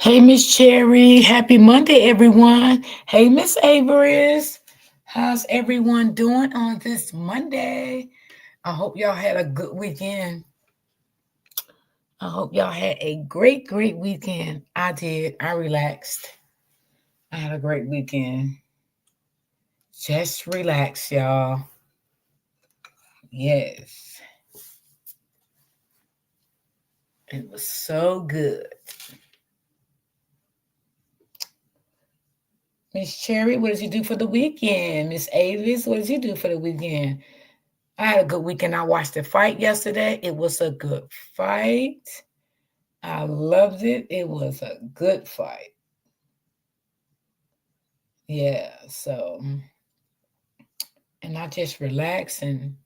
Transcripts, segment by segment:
Hey, Miss Cherry. Happy Monday, everyone. Hey, Miss Avery's. How's everyone doing on this Monday? I hope y'all had a good weekend. I hope y'all had a great weekend. I did. I relaxed. I had a great weekend. Just relax, y'all. Yes. It was so good. Miss Cherry, what did you do for the weekend? Miss Avis, what did you do for the weekend? I had a good weekend. I watched the fight yesterday. It was a good fight. I loved it. It was a good fight. Yeah. And I just relaxed and,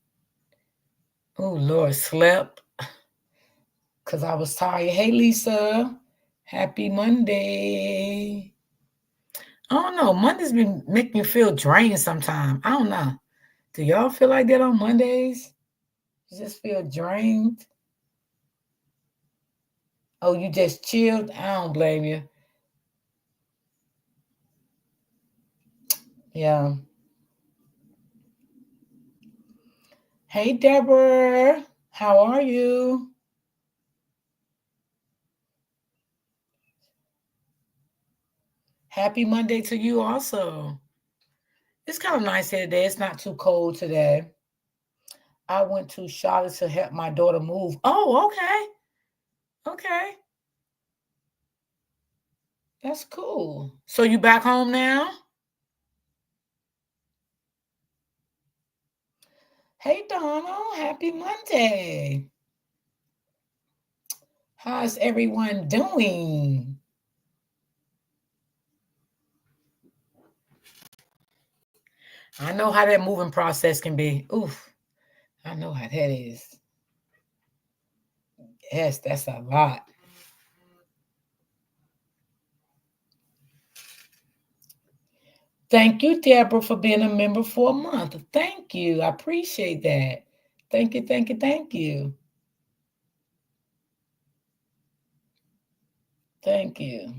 oh, Lord, slept because I was tired. Hey, Lisa. Happy Monday. I don't know. Mondays been make me feel drained sometimes. I don't know. Do y'all feel like that on Mondays? You just feel drained? Oh, you just chilled? I don't blame you. Yeah. Hey, Deborah. How are you? Happy Monday to you also. It's kind of nice here today. It's not too cold today. I went to Charlotte to help my daughter move. Oh, okay. Okay. That's cool. So you back home now? Hey, Donald. Happy Monday. How's everyone doing? I know how that moving process can be. Oof. I know how that is. Yes, that's a lot. Thank you, Deborah, for being a member for a month. Thank you. I appreciate that. Thank you. Thank you.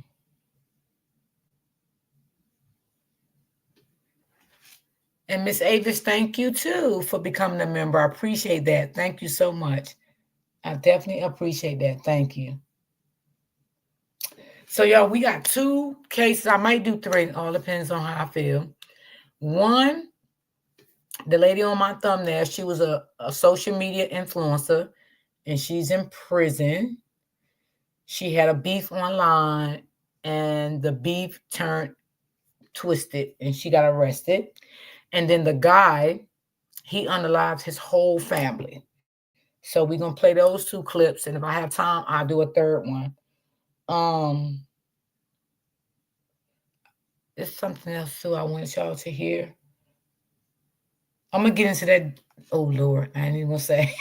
And Miss Avis, thank you too for becoming a member. I appreciate that. Thank you so much. I definitely appreciate that. Thank you. So, y'all, we got two cases. I might do three. It all depends on how I feel. One, the lady on my thumbnail, she was a social media influencer and she's in prison. She had a beef online and the beef turned twisted and she got arrested. And then the guy, he unalived his whole family. So we're gonna play those two clips, and if I have time, I'll do a third one. Um, there's something else too I want y'all to hear. I'm gonna get into that. Oh Lord, I ain't even gonna say.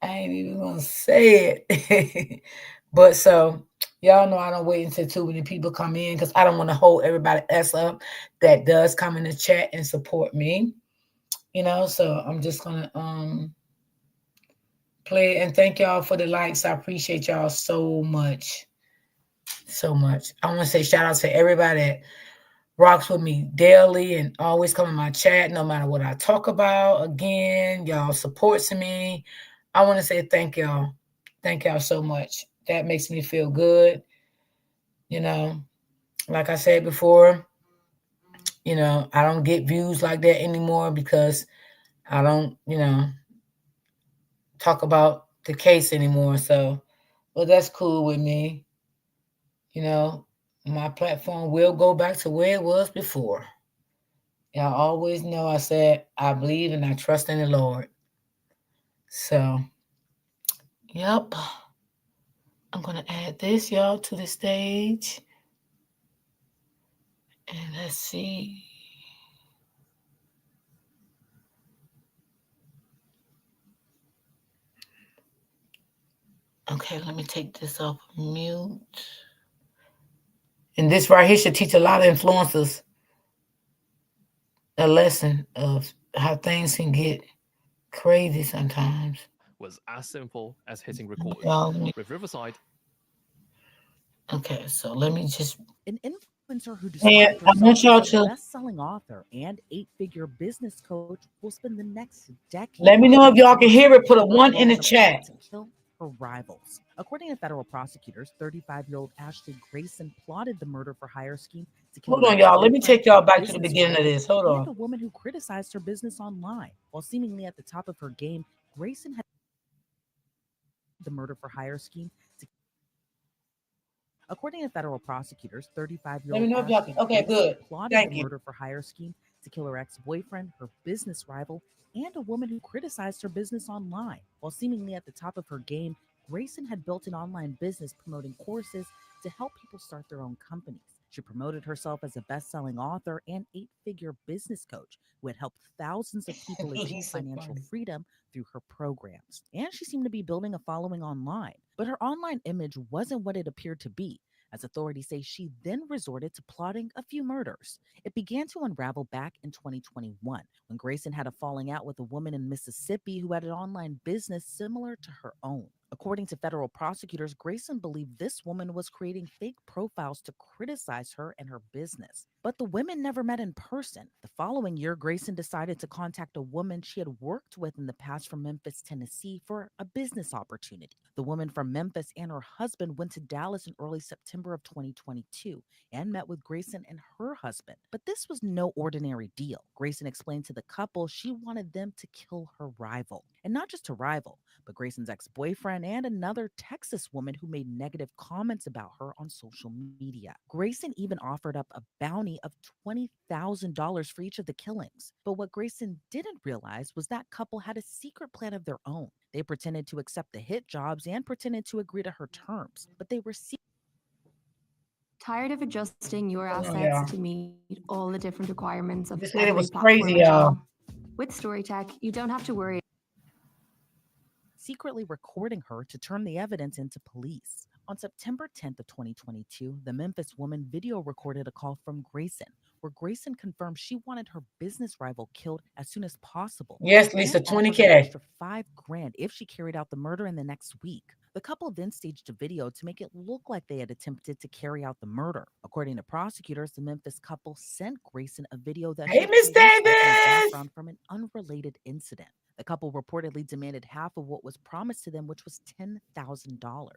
I ain't even gonna say it. But so y'all know I don't wait until too many people come in because I don't want to hold everybody else up that does come in the chat and support me. So I'm just gonna play it and thank y'all for the likes. I appreciate y'all so much. So much. I want to say shout out to everybody that rocks with me daily and always come in my chat no matter what I talk about. Again, y'all supports me. I want to say thank y'all. Thank y'all so much. That makes me feel good. You know, like I said before, I don't get views like that anymore because I don't, talk about the case anymore. So, but that's cool with me. You know, my platform will go back to where it was before. Y'all always know I said I believe and I trust in the Lord. So, yep. I'm gonna add this, y'all, to the stage. And let's see. Okay, let me take this off mute. And this right here should teach a lot of influencers a lesson of how things can get crazy sometimes. was as simple as hitting record. Y'all, With Riverside, okay, so let me just. An influencer who And described I herself want as y'all a to best-selling author and eight-figure business coach will spend the next decade let me know if y'all can hear it. Put a her one in role the in a plot chat. to kill her rivals. According to federal prosecutors, 35-year-old Ashley Grayson plotted the murder for hire scheme to kill Hold her on, y'all. Let me ex-boyfriend, take y'all her back to the business beginning of rival, this. Hold and on. a woman who criticized her business online. While seemingly at the top of her game, Grayson had the murder for hire scheme to According to federal prosecutors, Let me 35-year-old know if y'all can. Ashley Okay, Grayson good. plotted the Thank you. murder for hire scheme to kill her ex-boyfriend, her business rival, and a woman who criticized her business online. While seemingly at the top of her game, Grayson had built an online business promoting courses to help people start their own companies. She promoted herself as a best-selling author and eight-figure business coach who had helped thousands of people achieve He's so financial funny. freedom through her programs. And she seemed to be building a following online. But her online image wasn't what it appeared to be, as authorities say she then resorted to plotting a few murders. It began to unravel back in 2021 when Grayson had a falling out with a woman in Mississippi who had an online business similar to her own. According to federal prosecutors, Grayson believed this woman was creating fake profiles to criticize her and her business. But the women never met in person. The following year, Grayson decided to contact a woman she had worked with in the past from Memphis, Tennessee, for a business opportunity. The woman from Memphis and her husband went to Dallas in early September of 2022 and met with Grayson and her husband. But this was no ordinary deal. Grayson explained to the couple she wanted them to kill her rival. And not just her rival, but Grayson's ex boyfriend and another Texas woman who made negative comments about her on social media. Grayson even offered up a bounty of $20,000 for each of the killings. But what Grayson didn't realize was that couple had a secret plan of their own. They pretended to accept the hit jobs and pretended to agree to her terms, but they were Tired of adjusting your Hold on, assets y'all. to meet all the different requirements of They every said it was platform crazy, and y'all. channel? With StoryTech, you don't have to worry. secretly recording her to turn the evidence into police. On September 10th of 2022, the Memphis woman video recorded a call from Grayson, where Grayson confirmed she wanted her business rival killed as soon as possible Yes, and Lisa, offered an 20K. extra 5 grand if she carried out the murder in the next week. The couple then staged a video to make it look like they had attempted to carry out the murder. According to prosecutors, the Memphis couple sent Grayson a video that Hey, showed Miss police lights in the Davis. background from an unrelated incident. The couple reportedly demanded half of what was promised to them, which was $10,000.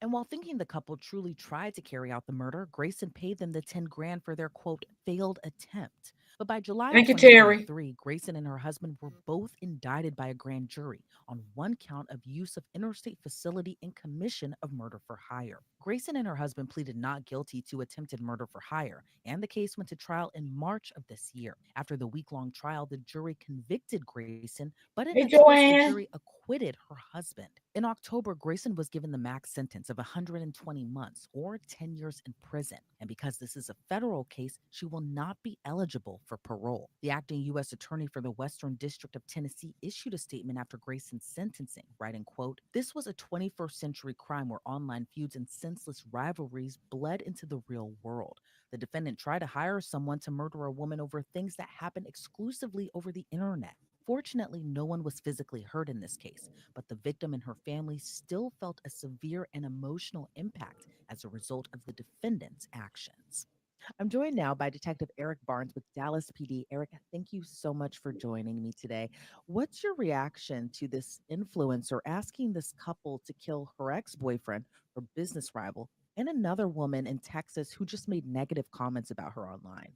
And while thinking the couple truly tried to carry out the murder, Grayson paid them the 10 grand for their quote failed attempt. But by July of Thank you, Terry. 2023, Grayson and her husband were both indicted by a grand jury on one count of use of interstate facility and commission of murder for hire. Grayson and her husband pleaded not guilty to attempted murder for hire, and the case went to trial in March of this year. After the week-long trial, the jury convicted Grayson, but in a Hey, twist, the Joanne. jury acquitted her husband. In October, Grayson was given the max sentence of 120 months or 10 years in prison. And because this is a federal case, she will not be eligible for parole. The acting U.S. attorney for the Western District of Tennessee issued a statement after Grayson's sentencing, writing, quote, "This was a 21st century crime where online feuds and senseless rivalries bled into the real world. The defendant tried to hire someone to murder a woman over things that happened exclusively over the internet. Fortunately, no one was physically hurt in this case, but the victim and her family still felt a severe and emotional impact as a result of the defendant's actions." I'm joined now by Detective Eric Barnes with Dallas PD. Eric, thank you so much for joining me today. What's your reaction to this influencer asking this couple to kill her ex boyfriend, her business rival, and another woman in Texas who just made negative comments about her online?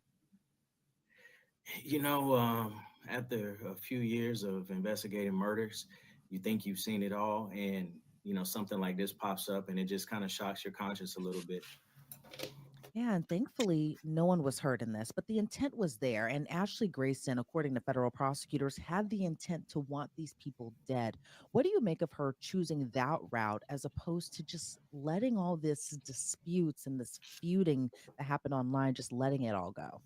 You know, after a few years of investigating murders, you think you've seen it all, and something like this pops up, and it just kind of shocks your conscience a little bit. Yeah, and thankfully, no one was hurt in this, but the intent was there. And Ashley Grayson, according to federal prosecutors, had the intent to want these people dead. What do you make of her choosing that route as opposed to just letting all this disputes and this feuding that happened online, just letting it all go?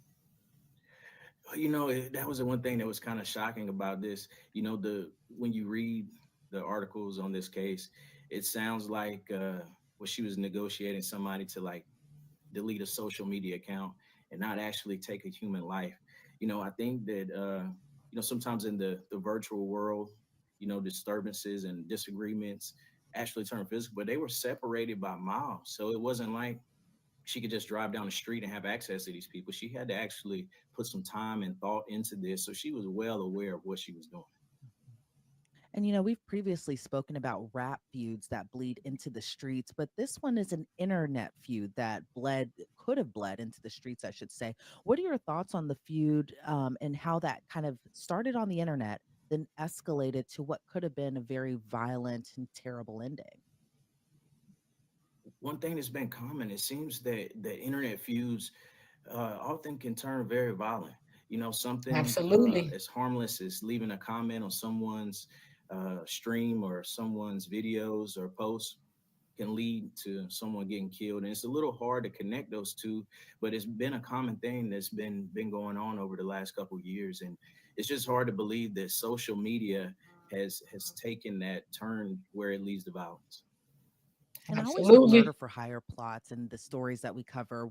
That was the one thing that was kind of shocking about this. The when you read the articles on this case, it sounds like well, she was negotiating somebody to like delete a social media account and not actually take a human life. I think that sometimes in the virtual world, disturbances and disagreements actually turned physical, but they were separated by miles. So it wasn't like she could just drive down the street and have access to these people. She had to actually put some time and thought into this. So she was well aware of what she was doing. And we've previously spoken about rap feuds that bleed into the streets, but this one is an internet feud that could have bled into the streets, I should say. What are your thoughts on the feud, and how that kind of started on the internet, then escalated to what could have been a very violent and terrible ending? One thing that's been common, it seems that the internet feuds often can turn very violent. Something Absolutely. as harmless as leaving a comment on someone's stream or someone's videos or posts can lead to someone getting killed. And it's a little hard to connect those two, but it's been a common thing that's been going on over the last couple of years. And it's just hard to believe that social media has taken that turn where it leads to violence. And always with murder Absolutely. for hire plots and the stories that we cover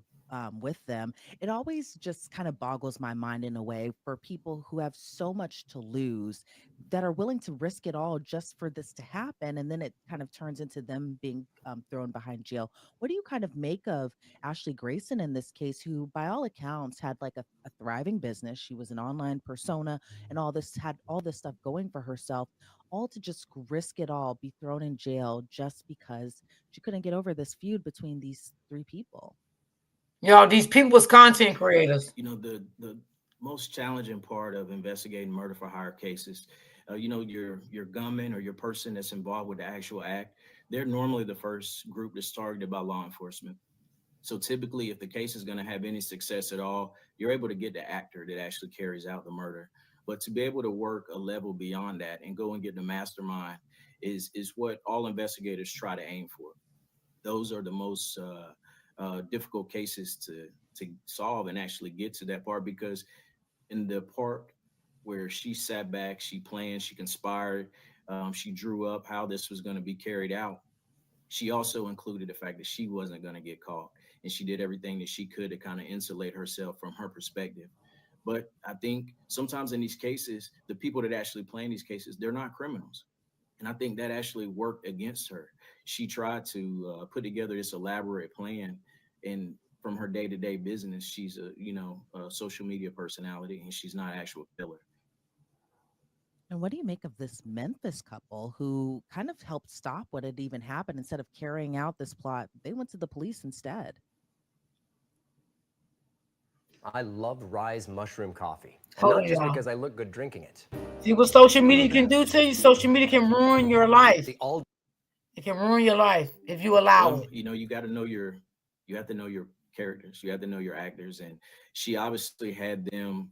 with them, it always just kind of boggles my mind in a way for people who have so much to lose that are willing to risk it all just for this to happen. And then it kind of turns into them being thrown behind jail. What do you kind of make of Ashley Grayson in this case, who by all accounts had like a thriving business? She was an online persona and had all this stuff going for herself, all to just risk it all, be thrown in jail just because she couldn't get over this feud between these three people. Y'all, these people was content creators. The most challenging part of investigating murder for hire cases, your gunman or your person that's involved with the actual act, they're normally the first group that's targeted by law enforcement. So typically, if the case is going to have any success at all, you're able to get the actor that actually carries out the murder. But to be able to work a level beyond that and go and get the mastermind is what all investigators try to aim for. Those are the most difficult cases to solve and actually get to that part, because in the part where she sat back, she planned, she conspired, she drew up how this was going to be carried out. She also included the fact that she wasn't going to get caught, and she did everything that she could to kind of insulate herself from her perspective. But I think sometimes in these cases, the people that actually play in these cases, they're not criminals. And I think that actually worked against her. She tried to put together this elaborate plan, and from her day-to-day business, she's a social media personality, and she's not an actual killer. And what do you make of this Memphis couple who kind of helped stop what had even happened? Instead of carrying out this plot, they went to the police instead. I love Rise mushroom coffee, and Hold not on, just y'all. because I look good drinking it. See what social media can do to you? Social media can ruin your life. The all It can ruin your life if you allow Well, it. you got to know you have to know your characters. You have to know your actors, and she obviously had them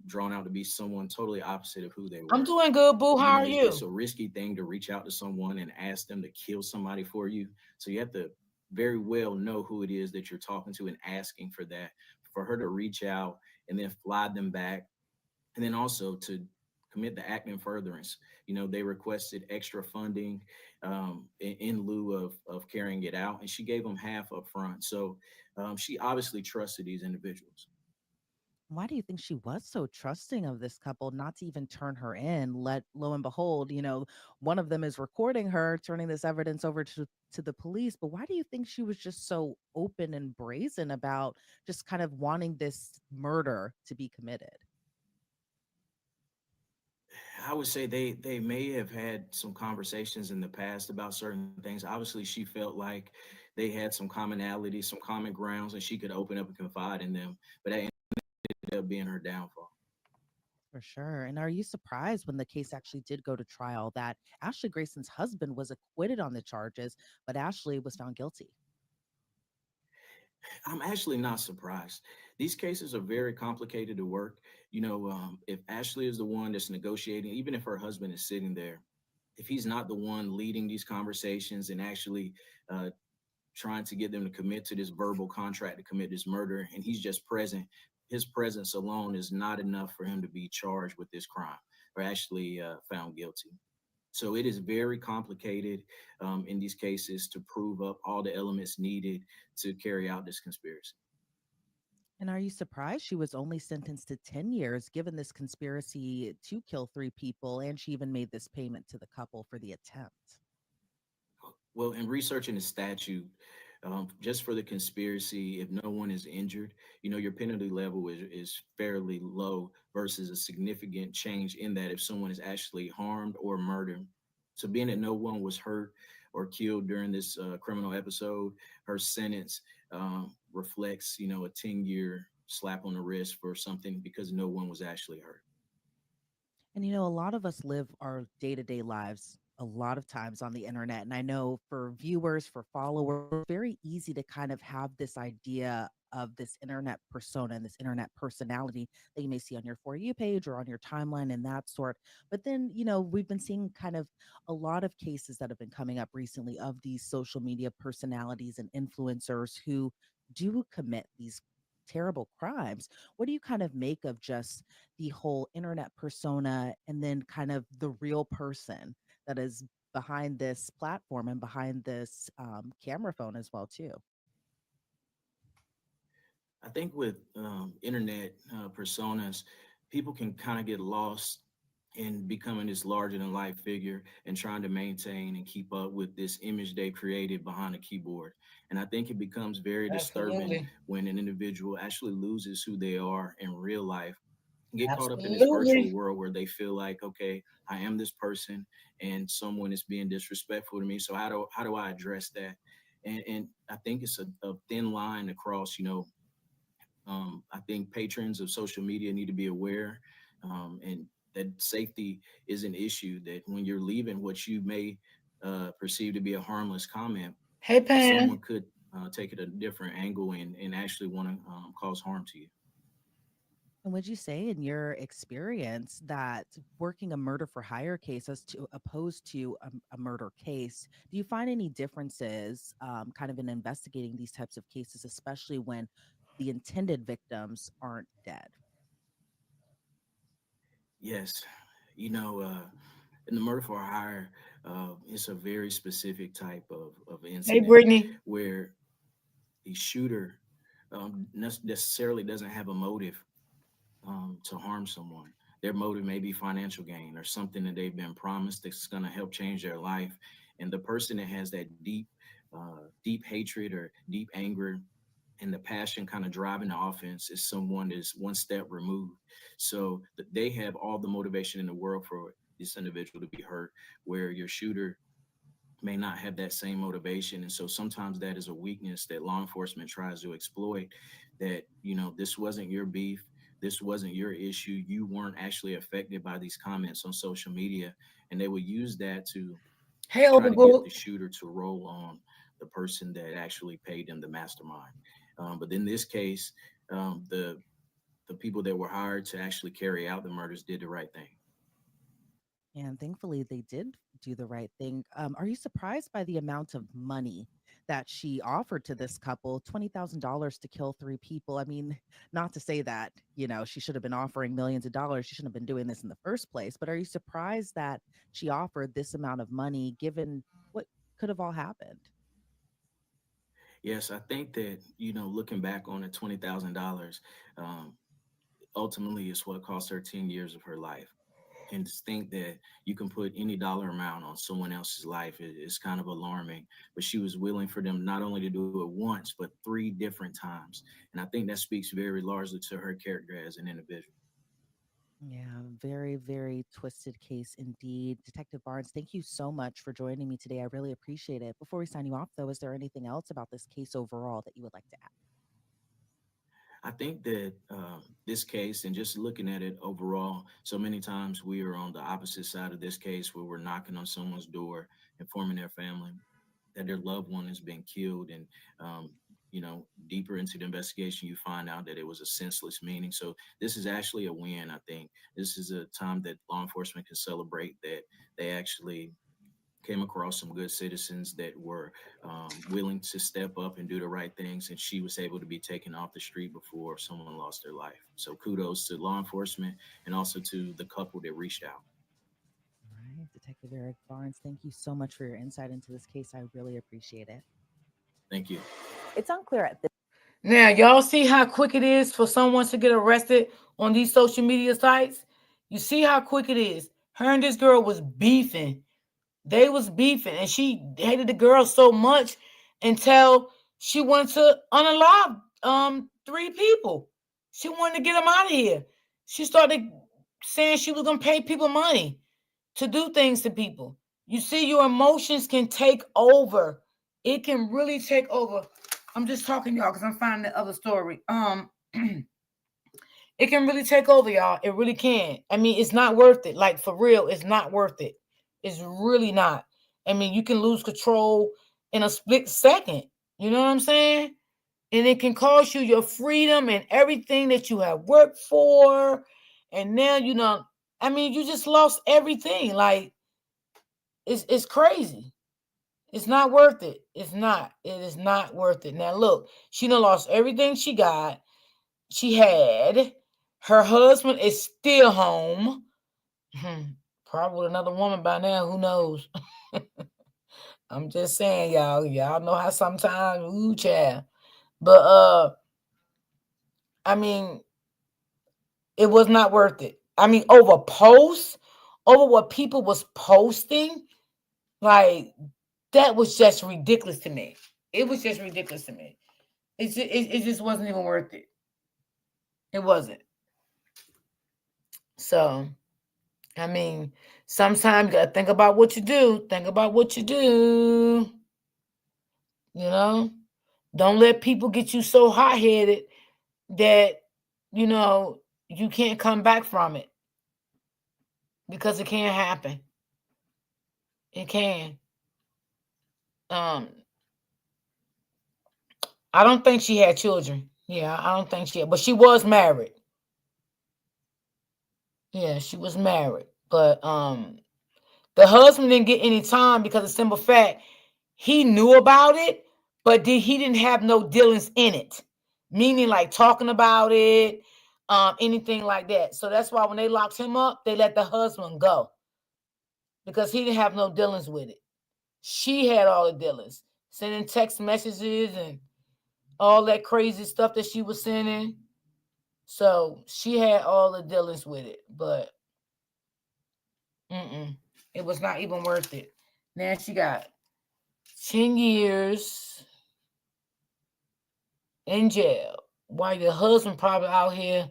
drawn out to be someone totally opposite of who they I'm were. doing good, boo. How are It's you? a risky thing to reach out to someone and ask them to kill somebody for you. So you have to very well know who it is that you're talking to and asking for that, for her to reach out and then fly them back, and then also to commit the act in furtherance. They requested extra funding in lieu of carrying it out, and she gave them half up front. So she obviously trusted these individuals. Why do you think she was so trusting of this couple not to even turn her in? Let lo and behold, one of them is recording her, turning this evidence over to the police. But why do you think she was just so open and brazen about just kind of wanting this murder to be committed? I would say they may have had some conversations in the past about certain things. Obviously, she felt like they had some commonality, some common grounds, and she could open up and confide in them. But that ended up being her downfall. For sure. And are you surprised when the case actually did go to trial that Ashley Grayson's husband was acquitted on the charges, but Ashley was found guilty? I'm actually not surprised. These cases are very complicated to work. If Ashley is the one that's negotiating, even if her husband is sitting there, if he's not the one leading these conversations and actually uh, trying to get them to commit to this verbal contract to commit this murder, and he's just present, his presence alone is not enough for him to be charged with this crime or actually found guilty. So it is very complicated in these cases to prove up all the elements needed to carry out this conspiracy. And are you surprised she was only sentenced to 10 years given this conspiracy to kill three people? And she even made this payment to the couple for the attempt. Well, in researching the statute, just for the conspiracy, if no one is injured, your penalty level is fairly low versus a significant change in that if someone is actually harmed or murdered. So, being that no one was hurt or killed during this criminal episode, her sentence reflects, a 10-year slap on the wrist for something because no one was actually hurt. And a lot of us live our day to day lives a lot of times on the internet. And I know for viewers, for followers, it's very easy to kind of have this idea of this internet persona and this internet personality that you may see on your For You page or on your timeline and that sort. But then, we've been seeing kind of a lot of cases that have been coming up recently of these social media personalities and influencers who do commit these terrible crimes. What do you kind of make of just the whole internet persona and then kind of the real person that is behind this platform and behind this camera phone as well too? I think with internet personas, people can kind of get lost in becoming this larger than life figure and trying to maintain and keep up with this image they created behind a keyboard. And I think it becomes very disturbing Absolutely. when an individual actually loses who they are in real life, get caught up in this virtual Absolutely. world where they feel like, okay, I am this person and someone is being disrespectful to me. So how do I address that? And I think it's a thin line across, I think patrons of social media need to be aware, and that safety is an issue. That when you're leaving what you may perceive to be a harmless comment, Hey, someone Pam. could take it a different angle and actually want to cause harm to you. And would you say, in your experience, that working a murder for hire case as to opposed to a murder case, do you find any differences, kind of in investigating these types of cases, especially when the intended victims aren't dead? Yes, in the murder for hire, it's a very specific type of Hey, incident Brittany. where the shooter necessarily doesn't have a motive to harm someone. Their motive may be financial gain or something that they've been promised that's going to help change their life. And the person that has that deep hatred or deep anger and the passion kind of driving the offense is someone that's one step removed. So they have all the motivation in the world for this individual to be hurt, where your shooter may not have that same motivation. And so sometimes that is a weakness that law enforcement tries to exploit, that, this wasn't your beef. This wasn't your issue. You weren't actually affected by these comments on social media. And they would use that to Hey, try to get the Overbook. shooter to roll on the person that actually paid them the mastermind. But in this case, the people that were hired to actually carry out the murders did the right thing. And thankfully, they did do the right thing. Are you surprised by the amount of money that she offered to this couple? $20,000 to kill three people. I mean, not to say that, she should have been offering millions of dollars. She shouldn't have been doing this in the first place. But are you surprised that she offered this amount of money given what could have all happened? Yes, I think that, looking back on the $20,000, um, ultimately it's what cost her 10 years of her life. And to think that you can put any dollar amount on someone else's life is kind of alarming. But she was willing for them not only to do it once, but three different times. And I think that speaks very largely to her character as an individual. Yeah, very, very twisted case indeed. Detective Barnes, thank you so much for joining me today. I really appreciate it. Before we sign you off, though, is there anything else about this case overall that you would like to add? I think that this case, and just looking at it overall, so many times we are on the opposite side of this case where we're knocking on someone's door, informing their family that their loved one has been killed. And, deeper into the investigation, you find out that it was a senseless meaning. So this is actually a win, I think. This is a time that law enforcement can celebrate that they actually came across some good citizens that were willing to step up and do the right things, and she was able to be taken off the street before someone lost their life. So kudos to law enforcement and also to the couple that reached out. All right, Detective Eric Barnes, thank you so much for your insight into this case. I really appreciate it. Thank you. It's unclear at this Now, y'all see how quick it is for someone to get arrested on these social media sites? You see how quick it is. Her and this girl was beefing. They was beefing, and she hated the girl so much until she wanted to unalive 3 people. She wanted to get them out of here. She started saying she was gonna pay people money to do things to people. You see, your emotions can take over. It can really take over. I'm just talking y'all because I'm finding the other story. It can really take over, y'all. It really can. I mean, it's not worth it. Like, for real, it's not worth it. It's really not. I mean, you can lose control in a split second. You know what I'm saying? And it can cost you your freedom and everything that you have worked for. And now, I mean, you just lost everything. Like, it's crazy. It's not worth it. It's not. It is not worth it. Now, look, she done lost everything she got. She had. Her husband is still home. Probably with another woman by now. Who knows? I'm just saying, y'all. Y'all know how sometimes, ooh, child. But I mean, it was not worth it. I mean, over posts, over what people was posting, like, that was just ridiculous to me. It was just ridiculous to me. It just wasn't even worth it. It wasn't. So, I mean, sometimes you gotta think about what you do. Think about what you do. You know? Don't let people get you so hot-headed that, you can't come back from it. Because it can't happen. It can. I don't think she had children. Yeah, I don't think she had, but she was married. Yeah, she was married. But the husband didn't get any time because of simple fact, he knew about it, but he didn't have no dealings in it. Meaning like talking about it, anything like that. So that's why when they locked him up, they let the husband go. Because he didn't have no dealings with it. She had all the dealings. Sending text messages and all that crazy stuff that she was sending. So she had all the dealings with it. But it was not even worth it. Now she got 10 years in jail while your husband probably out here.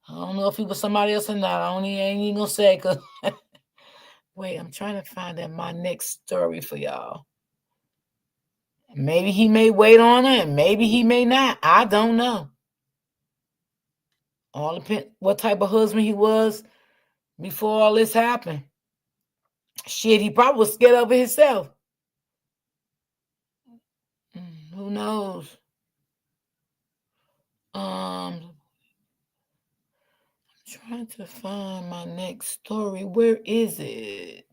I don't know if he was somebody else or not. I ain't even gonna say because wait, I'm trying to find out my next story for y'all. Maybe he may wait on her and maybe he may not. I don't know. All depends what type of husband he was before all this happened. Shit, he probably was scared of it himself. Who knows? Trying to find my next story. Where is it?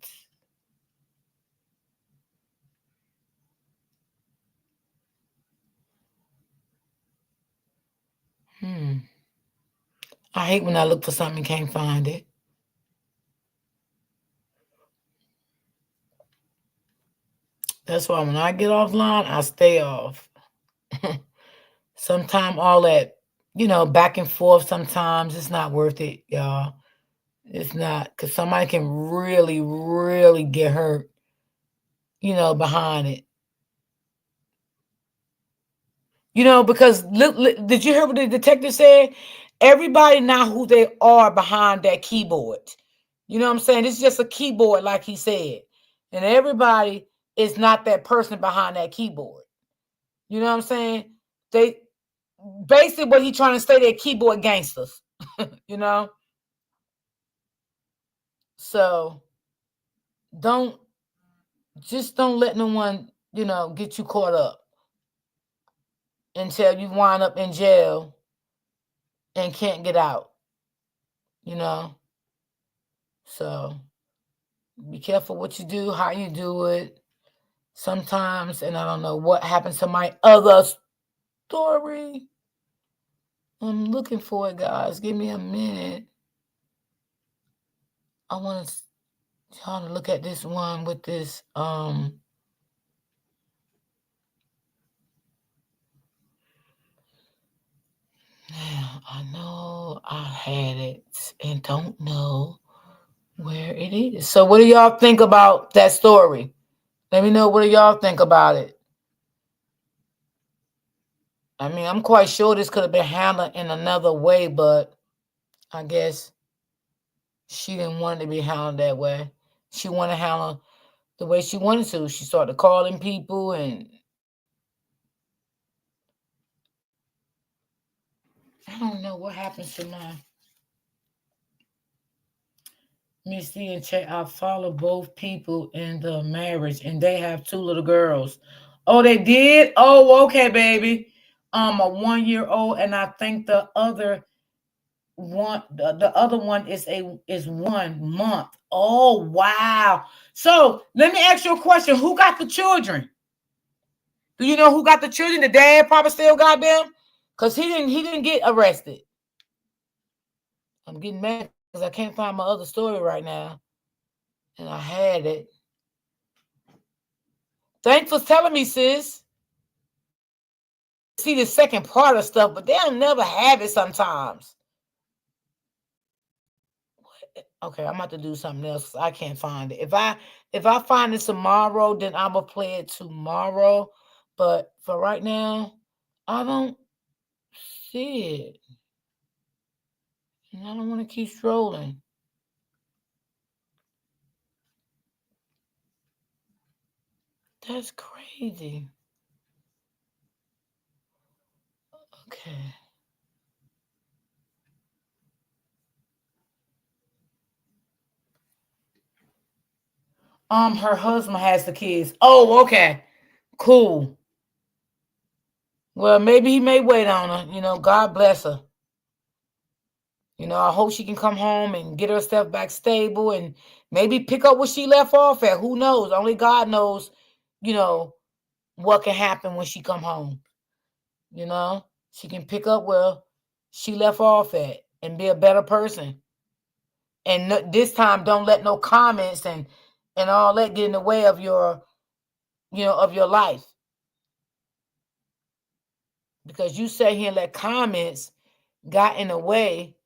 I hate when I look for something and can't find it. That's why when I get offline, I stay off. Sometimes all that, back and forth, sometimes it's not worth it, y'all. It's not, because somebody can really, really get hurt, behind it. Because did you hear what the detective said? Everybody know who they are behind that keyboard. You know what I'm saying? It's just a keyboard, like he said. And everybody is not that person behind that keyboard. You know what I'm saying? They basically what he's trying to say, they're keyboard gangsters. So don't let no one, get you caught up until you wind up in jail and can't get out. So be careful what you do, how you do it. Sometimes, and I don't know what happened to my other story. I'm looking for it, guys. Give me a minute. I want y'all to look at this one with this had it and don't know where it is. So what do y'all think about that story? Let me know what do y'all think about it. I mean, I'm quite sure this could have been handled in another way, but I guess she didn't want it to be handled that way. She wanted to handle the way she wanted to. She started calling people and I don't know what happens to my Missy and Chet. I follow both people in the marriage and they have 2 little girls. Oh, they did? Oh, okay, baby. A 1-year-old, and I think the other one is 1 month. Oh, wow. So let me ask you a question. Who got the children? Do you know who got the children? The dad probably still got them, because he didn't get arrested. I'm getting mad because I can't find my other story right now. And I had it. Thanks for telling me, sis. See the second part of stuff, but they'll never have it sometimes. Okay, I'm about to do something else. I can't find it. If I find it tomorrow, then I'm gonna play it tomorrow. But for right now, I don't see it. And I don't want to keep strolling. That's crazy. Okay. Her husband has the kids. Oh, okay. Cool. Well, maybe he may wait on her. God bless her. I hope she can come home and get herself back stable and maybe pick up where she left off at. Who knows? Only God knows, what can happen when she come home. She can pick up where she left off at and be a better person. And this time, don't let no comments and all that get in the way of your, of your life. Because you sat here and let comments got in the way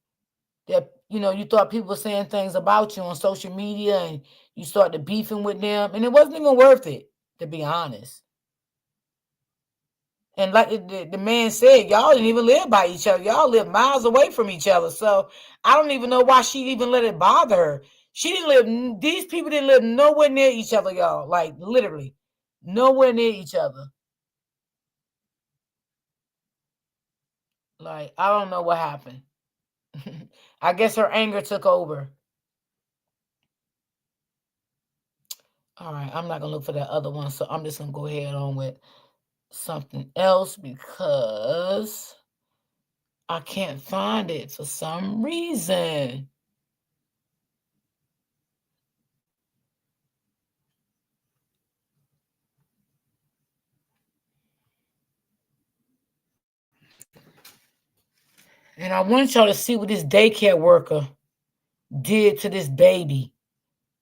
that, you thought people were saying things about you on social media and you started beefing with them. And it wasn't even worth it, to be honest. And like the man said, y'all didn't even live by each other. Y'all live miles away from each other. So I don't even know why she even let it bother her. These people didn't live nowhere near each other, y'all. Like literally nowhere near each other. Like, I don't know what happened. I guess her anger took over. All right, I'm not going to look for that other one. So I'm just going to go ahead on with something else because I can't find it for some reason. And I want y'all to see what this daycare worker did to this baby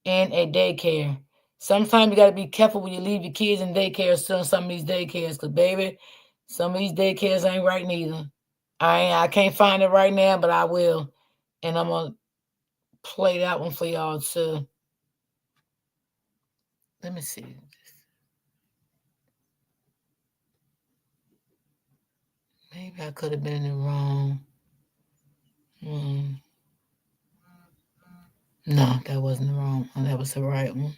in a daycare. Sometimes you got to be careful when you leave your kids in daycare, still in some of these daycares, because, baby, some of these daycares ain't right neither. I can't find it right now, but I will. And I'm going to play that one for y'all, too. Let me see. Maybe I could have been in the wrong. No, that wasn't the wrong one. That was the right one.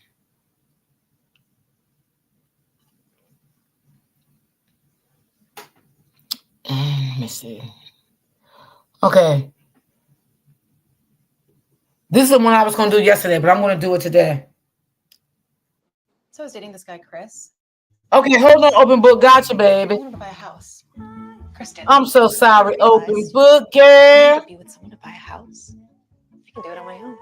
Let me see. Okay. This is the one I was going to do yesterday, but I'm going to do it today. So I was dating this guy, Chris. Okay, hold on, open book. Gotcha, baby. I wanted to buy a house. Kristen. I'm so sorry, I open realized book, I girl. could be with someone to buy a house. I can do it on my own.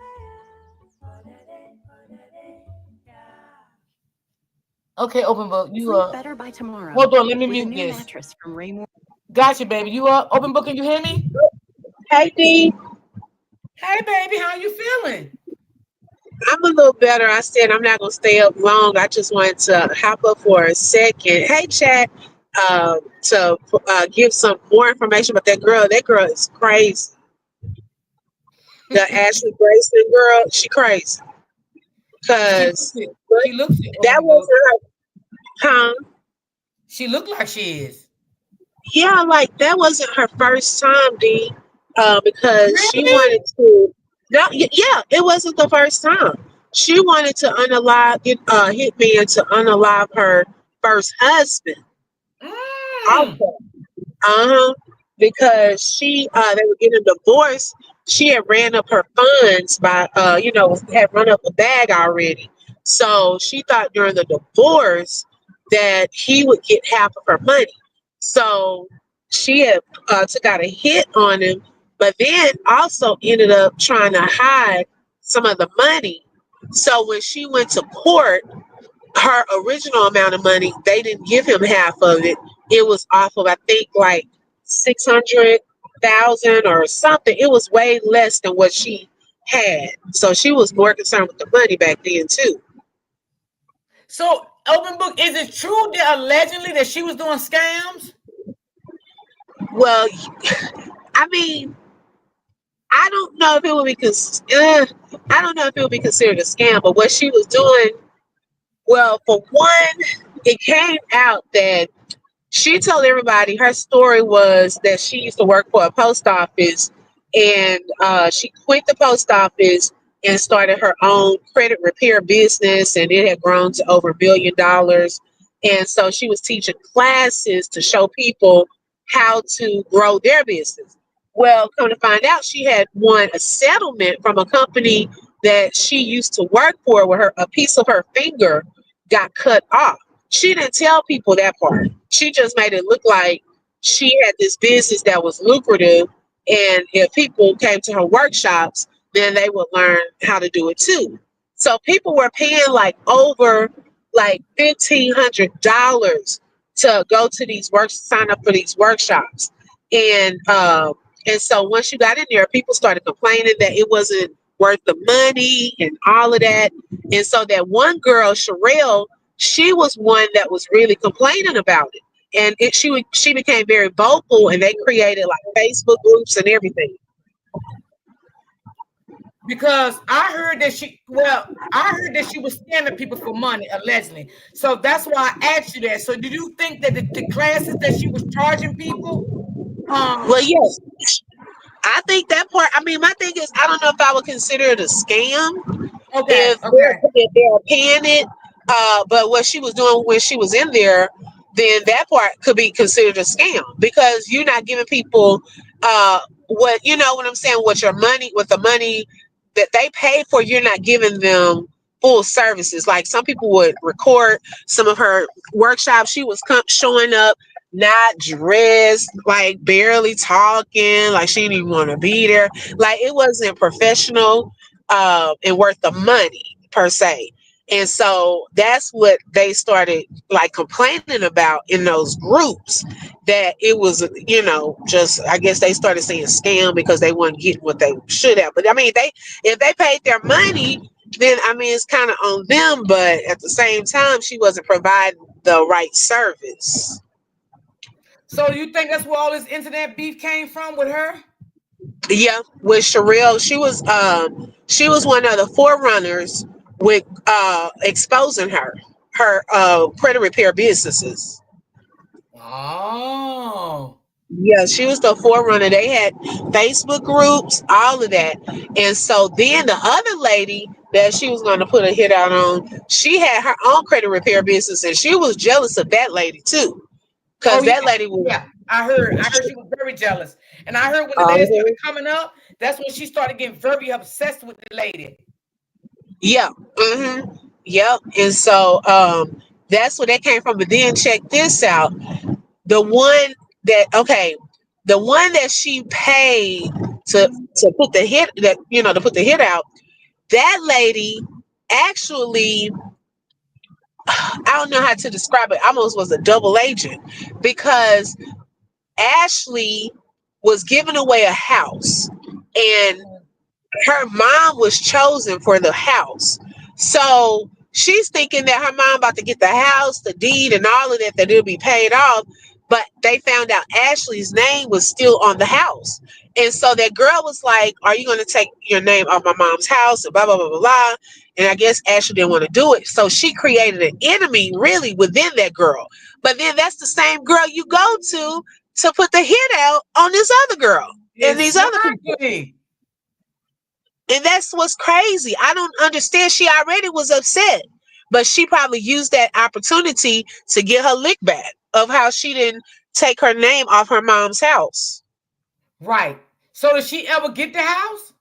Okay, open book. You Sleep up? better by tomorrow. Hold on, let me with a mute new this. mattress from Raymore. Gotcha, baby. You up? Open book, can you hear me? Hey, Dee. Hey, baby, how you feeling? I'm a little better. I said I'm not going to stay up long. I just wanted to hop up for a second. Hey, chat, to give some more information about that girl. That girl is crazy. The Ashley Grayson girl, she crazy. She Cause looks it. She looks it, that open book. wasn't her, huh? She looked like she is. Yeah, like that wasn't her first time, D. Because she Really? wanted to. No, yeah, it wasn't the first time. She wanted to unalive, Hitman to unalive her first husband. Mm. Also, uh-huh. Because they were getting a divorce. She had ran up her funds by had run up a bag already. So she thought during the divorce that he would get half of her money. So she had took out a hit on him, but then also ended up trying to hide some of the money. So when she went to court, her original amount of money, they didn't give him half of it. It was off of, I think, like 600,000 or something. It was way less than what she had. So she was more concerned with the money back then too. So, open book, is it true that allegedly that she was doing scams? Well, I mean, I don't know if it would be I don't know if it would be considered a scam, but what she was doing, well, for one, it came out that she told everybody her story was that she used to work for a post office, and she quit the post office and started her own credit repair business, and it had grown to over $1 billion. And so she was teaching classes to show people how to grow their business. Well, come to find out, she had won a settlement from a company that she used to work for, where a piece of her finger got cut off. She didn't tell people that part. She just made it look like she had this business that was lucrative, and if people came to her workshops, then they would learn how to do it too. So people were paying like over like $1,500 to go to these sign up for these workshops, and so once you got in there, people started complaining that it wasn't worth the money and all of that. And so that one girl, Sherelle, she was one that was really complaining about it. And she became very vocal, and they created like Facebook groups and everything. Because I heard that she was scamming people for money, allegedly. So that's why I asked you that. So do you think that the classes that she was charging people, Well, yes, I think that part. I mean, my thing is, I don't know if I would consider it a scam okay, if okay. they're paying it. But what she was doing when she was in there, then that part could be considered a scam, because you're not giving people what what I'm saying. What the money that they pay for, you're not giving them full services. Like some people would record some of her workshops. She was showing up not dressed, like barely talking, like she didn't even want to be there. Like it wasn't professional and worth the money per se. And so that's what they started like complaining about in those groups, that it was, just, I guess they started saying scam because they weren't getting what they should have. But I mean, if they paid their money, then I mean, it's kind of on them. But at the same time, she wasn't providing the right service. So you think that's where all this internet beef came from with her? Yeah, with Sherelle, she was one of the forerunners with exposing her credit repair businesses. Oh. Yeah, she was the forerunner. They had Facebook groups, all of that. And so then the other lady that she was going to put a hit out on, she had her own credit repair business, and she was jealous of that lady too, Oh because yeah, that lady was. yeah. I heard she was very jealous. And I heard when the lady uh started coming up, that's when she started getting very obsessed with the lady. Yeah. Yep. And so that's where that came from. But then check this out. The one the one that she paid to put the hit to put the hit out, that lady actually, I don't know how to describe it, almost was a double agent, because Ashley was giving away a house, and her mom was chosen for the house. So she's thinking that her mom about to get the house, the deed, and all of that, that it'll be paid off. But they found out Ashley's name was still on the house. And so that girl was like, "Are you going to take your name off my mom's house?" And blah blah blah blah blah. And I guess Ashley didn't want to do it, so she created an enemy really within that girl. But then that's the same girl you go to put the hit out on this other girl and these other people. Exactly. And that's what's crazy. I don't understand. She already was upset, but she probably used that opportunity to get her lick back of how she didn't take her name off her mom's house. Right. So did she ever get the house?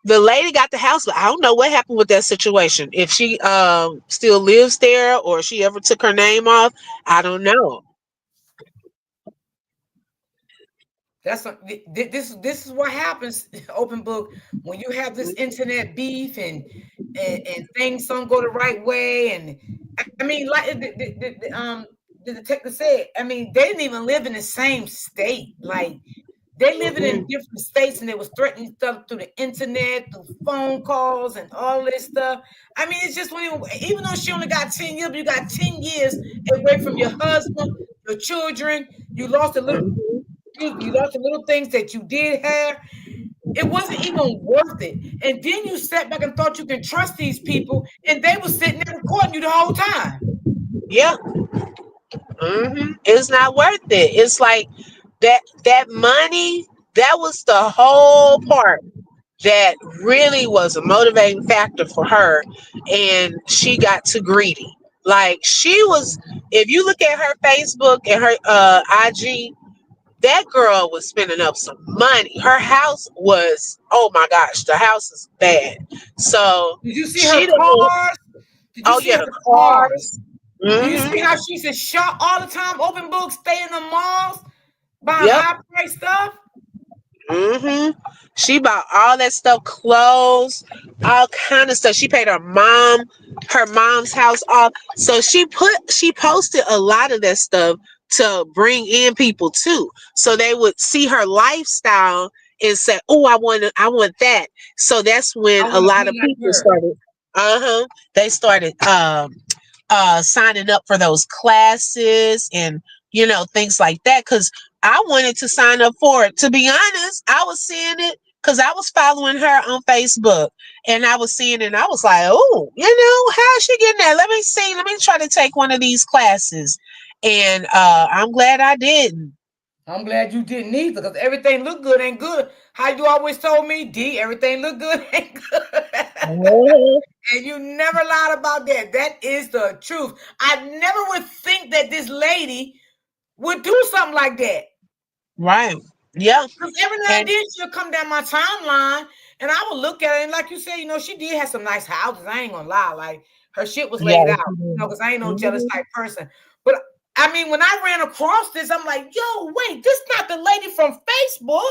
The lady got the house, but I don't know what happened with that situation. If she still lives there or she ever took her name off, I don't know. That's this is what happens. Open book, when you have this internet beef and things don't go the right way. And I mean, like the detective said, I mean, they didn't even live in the same state. Like, they living in different states, and they was threatening stuff through the internet, through phone calls, and all this stuff. I mean, it's just even though she only got 10 years, but you got 10 years away from your husband, your children. You lost a little. You lost the little things that you did have. It wasn't even worth it. And then you sat back and thought you can trust these people, and they were sitting there recording you the whole time. Yeah. It's not worth it. It's like that money, that was the whole part that really was a motivating factor for her, and she got too greedy. Like, she was, if you look at her Facebook and her IG, that girl was spending up some money. Her house was, oh my gosh, the house is bad. So Did you see she her didn't. cars? Did you Oh see yeah, her the cars? cars. Do you see Mm-hmm. how she's a shop all the time? Open books, stay in the malls, buying Yep. high price stuff. Mm-hmm. She bought all that stuff, clothes, all kind of stuff. She paid her mom's house off. So she posted a lot of that stuff to bring in people too. So they would see her lifestyle and say, "Oh, I want that." So that's I when a want to lot be of like people her. started, they started signing up for those classes and things like that, because I wanted to sign up for it. To be honest, I was seeing it because I was following her on Facebook, and I was seeing it and I was like, "Oh, how is she getting that? Let me see. Let me try to take one of these classes." And I'm glad I didn't. I'm glad you didn't either, because everything look good ain't good. How you always told me, D, everything look good ain't good. Mhm. And you never lied about that. That is the truth. I never would think that this lady would do something like that. Right. Yeah. Because every now and And then she'll come down my timeline, and I will look at it, and like you said, she did have some nice houses. I ain't gonna lie. Like, her shit was yeah. laid out, because I ain't no jealous Mhm. type person. But I mean, when I ran across this, I'm like, yo, wait, this not the lady from Facebook.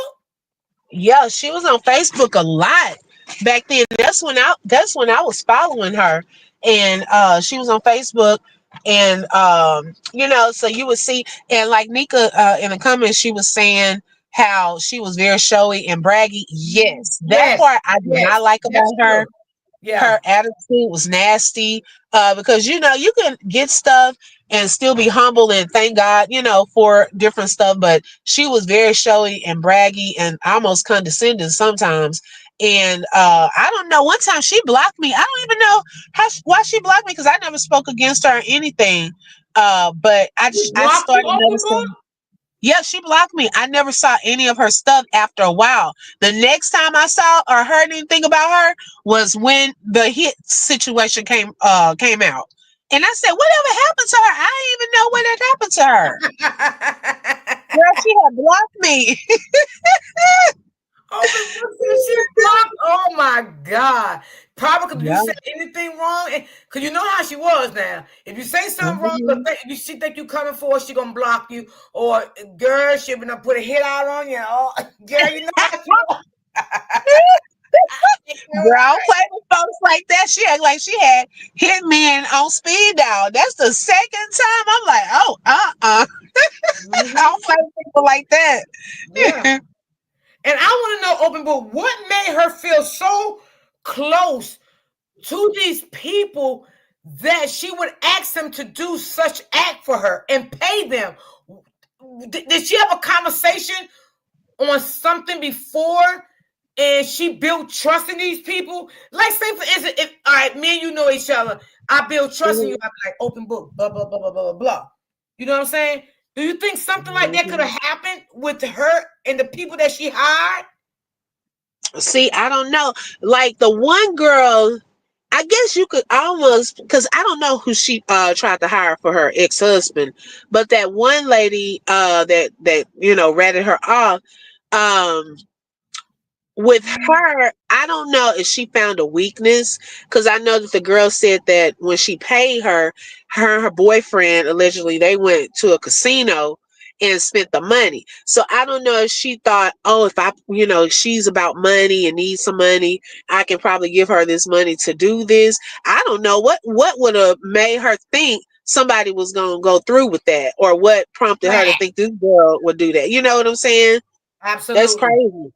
Yeah, she was on Facebook a lot back then. That's when I was following her, and she was on Facebook, and so you would see, and like Nika in the comments, she was saying how she was very showy and braggy. Yes, that Yes, part I did yes, not like that's about her. true. Yeah. Her attitude was nasty, because you can get stuff and still be humble and thank God, for different stuff, but she was very showy and braggy and almost condescending sometimes. And I don't know, one time she blocked me. I don't even know why she blocked me, because I never spoke against her or anything, but She I blocked you, started open book? noticing. Yeah, she blocked me. I never saw any of her stuff after a while. The next time I saw or heard anything about her was when the hit situation came out. And I said, "Whatever happened to her? I didn't even know what had happened to her." Girl, she had blocked me. Open book said she blocked. Oh my God. Probably because you Yeah. said anything wrong. Because you know how she was now. If you say something wrong, Mhm. if she think you coming for her, she going to block you. Or, girl, she going to put a hit out on you. Oh, girl, you know how she was. Girl, I don't play with folks like that. She act like she had hit men on speed dial. That's the second time. I'm like, oh, I don't play with people like that. Yeah. And I want to know, open book, what made her feel so close to these people that she would ask them to do such act for her and pay them? Did she have a conversation on something before and she built trust in these people, like say for instance, if all right, me and you know each other, I build trust in you, I'd be like open book, blah blah blah blah blah blah. You know what I'm saying? Do you think something like that could have happened with her and the people that she hired? See, I don't know. Like the one girl, I guess you could almost, because I don't know who she tried to hire for her ex-husband, but that one lady that ratted her off, um with her, I don't know if she found a weakness, because I know that the girl said that when she paid her boyfriend, allegedly they went to a casino and spent the money. So I don't know if she thought, oh, if I, she's about money and needs some money, I can probably give her this money to do this. I don't know what would have made her think somebody was going to go through with that, or what prompted her to think this girl would do that. You know what I'm saying? That's Absolutely. crazy.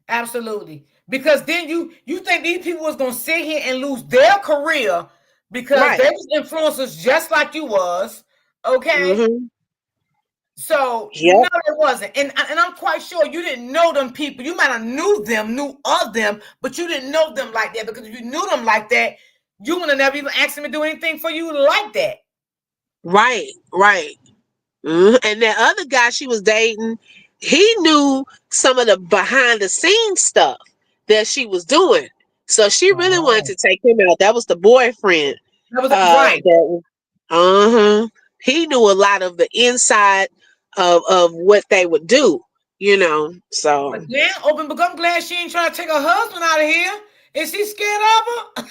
Absolutely. Because then you think these people was gonna sit here and lose their career because Right. they was influencers just like you was. Okay. Mm-hmm. So Yep. no, it wasn't. And I'm quite sure you didn't know them people. You might have knew of them, but you didn't know them like that, because if you knew them like that, you would have never even asked them to do anything for you like that. Right. Mm-hmm. And that other guy she was dating, he knew some of the behind the scenes stuff that she was doing. So she really wanted to take him out. That was the boyfriend. That was right. He knew a lot of the inside of what they would do, So But then open book, I'm glad she ain't trying to take her husband out of here. Is he scared of her?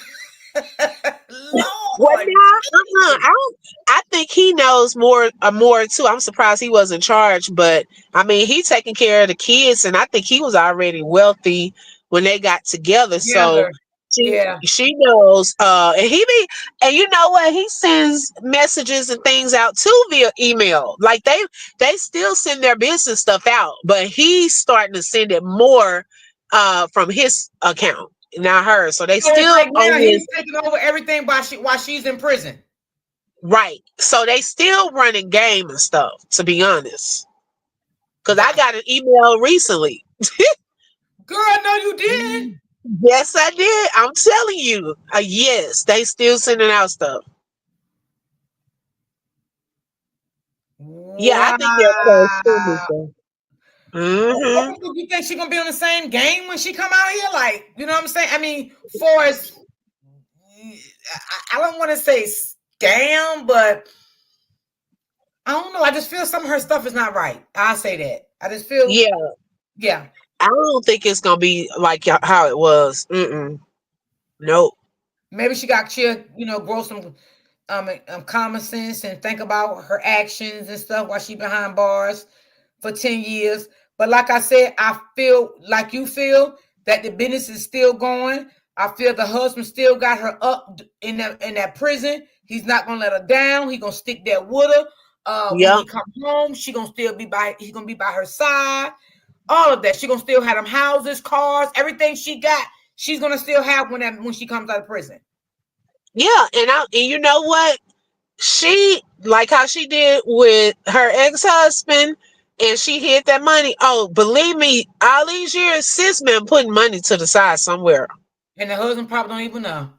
Lord. I think he knows more too. I'm surprised he wasn't charged, but I mean, he taking care of the kids, and I think he was already wealthy when they got together. So she knows, and you know what? He sends messages and things out too via email. Like they still send their business stuff out, but he's starting to send it more from his account, not hers. So they still like now he's taking over everything while she's in prison. Right. So they still running game and stuff, to be honest. Because I got an email recently. Girl, no, you did. Yes, I did. I'm telling you. Yes, they still sending out stuff. Yeah, I think they're close. Mm-hmm. You think she's gonna be on the same game when she come out here? Like, you know what I'm saying? I mean, for as I don't want to say scam, but I don't know. I just feel some of her stuff is not right. I'll say that. I just feel yeah. I don't think it's gonna be like how it was. Nope. Maybe she got grow some common sense and think about her actions and stuff while she behind bars for 10 years. But like I said, I feel like you feel that the business is still going. I feel the husband still got her up in that prison. He's not gonna let her down. He's gonna stick there with her. When he comes home, he's gonna be by her side. All of that. She's gonna still have them houses, cars, everything she got, she's gonna still have when she comes out of prison. Yeah, and you know what? She, like how she did with her ex-husband, and she hid that money. Oh, believe me, all these years, sis been putting money to the side somewhere. And the husband probably don't even know.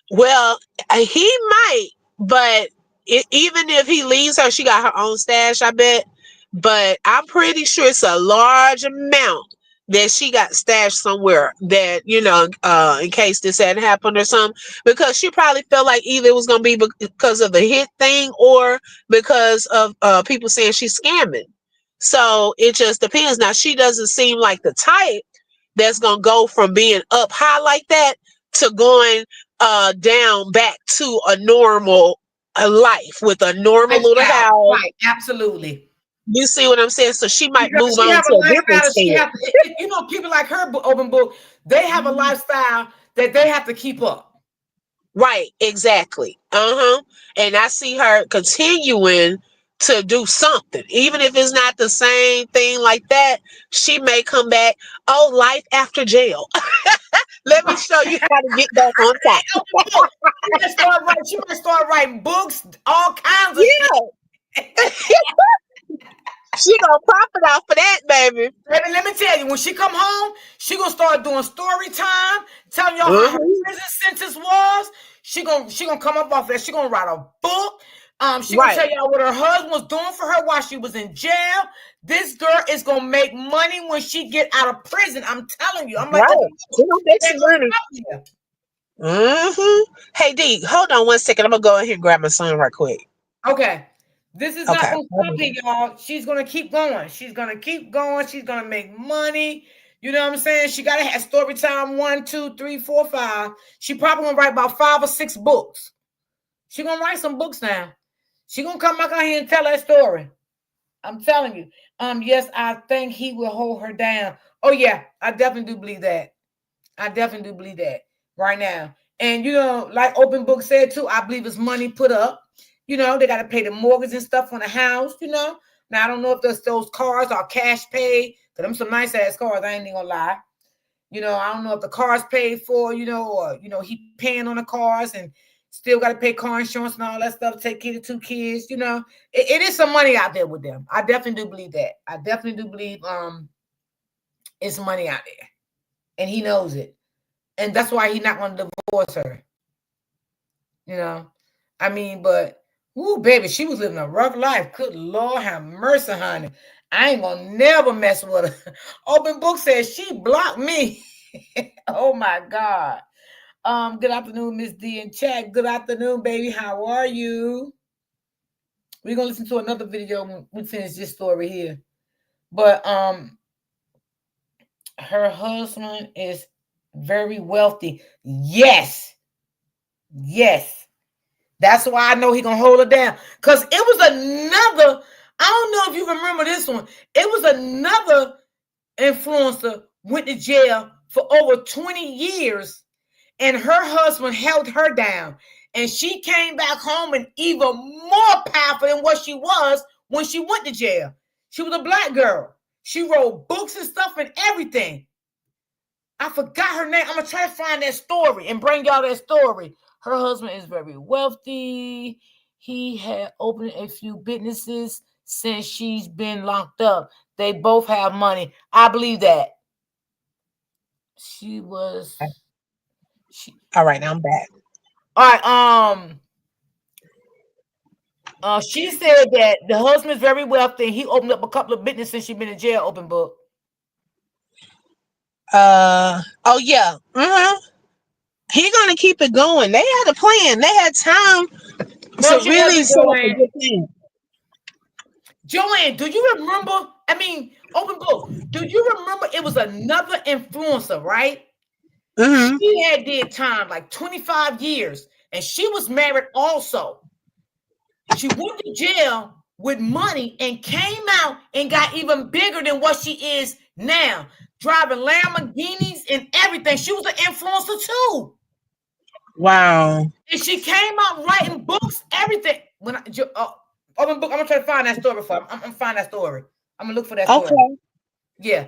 Well, he might, but even if he leaves her, she got her own stash, I bet. But I'm pretty sure it's a large amount that she got stashed somewhere that, in case this hadn't happened or something, because she probably felt like either it was going to be because of the hit thing or because of people saying she's scamming. So it just depends. Now, she doesn't seem like the type that's going to go from being up high like that to going down back to a normal life with a normal little house. Right, absolutely. You see what I'm saying? So she might move on to a different state. People like her, open book, they have a lifestyle that they have to keep up. Right, exactly. And I see her continuing to do something, even if it's not the same thing like that. She may come back. Oh, life after jail. Let me show you how to get back on top. She might start writing books, all kinds of shit. She gonna profit off of that, baby. Baby, let me tell you, when she come home, she gonna start doing story time, telling y'all how her prison sentence was. She gonna come up off that. She gonna write a book. She gonna tell y'all what her husband was doing for her while she was in jail. This girl is gonna make money when she get out of prison. I'm telling you. I'm like, she gonna make some money. Hey D, hold on 1 second. I'm gonna go in here and grab my son right quick. Okay. This is not gonna stop here, y'all. She's gonna keep going. She's gonna keep going. She's gonna make money. You know what I'm saying? She gotta have story time 1, 2, 3, 4, 5. She probably gonna write about 5 or 6 books. She gonna write some books now. She gonna come back out here and tell that story. I'm telling you. Yes, I think he will hold her down. Oh yeah, I definitely do believe that. I definitely do believe that right now. And you know, like Open Book said too, I believe it's money put up. You know, they got to pay the mortgage and stuff on the house, you know. Now, I don't know if those cars are cash paid, because them some nice-ass cars, I ain't even gonna lie. You know, I don't know if the car's paid for, you know, or, you know, he paying on the cars and still got to pay car insurance and all that stuff, take care of 2 kids, you know. It is some money out there with them. I definitely do believe that. I definitely do believe it's money out there. And he knows it. And that's why he's not going to divorce her. You know, I mean, but ooh, baby, she was living a rough life. Good Lord, have mercy, honey. I ain't gonna never mess with her. Open Book says she blocked me. Oh my God. Good afternoon, Miss D in chat. Good afternoon, baby. How are you? We're gonna listen to another video when we finish this story here. But her husband is very wealthy. Yes. Yes. That's why I know he gonna hold her down. Because it was another, I don't know if you remember this one. It was another influencer went to jail for over 20 years, and her husband held her down. And she came back home and even more powerful than what she was when she went to jail. She was a black girl. She wrote books and stuff and everything. I forgot her name. I'm gonna try to find that story and bring y'all that story. Her husband is very wealthy. He had opened a few businesses since she's been locked up. They both have money. I believe that. She was. All right, now I'm back. All right. She said that the husband is very wealthy. He opened up a couple of businesses since she's been in jail. Open Book. Oh yeah. He gonna keep it going. They had a plan. They had time to really set up a good plan. Joanne, do you remember? I mean, Open Book. Do you remember it was another influencer, right? She had did time like 25 years, and she was married also. She went to jail with money and came out and got even bigger than what she is now, driving Lamborghinis and everything. She was an influencer too. Wow. And she came out writing books, everything. When Open Book, I'm gonna try to find that story for her. I'm gonna find that story. I'm gonna look for that story. Okay. Yeah.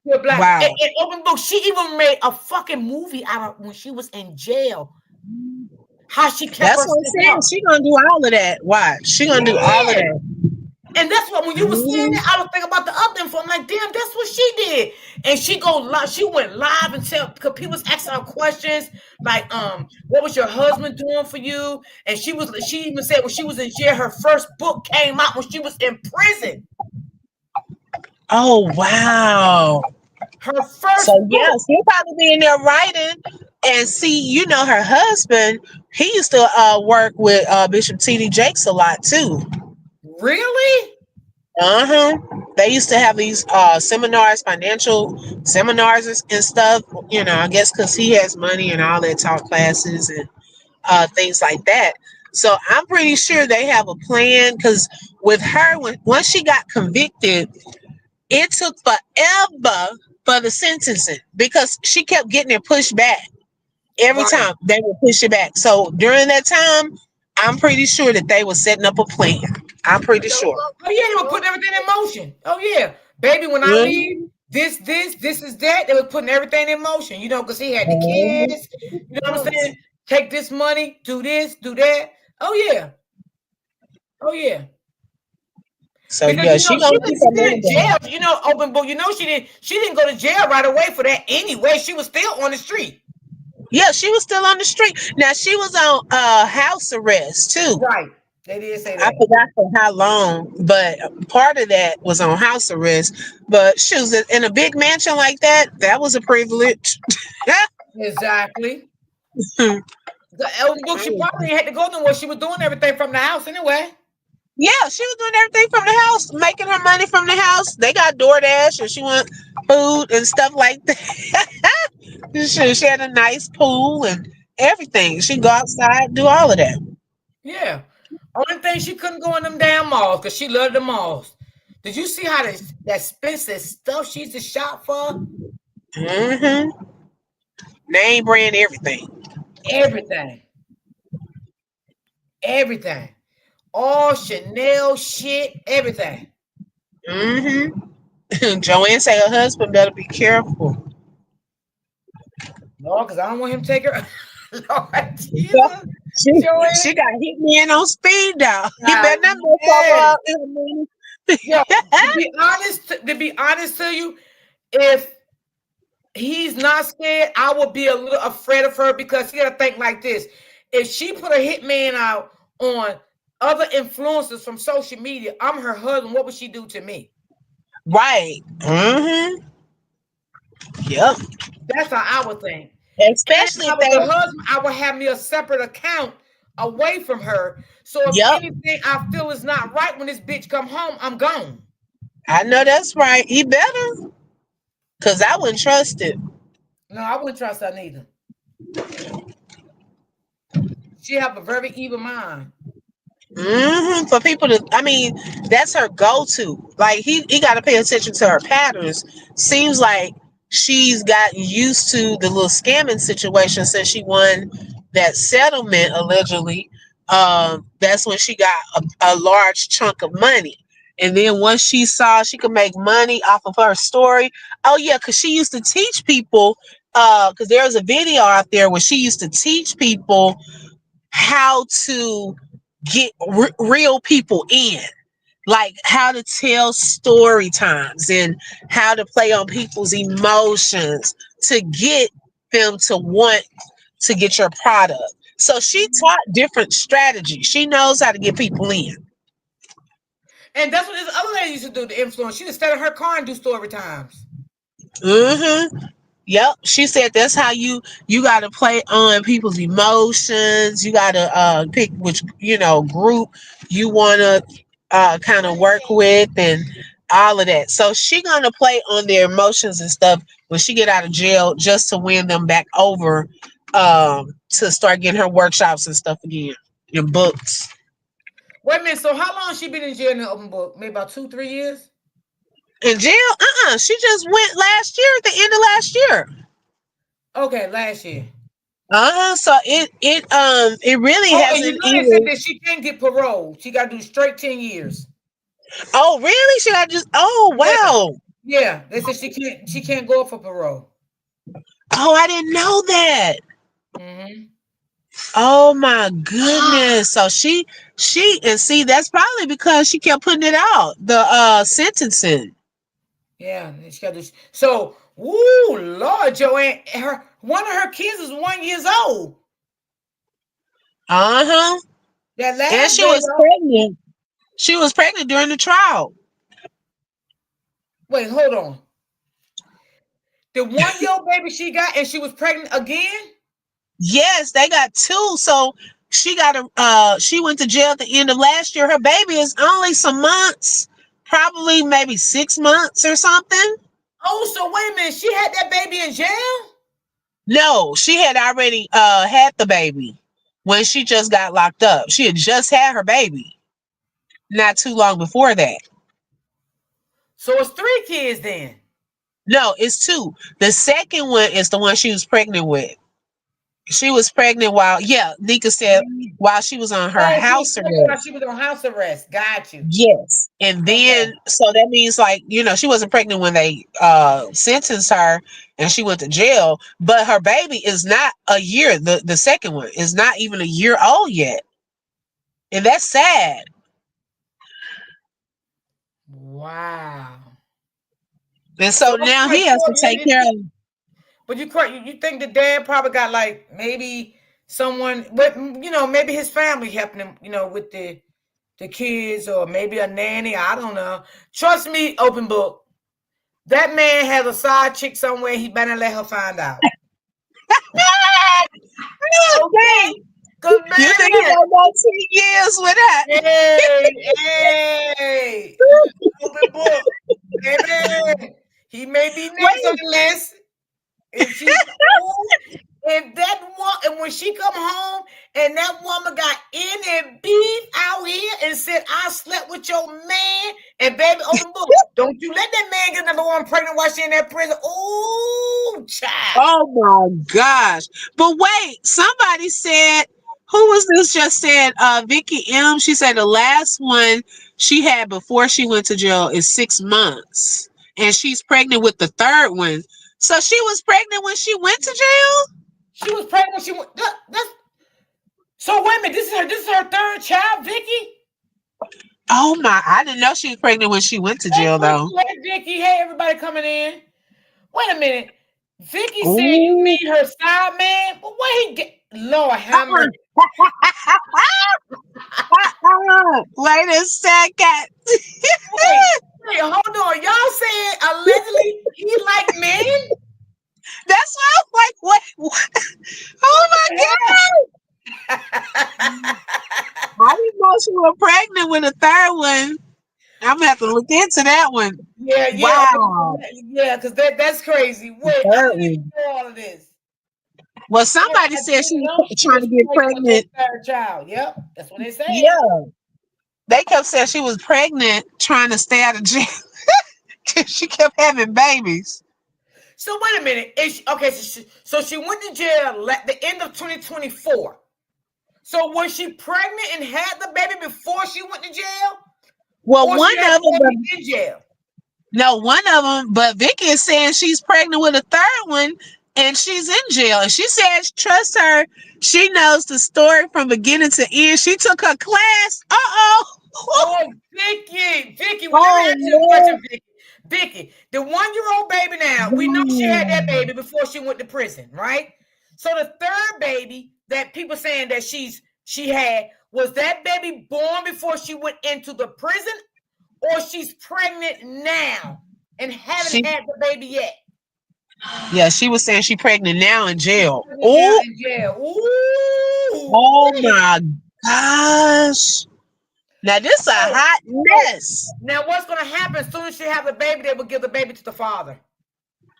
You're black. Wow. And Open Book, she even made a fucking movie out of when she was in jail. How she kept That's her what I'm saying. She gonna do all of that. Watch. She gonna do all of that. And that's what when you were saying it, I was thinking about the other info. I'm like, damn, that's what she did. And she go live. She went live and tell because people was asking her questions like, what was your husband doing for you? And she even said when she was in jail, her first book came out when she was in prison. Oh wow. Her first so book. Yes, he'll probably be in there writing and see, you know, her husband, he used to work with Bishop T.D. Jakes a lot too. Really? They used to have these seminars, financial seminars and stuff, you know, I guess because he has money and all that, talk classes and things like that. So I'm pretty sure they have a plan because with her, once she got convicted, it took forever for the sentencing because she kept getting it pushed back. Every time they would push it back. So during that time, I'm pretty sure that they were setting up a plan. I'm pretty sure. Oh yeah, they were putting everything in motion. Oh yeah, baby, when I leave, this is that. They were putting everything in motion. You know, because he had the kids. You know what I'm saying? Take this money, do this, do that. Oh yeah. Oh yeah. So Because yeah, you know she gonna keep her she been money in down. jail. You know, open book. You know she didn't go to jail right away for that anyway. She was still on the street. Yeah, she was still on the street. Now she was on house arrest too. Right. They did say I that. forgot for how long, but part of that was on house arrest. But she was in a big mansion like that. That was a privilege. Exactly. The open book. She probably had to go nowhere. She was doing everything from the house anyway. Yeah, she was doing everything from the house, making her money from the house. They got DoorDash, and she want food and stuff like that. She had a nice pool and everything. She go outside, do all of that. Yeah. Only thing she couldn't go in them damn malls because she loved the malls. Did you see how that expensive stuff she used to shop for? Mm-hmm. Name brand everything. Everything. Everything. All Chanel shit, everything. Mm-hmm. Joanne say her husband better be careful. No, because I don't want him to take her. Lord Jesus. She Joanne. got hit me on speed dial. He Ah, better not mess yes. up her money. Yo, to be honest to you, if he's not scared, I would be a little afraid of her because you gotta think like this. If she put a hitman out on other influencers from social media, I'm her husband. What would she do to me? Right. Mm-hmm. Yep. That's how I would think. And if Especially I if was the they. husband, I would have me a separate account away from her. So if Yep. anything I feel is not right when this bitch come home, I'm gone. I know that's right. He better. Cause I wouldn't trust it. No, I wouldn't trust her neither. She have a very evil mind. For people to, I mean, that's her go-to. Like he got to pay attention to her patterns. Seems like she's gotten used to the little scamming situation since she won that settlement allegedly. That's when she got a large chunk of money. And then once she saw she could make money off of her story, oh yeah, because she used to teach people. Because there's a video out there where she used to teach people how to get real people in, like how to tell story times and how to play on people's emotions to get them to want to get your product. So she taught different strategies. She knows how to get people in. And that's what this other lady used to do, the influence. She just stay in her car and do story times. Mm-hmm. Yep. She said that's how you got to play on people's emotions. You got to pick which group you want to kind of work with and all of that. So she gonna play on their emotions and stuff when she get out of jail, just to win them back over, to start getting her workshops and stuff again, your books. Wait a minute. So how long she been in jail in the open book? Maybe about 2-3 years? In jail? She just went last year at the end of last year. Okay, last year. So it really Oh, and you hasn't know they said even. that she can't get parole. She got to do straight 10 years. Oh really? Should I just? Oh Yeah. wow. Yeah, they said she can't go for parole. Oh, I didn't know that. Mm-hmm. Oh my goodness. So she and see, that's probably because she kept putting it out, the sentencing. Yeah, she got this. So, woo, Lord, Joanne, one of her kids is 1 year old. Uh-huh. That And last she baby. was pregnant. She was pregnant during the trial. Wait, hold on. The 1 year old baby she got, and she was pregnant again. Yes, they got two. So she went to jail at the end of last year. Her baby is only some months, probably maybe 6 months or something. Oh, so wait a minute. She had that baby in jail? No, she had already had the baby when she just got locked up. She had just had her baby not too long before that. So it's 3 kids then. No, it's two. The second one is the one she was pregnant with. She was pregnant Nika said while she was on her Oh, she was house pregnant while arrest. she was on house arrest. Got you. Yes. And Okay. then so that means she wasn't pregnant when they sentenced her and she went to jail, but her baby is not a year. The second one is not even a year old yet. And that's sad. And so I'm now quite he has sure to take care of. But you think the dad probably got like maybe someone, but maybe his family helping him, with the kids, or maybe a nanny. I don't know. Trust me, open book. That man has a side chick somewhere. He better let her find out. Okay, good man. You think he got about 10 years with that? Hey, open book, baby. He may be next on the list. If she, if that one, and when she come home and that woman got any beef out here and said, "I slept with your man," and baby, open book, don't you let that man get another one pregnant while she in that prison. Oh, child. Oh my gosh. But wait, somebody said, who was this just said? Vicky M. She said the last one she had before she went to jail is 6 months. And she's pregnant with the third one. So she was pregnant when she went to jail? She was pregnant when she went. So wait a minute, this is her third child, Vicky? Oh my, I didn't know she was pregnant when she went to jail though. Hey, Vicky. Hey, everybody coming in. Wait a minute. Vicky said you Ooh. mean her side man? But where he get? Lord have mercy. Wait a second. Wait, hold on. Y'all saying allegedly he like men? That's why I'm like, what? Oh my God. I didn't know she was pregnant with a third one. I'm gonna have to look into that one. Yeah. Wow. Yeah, because that's crazy. Wait, I didn't even know all of this. Well, somebody said she was trying to get pregnant. Third child. Yep, that's what they said. Yeah. They kept saying she was pregnant, trying to stay out of jail. She kept having babies. So wait a minute. Okay, so she went to jail at the end of 2024. So was she pregnant and had the baby before she went to jail? Well, or one of them in jail. No, one of them, but Vicky is saying she's pregnant with a third one and she's in jail. And she says, trust her. She knows the story from beginning to end. She took her class. Oh, Vicky, well, let me ask you a question, Vicky, the 1-year-old baby now, we know she had that baby before she went to prison, right? So the third baby that people saying that she had, was that baby born before she went into the prison, or she's pregnant now and haven't had the baby yet? Yeah, she was saying she's pregnant now in jail. In jail. Oh my gosh. Now this a hot mess. Now what's gonna happen? As soon as she have a baby, they will give the baby to the father.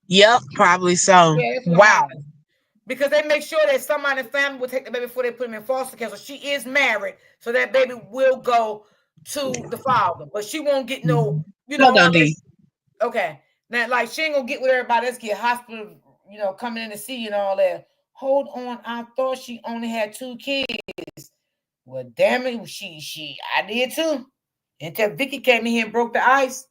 Yep, probably so. Yeah, wow. Because they make sure that somebody in the family will take the baby before they put him in foster care. So she is married, so that baby will go to the father, but she won't get no, Hold on, D. Okay. Now, like, she ain't gonna get with everybody else, get hospital, coming in to see you and all that. Hold on, I thought she only had 2 kids. Well, damn it, I did too. Until Vicky came in here and broke the ice.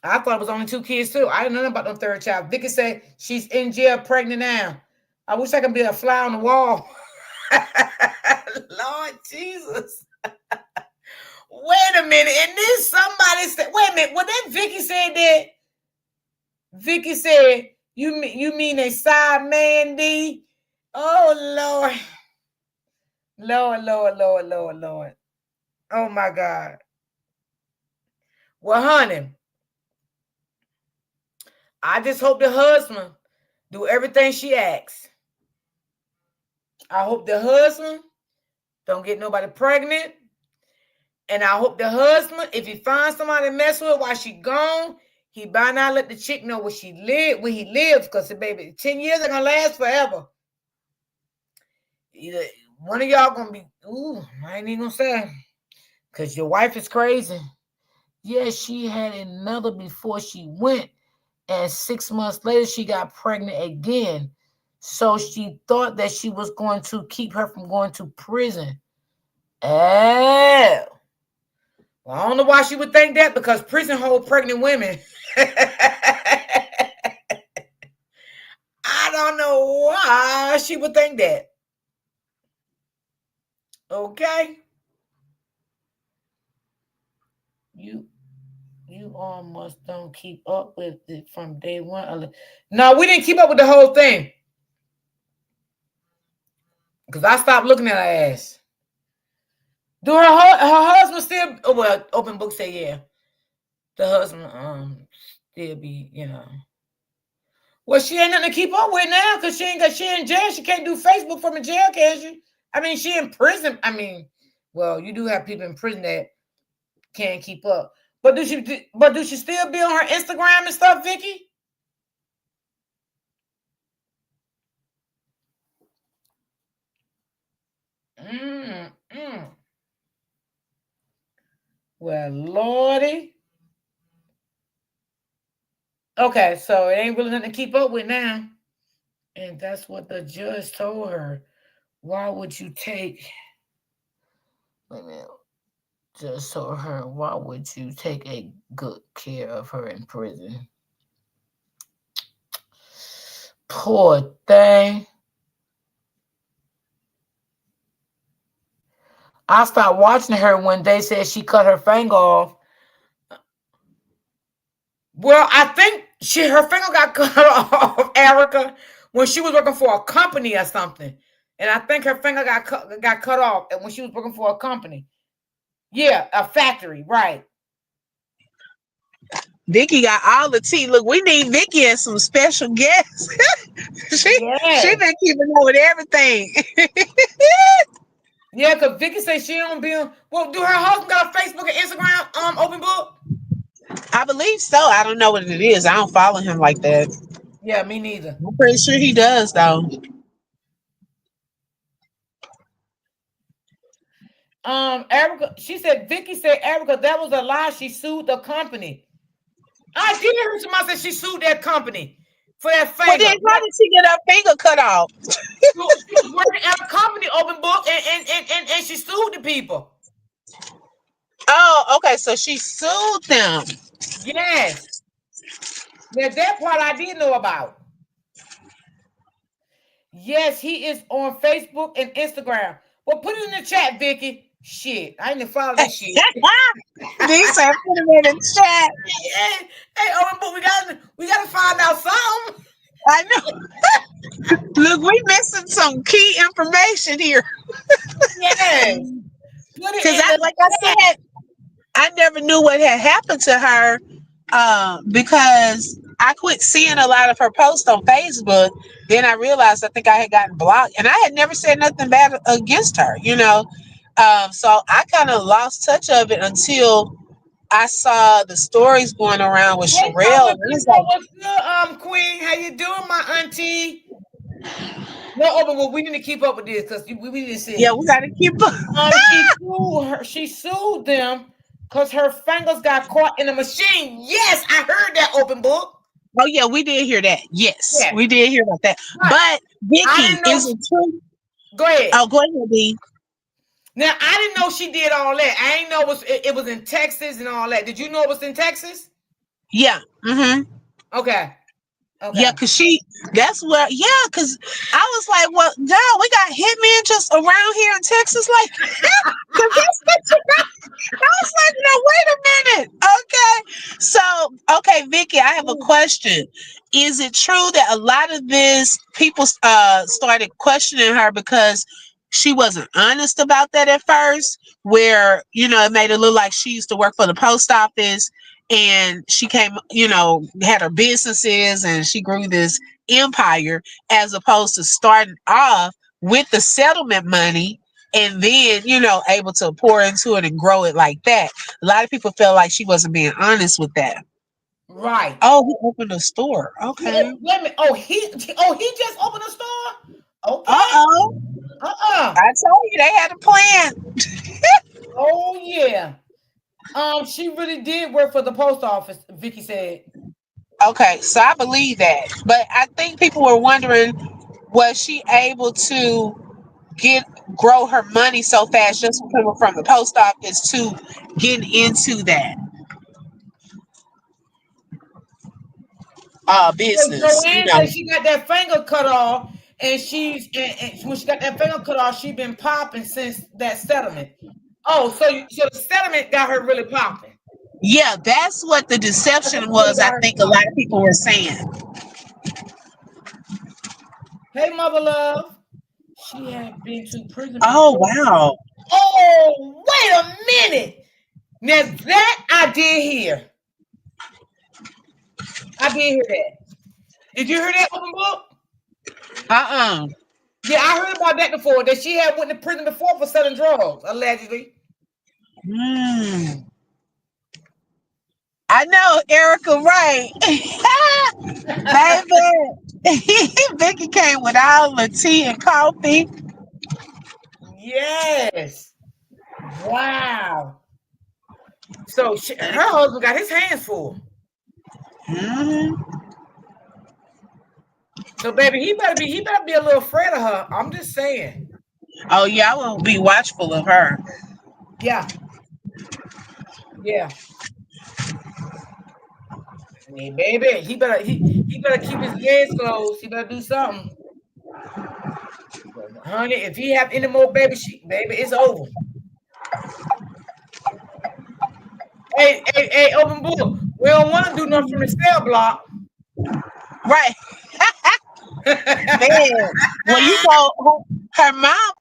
I thought it was only 2 kids too. I didn't know about no third child. Vicky said she's in jail, pregnant now. I wish I could be a fly on the wall. Lord Jesus. Wait a minute. And then somebody said, wait a minute. Well, then Vicky said that. Vicky said, you mean a side man, D? Oh, Lord. Lord. Oh, my God. Well, honey, I just hope the husband do everything she asks. I hope the husband don't get nobody pregnant. And I hope the husband, if he finds somebody to mess with while she gone, he better not let the chick know where he lives, because the baby, 10 years are gonna last forever. Either one of y'all gonna be, I ain't even gonna say, because your wife is crazy. Yeah, she had another before she went, and 6 months later she got pregnant again. So she thought that she was going to keep her from going to prison. Oh. Well, I don't know why she would think that, because prison hold pregnant women. I don't know why she would think that. Okay. You You almost don't keep up with it from day one. No, we didn't keep up with the whole thing. Because I stopped looking at her ass. Do her husband still? Oh, well, open book say yeah. The husband still be, Well, she ain't nothing to keep up with now because she in jail. She can't do Facebook from in jail, can she? I mean, she in prison. I mean, well, you do have people in prison that can't keep up. But do she still be on her Instagram and stuff, Vicky? Well, Lordy. Okay, so it ain't really nothing to keep up with now. And that's what the judge told her. Why would you take... Wait a minute. Just told her, why would you take a good care of her in prison? Poor thing. I stopped watching her when they said she cut her finger off. Well, I think her finger got cut off, Erica, when she was working for a company or something. And I think her finger got cut off when she was working for a company. Yeah, a factory, right. Vicky got all the tea. Look, we need Vicky as some special guests. she been keeping up with everything. Yeah, because Vicky said she don't be on. Well, do her husband got a Facebook and Instagram open book? I believe so. I don't know what it is. I don't follow him like that. Yeah, me neither. I'm pretty sure he does, though. Erica, Vicky said, Erica, that was a lie. She sued the company. I did hear somebody say she sued that company for that finger. Well, then how did she get her finger cut off? She was working at a company open book and she sued the people. Oh, okay. So she sued them. Yes. Now that part I did know about. Yes, he is on Facebook and Instagram. Well, put it in the chat, Vicky. Shit, I ain't follow this shit. These said put it in the chat. Hey, open book, we gotta find out something. I know. Look, we missing some key information here. Yes. Because like I said, I never knew what had happened to her because I quit seeing a lot of her posts on Facebook. Then I realized I think I had gotten blocked, and I had never said nothing bad against her, So I kind of lost touch of it until I saw the stories going around with Sherelle. And What's good, Queen? How you doing, my auntie? No, but we need to keep up with this because we didn't see. Yeah, we got to keep up. She sued them because her fingers got caught in a machine. Yes, I heard that, open book. Oh yeah, we did hear that. Yes, we did hear about that. But Vicky, is it true? Go ahead. Oh, go ahead, B. Now I didn't know she did all that. I didn't know it was in Texas and all that. Did you know it was in Texas? Yeah. Mm-hmm. Okay. Yeah, because that's where, because I was like, well, God, we got hitmen just around here in Texas, like, I was like, no, wait a minute. Okay. So, okay, Vicky, I have a question. Is it true that a lot of this people started questioning her because she wasn't honest about that at first, where, it made it look like she used to work for the post office and she came, had her businesses and she grew this empire as opposed to starting off with the settlement money and then, able to pour into it and grow it like that. A lot of people felt like she wasn't being honest with that. Right. Oh, he opened a store. Okay. Wait a minute. Oh, he just opened a store? Okay. I told you they had a plan. Oh yeah. She really did work for the post office, Vicky said. Okay, so I believe that. But I think people were wondering, was she able to grow her money so fast just from the post office to getting into that business? Joanne said she got that finger cut off, and when she got that finger cut off, she been popping since that settlement. Oh, so the settlement got her really popping. Yeah, that's what the deception was. I think a lot of people were saying. Hey, mother love. She had been to prison. Oh, before. wow. Oh, wait a minute. Now that I did hear. I did hear that. Did you hear that, open book? Yeah, I heard about that before. That she had went to prison before for selling drugs, allegedly. I know, Erica, right? Baby, Vicky came with all the tea and coffee. Yes. Wow. So her husband got his hands full. So baby, he better be a little afraid of her. I'm just saying. Oh yeah, I will be watchful of her. Yeah. Yeah. Hey, baby, he better keep his legs closed. He better do something. Honey, if he have any more baby, it's over. Hey, open book. We don't want to do nothing from the cell block. Right. Man. Well, you know, her mom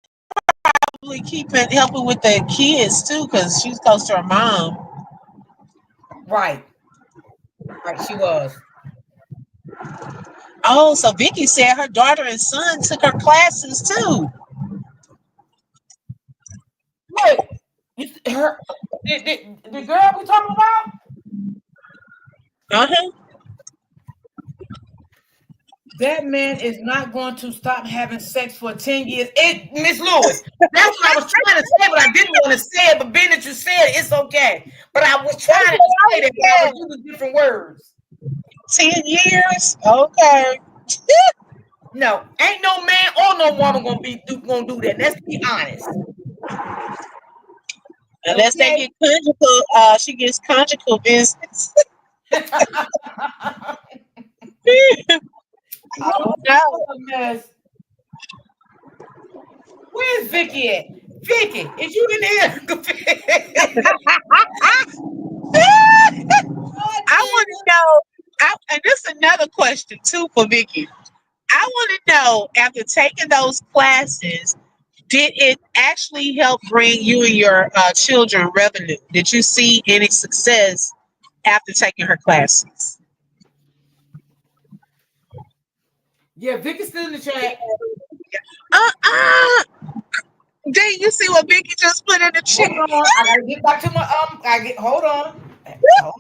probably helping with the kids too, because she's close to her mom. Right, she was. Oh, so Vicky said her daughter and son took her classes too. Wait, the girl we talking about? That man is not going to stop having sex for 10 years. Miss Lewis, that's what I was trying to say, but I didn't want to say it. But being that you said it, it's okay. But I was trying to say that, but I was using different words. 10 years? Okay. No, ain't no man or no woman gonna do that. Let's be honest. Unless they get conjugal, she gets conjugal business. I don't know. Where's Vicky at? Vicky, is you in here? I want to know, and this is another question too for Vicky. I want to know, after taking those classes, did it actually help bring you and your children revenue? Did you see any success after taking her classes? Yeah, Vicky's still in the chat. Did you see what Vicky just put in the chat? Hold on, I gotta get back to my hold on. All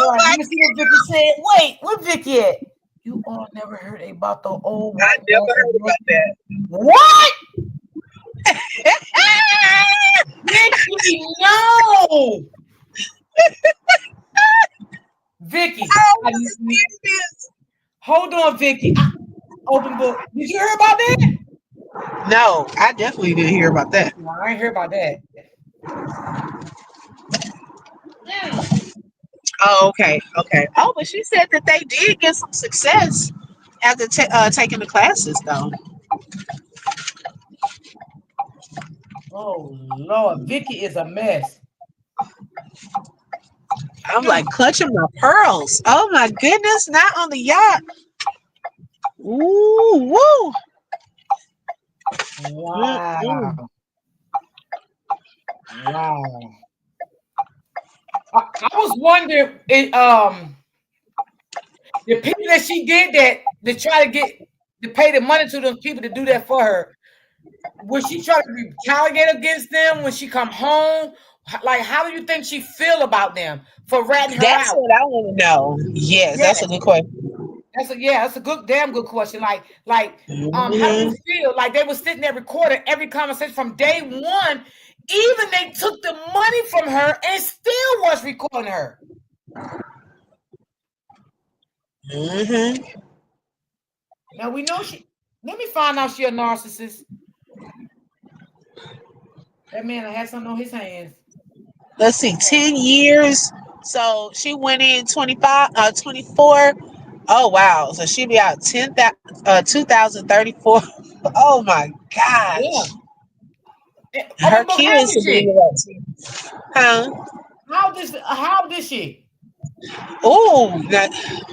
right, let me see what Vicky said. Wait, what Vicky at? You all never heard about the old I never heard about that. What? Vicky, no. Vicky, hold on, Vicky. Open book. Did you hear about that? No, I definitely didn't hear about that. No, I ain't hear about that. Oh, okay. Oh, but she said that they did get some success after taking the classes, though. Oh Lord, Vicky is a mess. I'm like clutching my pearls. Oh my goodness, not on the yacht. Ooh, woo. Wow. Wow. I was wondering, the people that she did that to try to pay the money to those people to do that for her, would she try to retaliate against them when she come home? Like, how do you think she feel about them for ratting her out? That's what I want to know. Yes, that's a good question. That's a damn good question. Like, how do you feel? Like they were sitting there recording every conversation from day one. Even they took the money from her and still was recording her. Now we know let me find out she a narcissist. That man had something on his hands. Let's see, 10 years. So she went in 24. Oh wow. So she'll be out 2034. Oh my gosh. Yeah. Her kids will be she? Huh? How old is she? Oh,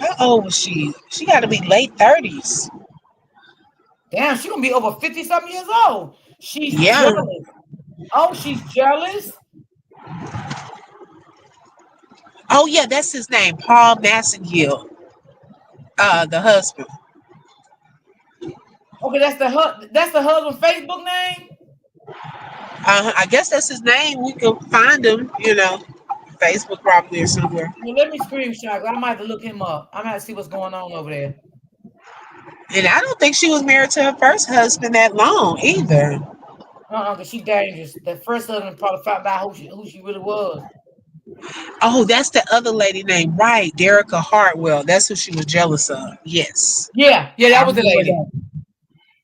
how old was she? She got to be late 30s. Damn, she gonna be over 50 something years old. She's Yeah. jealous. Oh, she's jealous. Oh, yeah, that's his name, Paul Massengill, the husband. Okay, that's the husband Facebook name. I guess that's his name. We can find him, Facebook probably or somewhere. Well, let me screenshot. I might have to look him up. I might have to see what's going on over there. And I don't think she was married to her first husband that long either. Because she dangerous. The first husband probably found out who she really was. Oh, that's the other lady name, right? Derica Hartwell. That's who she was jealous of. Yes. Yeah, I that was the remember lady. that.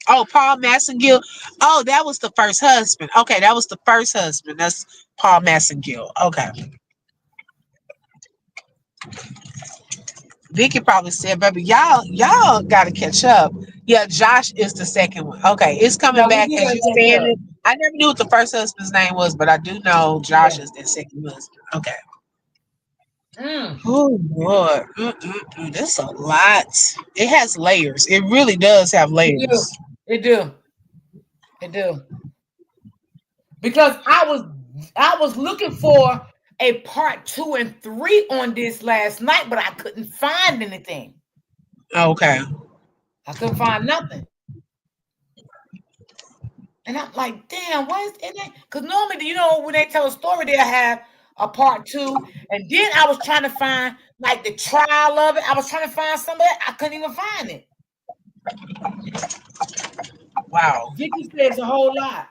Oh, Paul Massengill. Oh, that was the first husband. Okay, that was the first husband. That's Paul Massengill. Okay. Vicky probably said, baby, y'all gotta catch up. Yeah, Josh is the second one. Okay, it's coming Yeah, we back do as gotta you catch saying up. it. I never knew what the first husband's name was, but I do know Josh is that second husband. Okay. Oh Lord, that's a lot. It has layers. It really does have layers. It do. Because I was looking for a part 2 and 3 on this last night, but I couldn't find anything. Okay. I couldn't find nothing. And I'm like, damn, what is in it? Because normally, when they tell a story, they'll have a part 2. And then I was trying to find like the trial of it. I was trying to find some of that. I couldn't even find it. Wow. Vicky says a whole lot.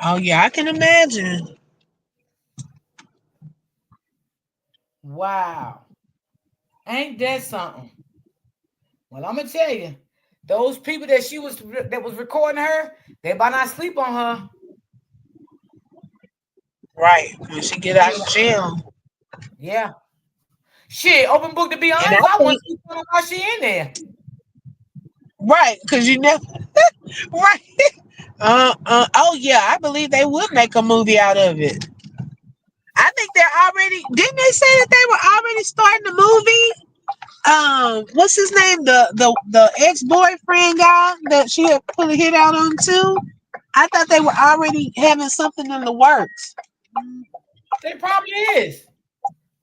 Oh yeah, I can imagine. Wow. Ain't that something? Well, I'm gonna tell you, those people that was recording her, they better not sleep on her. Right. When she get out of jail. Yeah. Shit, open book to be honest. I want to sleep on her while she in there. Right, because you never right. Oh yeah, I believe they would make a movie out of it. I think they're already didn't they say that they were already starting the movie? What's his name? The ex-boyfriend guy that she had put a hit out on too. I thought they were already having something in the works. They probably is.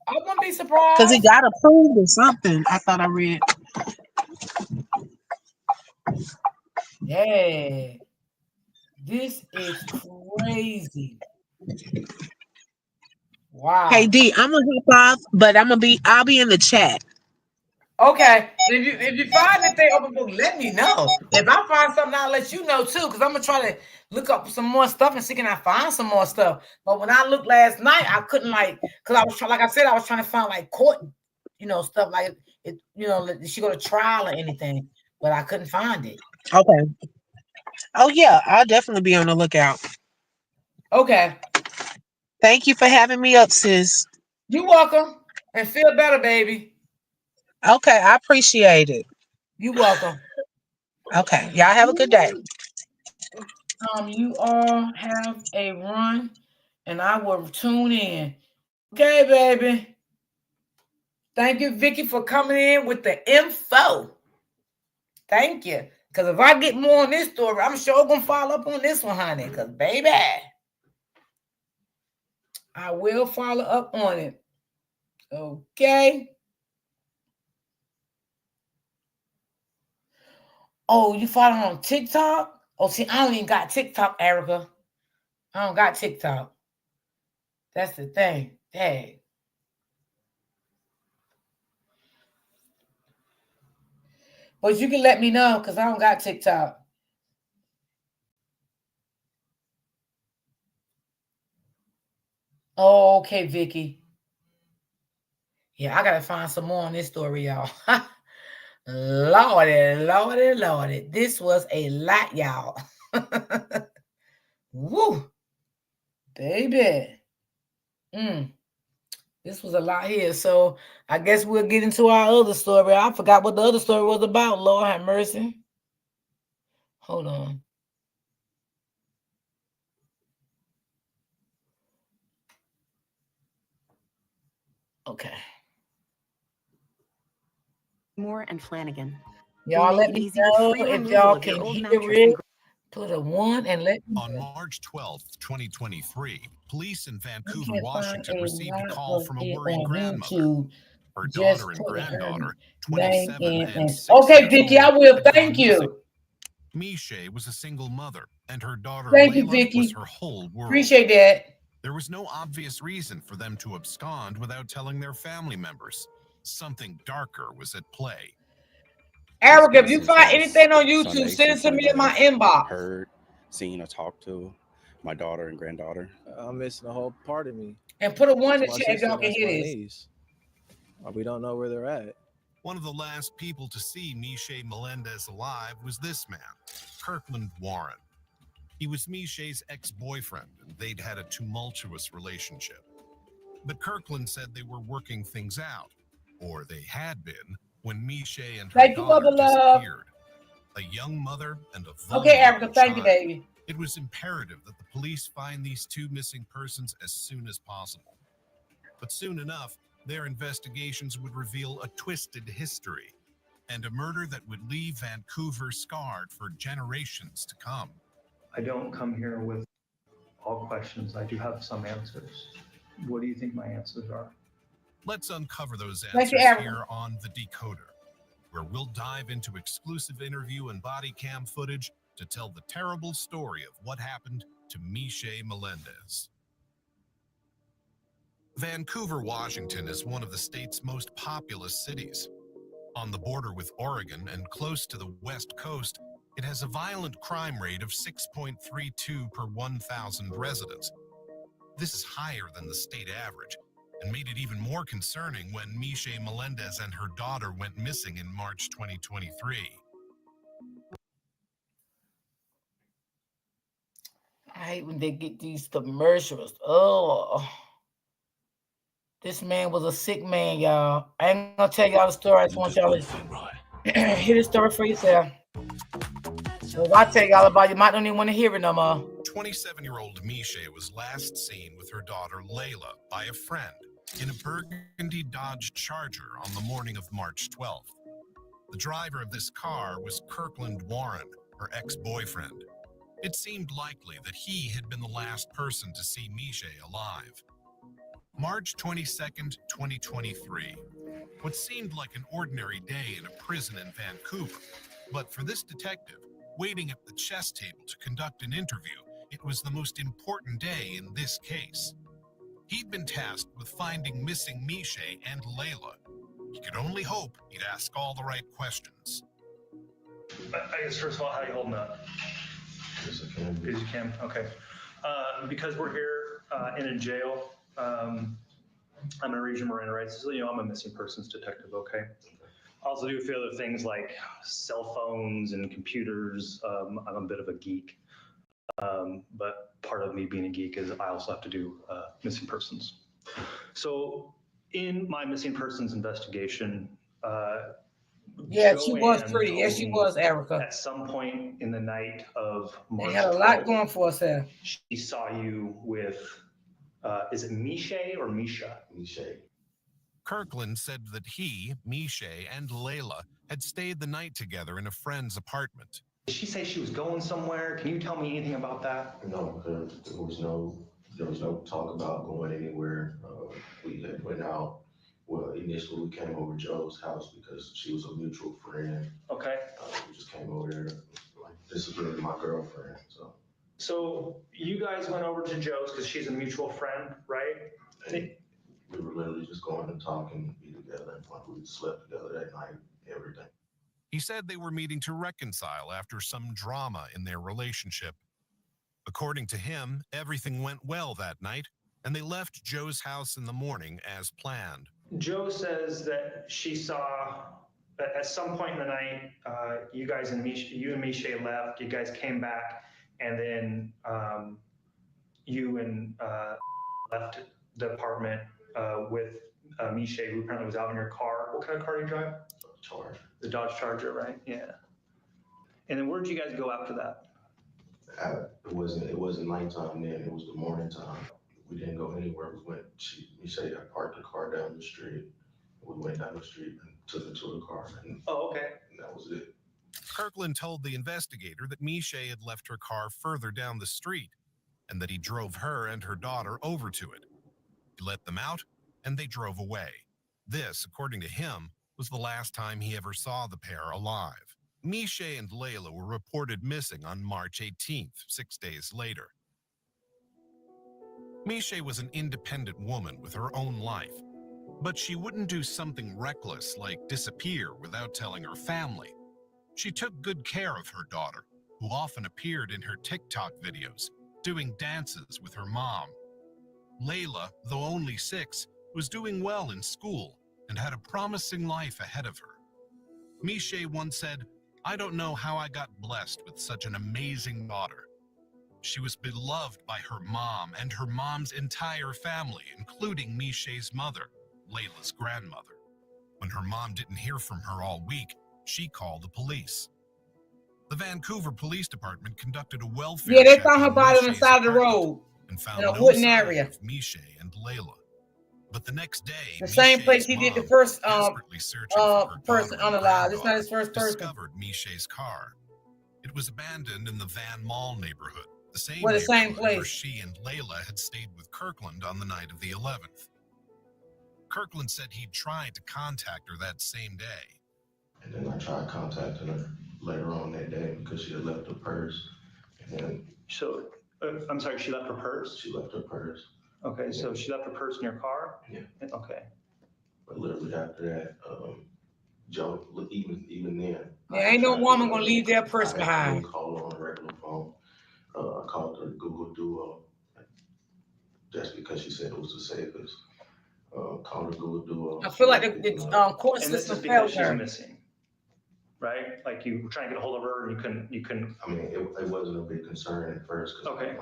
I wouldn't be Because surprised. it got approved or something. I thought I read. Yeah. This is crazy. Wow. Hey D, I'm gonna hop off, but I'll be in the chat. Okay. If you find that they open book, let me know. If I find something, I'll let you know too. Because I'm gonna try to look up some more stuff and see can I find some more stuff. But when I looked last night, I couldn't because I was trying, like I said, I was trying to find like court, stuff like it, did she go to trial or anything? But I couldn't find it. Okay. Oh yeah, I'll definitely be on the lookout. Okay. Thank you for having me up, sis. You're welcome. And feel better, baby. Okay, I appreciate it. You're welcome. Okay, y'all have a good day. You all have a run, and I will tune in. Okay, baby. Thank you, Vicky, for coming in with the info. Thank you. Because if I get more on this story, I'm sure going to follow up on this one, honey. Because, baby, I will follow up on it. Okay. Oh, you following on TikTok? Oh, see, I don't even got TikTok, Erica. I don't got TikTok. That's the thing. Dang. But you can let me know because I don't got TikTok. Oh, okay, Vicky. Yeah, I gotta find some more on this story, y'all. Lordy. This was a lot, y'all. Woo. Baby. This was a lot here. So I guess we'll get into our other story. I forgot what the other story was about. Lord have mercy. Hold on. Okay. Moore and Flanagan. Y'all make let it me easy with know free if removal y'all of your can old hear mattress it. and Put a 1 and let me On know. March 12th, 2023, police in I Vancouver, can't find Washington a received a lot call of from a it worried on grandmother. YouTube. Her Just daughter and put her granddaughter, name 27 in and and 6 okay, years Vicky, I old, will. had gone Thank missing. you. Miche was a single mother, and her daughter Thank you, Layla was Vicky. her whole world. Appreciate that. There was no obvious reason for them to abscond without telling their family members. Something darker was at play. Erica, if you find anything on YouTube, send it to me in my inbox. Heard, seen, or talked to my daughter and granddaughter. I'm missing a whole part of me. And put a 1 in the That's my chat if sister y'all and can that's hear my this. niece. We don't know where they're at. One of the last people to see Miche Melendez alive was this man, Kirkland Warren. He was Miche's ex-boyfriend, and they'd had a tumultuous relationship. But Kirkland said they were working things out, or they had been, when Miche and her daughter disappeared. A young mother and a vulnerable Okay, Erica, thank you, child. baby. It was imperative that the police find these two missing persons as soon as possible. But soon enough, their investigations would reveal a twisted history and a murder that would leave Vancouver scarred for generations to come. I don't come here with all questions. I do have some answers. What do you think my answers are? Let's uncover those Thank you, answers Erica. here on The Decoder, where we'll dive into exclusive interview and body cam footage to tell the terrible story of what happened to Miche Melendez. Vancouver, Washington is one of the state's most populous cities. On the border with Oregon and close to the West Coast, it has a violent crime rate of 6.32 per 1,000 residents. This is higher than the state average and made it even more concerning when Miche Melendez and her daughter went missing in March 2023. I hate when they get these commercials. Oh, this man was a sick man, y'all. I ain't gonna tell y'all the story. I just want y'all to hear the story for yourself. So if I tell y'all about it, you might don't even want to hear it no more. 27-year-old Miche was last seen with her daughter Layla by a friend in a burgundy Dodge Charger on the morning of March 12th. The driver of this car was Kirkland Warren, her ex-boyfriend. It seemed likely that he had been the last person to see Miche alive. March 22nd, 2023. What seemed like an ordinary day in a prison in Vancouver. But for this detective, waiting at the chess table to conduct an interview, it was the most important day in this case. He'd been tasked with finding missing Miche and Layla. He could only hope he'd ask all the right questions. I guess first of all, how are you holding up? As you can. Okay. Because we're here in a jail, I'm a region Miranda rights. So, I'm a missing persons detective. Okay. I also do a few other things like cell phones and computers. I'm a bit of a geek, but part of me being a geek is I also have to do missing persons. So in my missing persons investigation, yeah, she was pretty. Yes, she was, Erica. At some point in the night of March 12th, had a lot going for herself. She saw you with, is it Miche or Misha? Miche. Kirkland said that he, Miche, and Layla had stayed the night together in a friend's apartment. Did she say she was going somewhere? Can you tell me anything about that? No, there was no talk about going anywhere. We had went out. Well, initially we came over to Joe's house because she was a mutual friend. Okay. We just came over there, like, this is really my girlfriend. So you guys went over to Joe's because she's a mutual friend, right? And we were literally just going and talking, be together, and like we slept together that night, everything. He said they were meeting to reconcile after some drama in their relationship. According to him, everything went well that night, and they left Joe's house in the morning as planned. Joe says that she saw that at some point in the night, you and Miche left, you guys came back, and then you and left the apartment with Miche, who apparently was out in your car. What kind of car do you drive? Charger. The Dodge Charger, right? Yeah. And then where did you guys go after that? It wasn't nighttime then, it was the morning time. We didn't go anywhere. Misha parked the car down the street. We went down the street and took her to the car, and that was it. Kirkland told the investigator that Misha had left her car further down the street and that he drove her and her daughter over to it. He let them out and they drove away. This, according to him, was the last time he ever saw the pair alive. Misha and Layla were reported missing on March 18th, 6 days later. Misha was an independent woman with her own life, but she wouldn't do something reckless like disappear without telling her family. She took good care of her daughter, who often appeared in her TikTok videos, doing dances with her mom. Layla, though only 6, was doing well in school and had a promising life ahead of her. Misha once said, "I don't know how I got blessed with such an amazing daughter. She was beloved by her mom and her mom's entire family, including Misha's mother, Layla's grandmother. When her mom didn't hear from her all week, she called the police." The Vancouver Police Department conducted a welfare Yeah, they check found her on body on the Misha's side of the apartment road and found in a no wooden sign area. of Misha and Layla. But the next day, The same place Misha's he did the mom, first desperately searching for her person daughter and unalive. It's not his granddaughter, first person. discovered Misha's car. It was abandoned in the Van Mall neighborhood, the same Well, the same neighborhood where place. she and Layla had stayed with Kirkland on the night of the 11th. Kirkland said he'd tried to contact her that same day. And then I tried contacting her later on that day because she had left her purse. And then I'm sorry, she left her purse? she left her purse. Okay, so she left her purse in your car? Yeah. Okay. But literally after that, Joe, even then. Yeah, ain't no woman gonna leave their purse I behind. didn't call her on a regular phone. I called her Google Duo just because she said it was the safest. Called her Google Duo. I feel like the court And this system is because failed she's her. missing, right? Like you were trying to get a hold of her and you couldn't. I mean, it wasn't a big concern at first. Okay.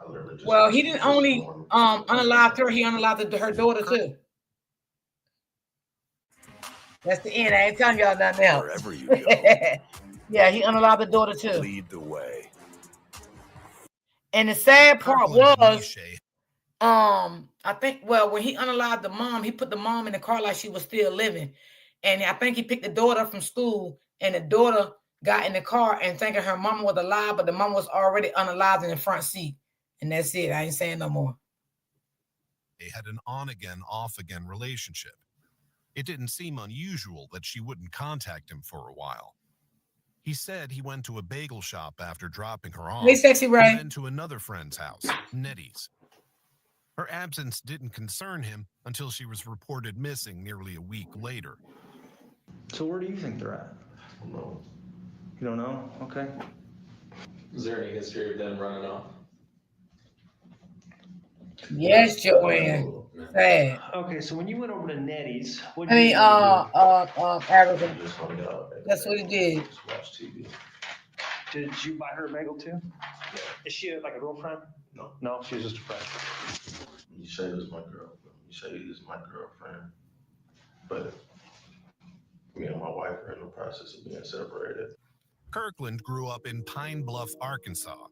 I literally just. Well, he didn't only unalive her, he unalived her daughter too. That's the end. I ain't telling y'all nothing else. Wherever you go, yeah, he unalived the daughter too. lead the way. And the sad part Kirkland and was, Misha I think, well, when he unalived the mom, he put the mom in the car like she was still living. And I think he picked the daughter up from school, and the daughter got in the car and thinking her mom was alive, but the mom was already unalived in the front seat. And that's it. I ain't saying no more. They had an on-again, off-again relationship. It didn't seem unusual that she wouldn't contact him for a while. He said he went to a bagel shop after dropping her off, Hey, Sexy Ray. and then to another friend's house, Nettie's. Her absence didn't concern him until she was reported missing nearly a week later. So where do you think they're at? I don't know. You don't know? Okay. Is there any history of them running off? Yes, Joanne. Sad. Okay, so when you went over to Nettie's, what I mean, Arizona. Just hung out. That's what he did. Just watch TV. Did you buy her a bagel too? Yeah. Is she like a girlfriend? No. No, she's just a friend. Misha is my girlfriend. Misha is my girlfriend. But me and my wife are in the process of being separated. Kirkland grew up in Pine Bluff, Arkansas.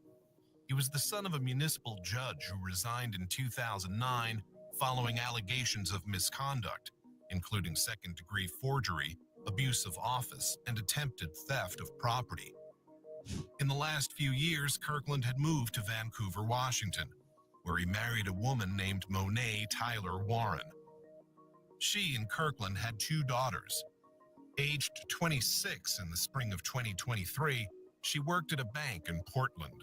He was the son of a municipal judge who resigned in 2009 following allegations of misconduct, including second-degree forgery, abuse of office, and attempted theft of property. In the last few years, Kirkland had moved to Vancouver, Washington, where he married a woman named Monet Tyler Warren. She and Kirkland had 2 daughters. Aged 26 in the spring of 2023, she worked at a bank in Portland.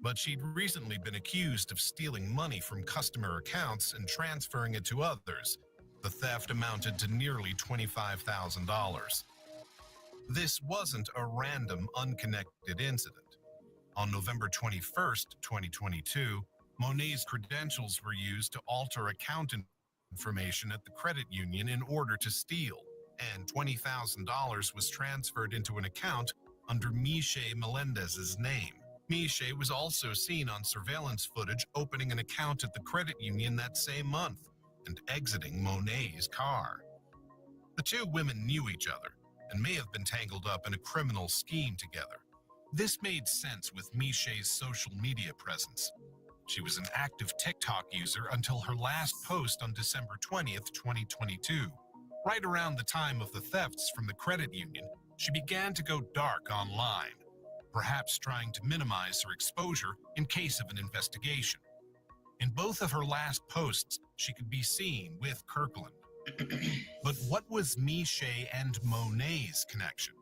But she'd recently been accused of stealing money from customer accounts and transferring it to others. The theft amounted to nearly $25,000. This wasn't a random, unconnected incident. On November 21st, 2022, Monet's credentials were used to alter account information at the credit union in order to steal, and $20,000 was transferred into an account under Misha Melendez's name. Misha was also seen on surveillance footage opening an account at the credit union that same month and exiting Monet's car. The 2 women knew each other and may have been tangled up in a criminal scheme together. This made sense with Misha's social media presence. She was an active TikTok user until her last post on December 20th, 2022. Right around the time of the thefts from the credit union, she began to go dark online, perhaps trying to minimize her exposure in case of an investigation. In both of her last posts, she could be seen with Kirkland. But what was Miche and Monet's connection?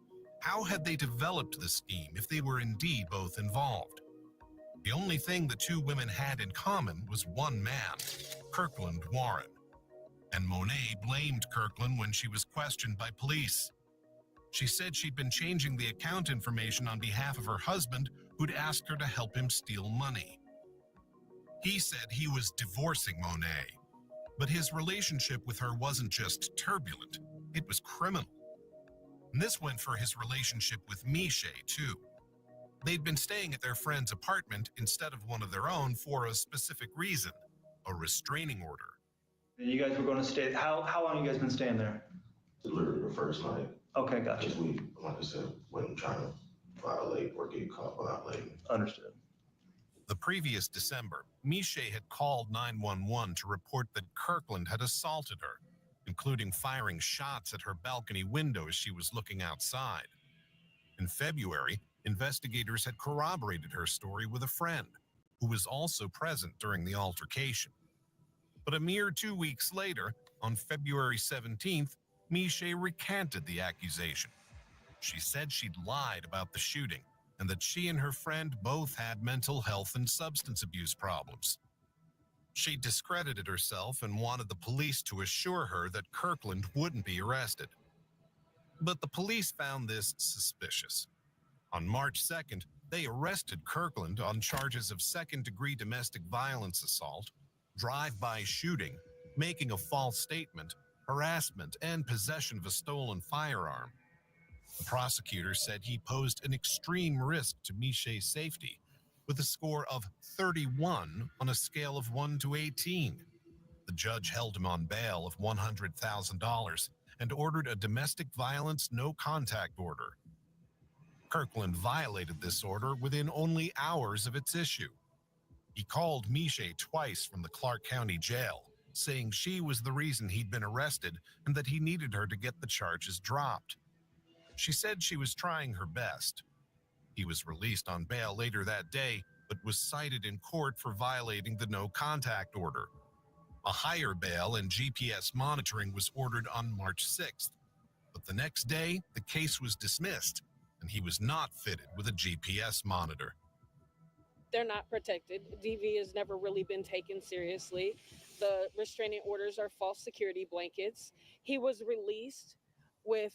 How had they developed the scheme if they were indeed both involved? The only thing the two women had in common was one man, Kirkland Warren. And Monet blamed Kirkland when she was questioned by police. She said she'd been changing the account information on behalf of her husband, who'd asked her to help him steal money. He said he was divorcing Monet, but his relationship with her wasn't just turbulent, it was criminal. And this went for his relationship with Miche, too. They'd been staying at their friend's apartment instead of one of their own for a specific reason, a restraining order. You guys were going to stay, how long you guys been staying there? Literally the first night. Okay, gotcha. Because we, like I said, wasn't trying to violate or get caught violating. Understood. The previous December, Miche had called 911 to report that Kirkland had assaulted her, including firing shots at her balcony window as she was looking outside. In February, investigators had corroborated her story with a friend, who was also present during the altercation. But a mere 2 weeks later, on February 17th, Miche recanted the accusation. She said she'd lied about the shooting and that she and her friend both had mental health and substance abuse problems. She discredited herself and wanted the police to assure her that Kirkland wouldn't be arrested. But the police found this suspicious. On March 2nd, they arrested Kirkland on charges of second-degree domestic violence assault, drive-by shooting, making a false statement, harassment, and possession of a stolen firearm. The prosecutor said he posed an extreme risk to Miche's safety, with a score of 31 on a scale of 1 to 18. The judge held him on bail of $100,000 and ordered a domestic violence no-contact order. Kirkland violated this order within only hours of its issue. He called Miche twice from the Clark County Jail, saying she was the reason he'd been arrested and that he needed her to get the charges dropped. She said she was trying her best. He was released on bail later that day, but was cited in court for violating the no-contact order. A higher bail and GPS monitoring was ordered on March 6th, but the next day, the case was dismissed, and he was not fitted with a GPS monitor. They're not protected. DV has never really been taken seriously. The restraining orders are false security blankets. He was released with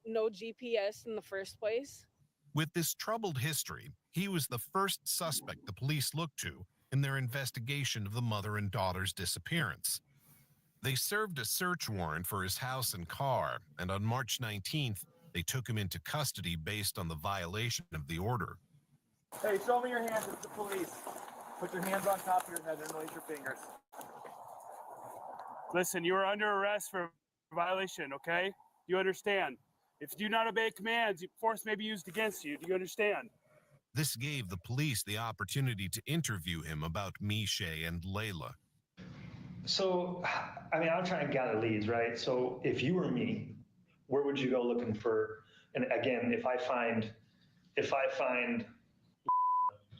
no GPS in the first place. With this troubled history, he was the first suspect the police looked to in their investigation of the mother and daughter's disappearance. They served a search warrant for his house and car, and on March 19th, they took him into custody based on the violation of the order. Hey, show me your hands. It's the police. Put your hands on top of your head and raise your fingers. Listen, you are under arrest for violation, okay? You understand? If you do not obey commands, force may be used against you. Do you understand? This gave the police the opportunity to interview him about Miche and Layla. So, I mean, I'm trying to gather leads, right? So if you were me, where would you go looking for, and again, if I find,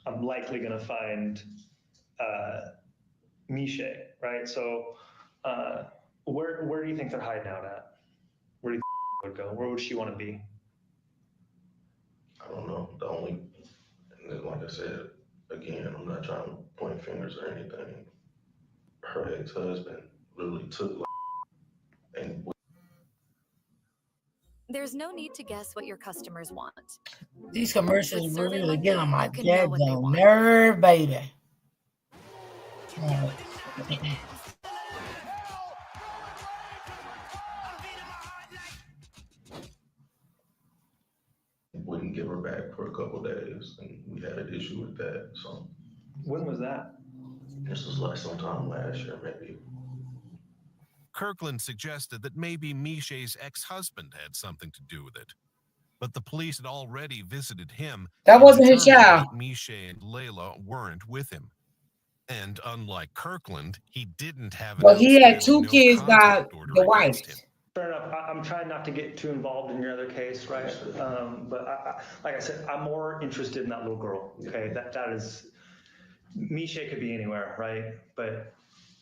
I'm likely going to find Miche, right? So where do you think they're hiding out at? Where do you think would go? Where would she want to be? I don't know. The only, like I said, again, I'm not trying to point fingers or anything. Her ex-husband literally took and There's no need to guess what your customers want. These commercials With really get on my SurveyMonkey, you can know what they daggone want. nerve, baby. wouldn't give her back for a couple of days, and we had an issue with that. So when was that? This was like sometime last year, maybe. Kirkland suggested that maybe Miche's ex-husband had something to do with it. But the police had already visited him. That and wasn't his determined child. that Miche and Layla weren't with him. And unlike Kirkland, he didn't have an But he had outstanding 2 no kids by contact order the against wife. him. Fair enough. I'm trying not to get too involved in your other case, right? But like I said, I'm more interested in that little girl. Okay, that is, Misha could be anywhere, right? But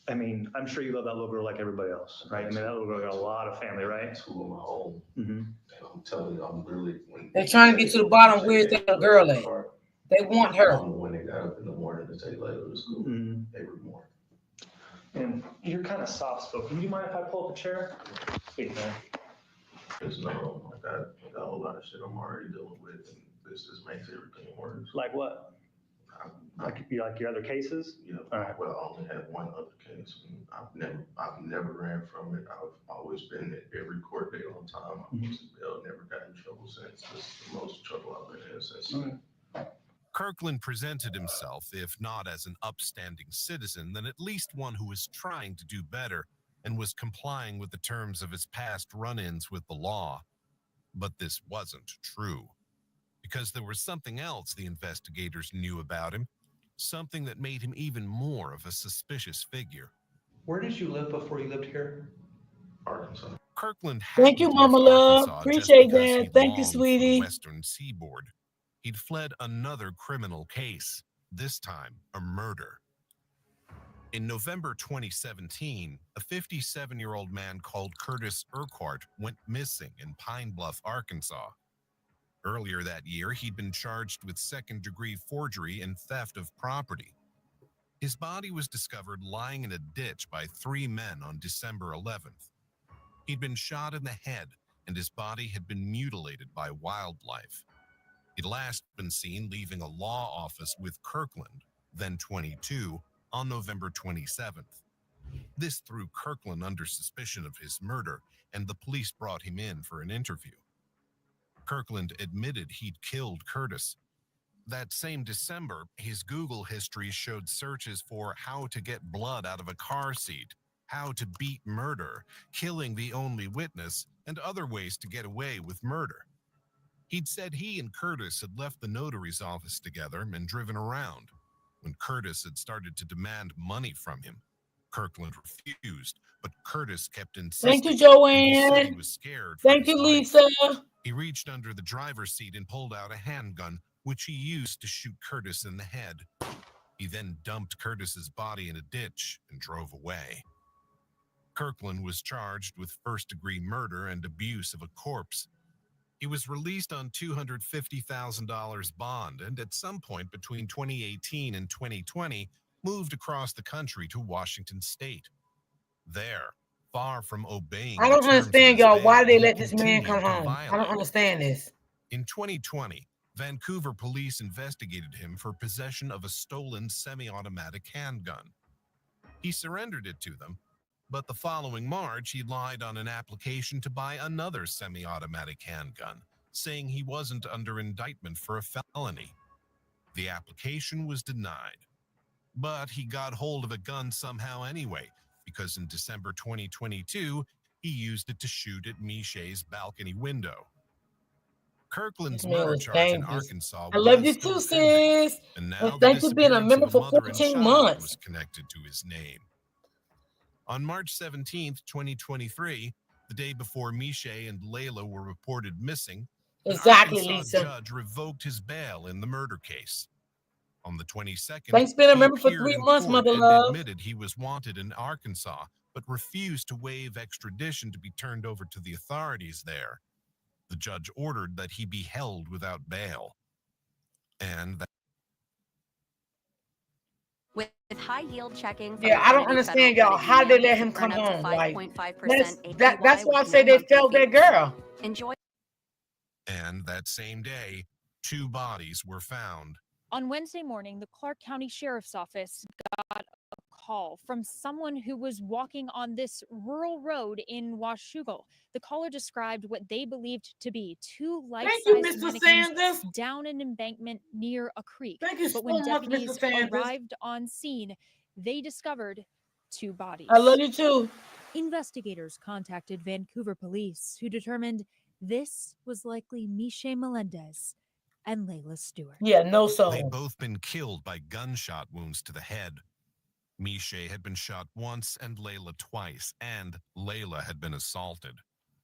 I mean, I'm sure you love that little girl like everybody else, right? I mean, that little girl got a lot of family, right? Two of my own. Mm-hmm. And I'm telling you, I'm literally. They're trying to get to the bottom. Where's that little girl at? They want her. I'm the one that got up in the morning to take Layla to school every morning. And you're kind of soft spoken. Do you mind if I pull up a chair? Sweet man. There's no, I got a whole lot of shit I'm already dealing with, and this just makes everything worse. Like what? Like your other cases? Yeah. All right. Well, I only had one other case. I've never ran from it. I've always been at every court date on time. I was bail, never got in trouble since. This is the most trouble I've been in since. Kirkland presented himself, if not as an upstanding citizen, then at least one who was trying to do better and was complying with the terms of his past run-ins with the law. But this wasn't true, because there was something else the investigators knew about him, something that made him even more of a suspicious figure. Where did you live before you lived here? Arkansas. Kirkland Thank you, hadn't Mama left Love. Arkansas just Appreciate because that. he Thank you, longed for the sweetie. Western Seaboard. He'd fled another criminal case, this time a murder. In November 2017, a 57-year-old man called Curtis Urquhart went missing in Pine Bluff, Arkansas. Earlier that year, he'd been charged with second-degree forgery and theft of property. His body was discovered lying in a ditch by 3 men on December 11th. He'd been shot in the head, and his body had been mutilated by wildlife. He'd last been seen leaving a law office with Kirkland, then 22, on November 27th. This threw Kirkland under suspicion of his murder, and the police brought him in for an interview. Kirkland admitted he'd killed Curtis. That same December, his Google history showed searches for how to get blood out of a car seat, how to beat murder, killing the only witness, and other ways to get away with murder. He'd said he and Curtis had left the notary's office together and driven around. When Curtis had started to demand money from him, Kirkland refused, but Curtis kept insisting. Thank you, And he said he Joanne. was scared for Thank his you, life. Lisa. He reached under the driver's seat and pulled out a handgun, which he used to shoot Curtis in the head. He then dumped Curtis's body in a ditch and drove away. Kirkland was charged with first-degree murder and abuse of a corpse. He was released on $250,000 bond, and at some point between 2018 and 2020, moved across the country to Washington State. There, far from obeying I don't the terms understand, of his y'all. Why bail, did they he let this man continued come to home? I violate don't understand this. In 2020, Vancouver police investigated him for possession of a stolen semi-automatic handgun. He surrendered it to them, but the following March, he lied on an application to buy another semi-automatic handgun, saying he wasn't under indictment for a felony. The application was denied. But he got hold of a gun somehow anyway, because in December 2022, he used it to shoot at Michelle's balcony window. Kirkland's This man murder was charge in dangerous. Arkansas I love was you still too, pending, sis. and now And the thank you for being a disappearance of member a for mother and 14 child months. was connected to his name. On March 17th, 2023, the day before Michelle and Layla were reported missing, an Exactly, Arkansas Lisa. judge revoked his bail in the murder case. On the 22nd, Thanks for being a he member for appeared 3 in months, court Mother and Love. admitted he was wanted in Arkansas, but refused to waive extradition to be turned over to the authorities there. The judge ordered that he be held without bail. And that With high yield checking from Yeah, the I don't Trinity Federal understand, y'all. Credit How they Union, let him earn come up to home? Like, 5.5% that's APY why I with say no they monthly failed that fees. girl. Enjoy. And that same day, 2 bodies were found. On Wednesday morning, the Clark County Sheriff's Office got a call from someone who was walking on this rural road in Washougal. The caller described what they believed to be 2 Thank you, life-size Mr. mannequins Sanders. down an embankment near a creek. Thank you But so when much, deputies Mr. Sanders. arrived on scene, they discovered 2 bodies. I love you too. Investigators contacted Vancouver police, who determined this was likely Michelle Melendez and Layla Stewart. Yeah, no soul. They'd both been killed by gunshot wounds to the head. Miche had been shot once and Layla twice, and Layla had been assaulted.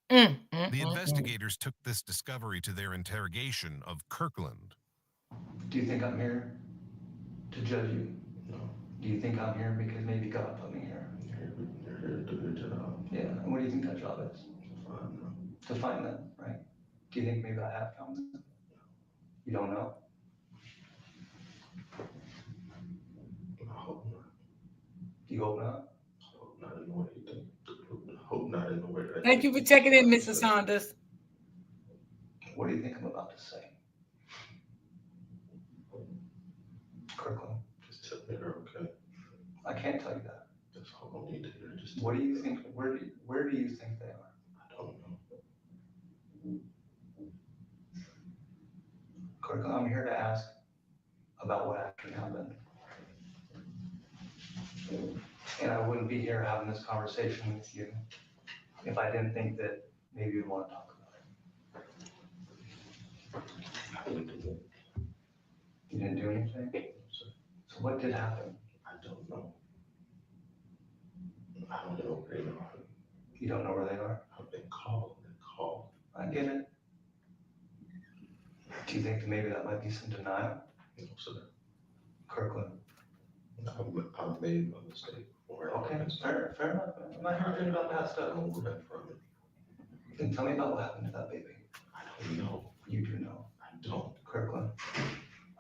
The investigators took this discovery to their interrogation of Kirkland. Do you think I'm here to judge you? No. Do you think I'm here because maybe God put me here? You're here to do your job. Yeah, and what do you think that job is? To find them. To find them, right? Do you think maybe I have found them? You don't know? I hope not. You hope not? I hope not in the way you think. I hope not in the way that. Thank you for checking in, Mr. Saunders. What do you think I'm about to say? Kirkland. Just tell me they're okay. I can't tell you that. That's all I need to hear. Just What do you think? Where do you think they are? I don't know. Kirkland, I'm here to ask about what actually happened. And I wouldn't be here having this conversation with you if I didn't think that maybe you'd want to talk about it. I didn't do it. You didn't do anything? So what did happen? I don't know. I don't know where they are. You don't know where they are? I've been called and called. I get it. Do you think that maybe that might be some denial? No, sir. Kirkland. I've made a mistake before. Okay, fair enough. I'm not hearing about that stuff. Don't run from it. Then tell me about what happened to that baby. I don't know. You do know. I don't. Kirkland,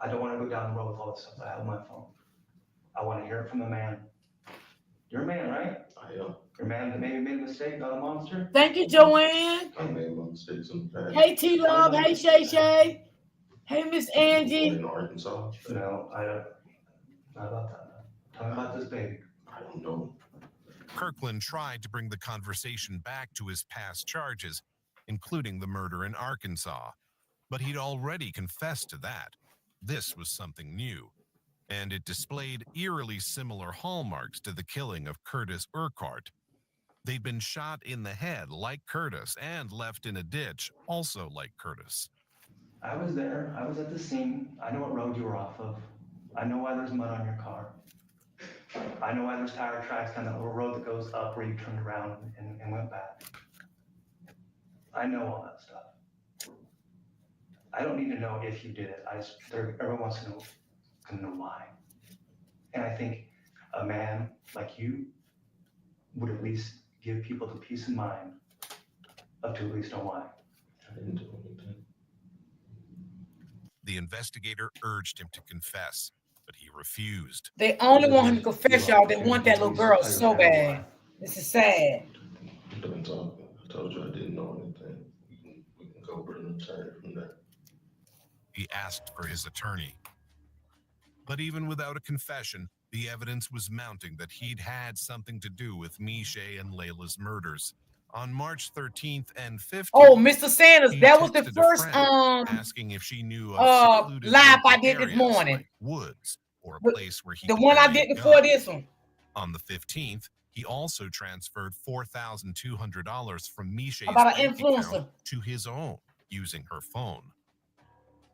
I don't want to go down the road with all the stuff I have on my phone. I want to hear it from a man. You're a man, right? I am. You're a man that maybe made a mistake, not a monster? Thank you, Joanne. I made my mistakes in the past. Hey, T-Love. Hey, Shay Shay. Hey, Miss Angie. In Arkansas. No, I don't. Not about that. Tell me about this baby. I don't know. Kirkland tried to bring the conversation back to his past charges, including the murder in Arkansas. But he'd already confessed to that. This was something new, and it displayed eerily similar hallmarks to the killing of Curtis Urquhart. They'd been shot in the head like Curtis and left in a ditch, also like Curtis. I was there. I was at the scene. I know what road you were off of. I know why there's mud on your car. I know why there's tire tracks down that little road that goes up where you turned around and went back. I know all that stuff. I don't need to know if you did it. Everyone wants to know why. And I think a man like you would at least give people the peace of mind of to at least know why. I didn't do anything. The investigator urged him to confess, but he refused. They only want him to confess, y'all. They want that little girl so bad. This is sad. Done talking. I told you I didn't know anything. We can go over an attorney from there. He asked for his attorney. But even without a confession, the evidence was mounting that he'd had something to do with Miche and Layla's murders. On March 13th and 15th, Oh, Mr. Sanders, he that was the texted a first friend asking if she knew of secluded live I local did this areas morning. like woods or a place where he The could one I bury a did before gun. this one. On the 15th, he also transferred $4,200 from Miche's About an bank influencer. account to his own using her phone.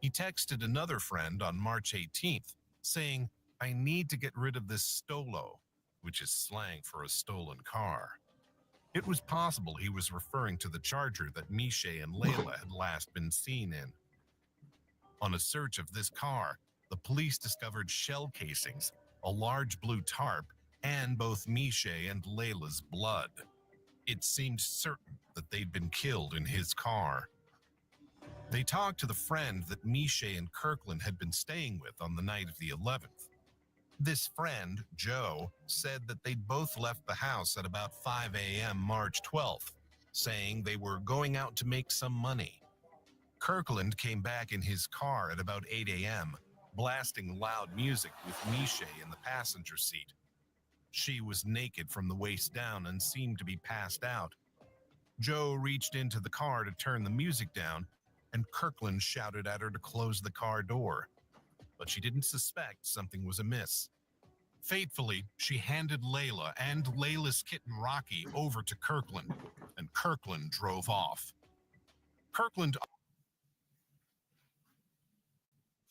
He texted another friend on March 18th saying, "I need to get rid of this stolo," which is slang for a stolen car. It was possible he was referring to the Charger that Miche and Layla had last been seen in. On a search of this car, the police discovered shell casings, a large blue tarp, and both Miche and Layla's blood. It seemed certain that they'd been killed in his car. They talked to the friend that Miche and Kirkland had been staying with on the night of the 11th. This friend, Joe, said that they'd both left the house at about 5 a.m. March 12th, saying they were going out to make some money. Kirkland came back in his car at about 8 a.m., blasting loud music with Miche in the passenger seat. She was naked from the waist down and seemed to be passed out. Joe reached into the car to turn the music down, and Kirkland shouted at her to close the car door. But she didn't suspect something was amiss. Fatefully, she handed Layla and Layla's kitten Rocky over to Kirkland, and Kirkland drove off. Kirkland...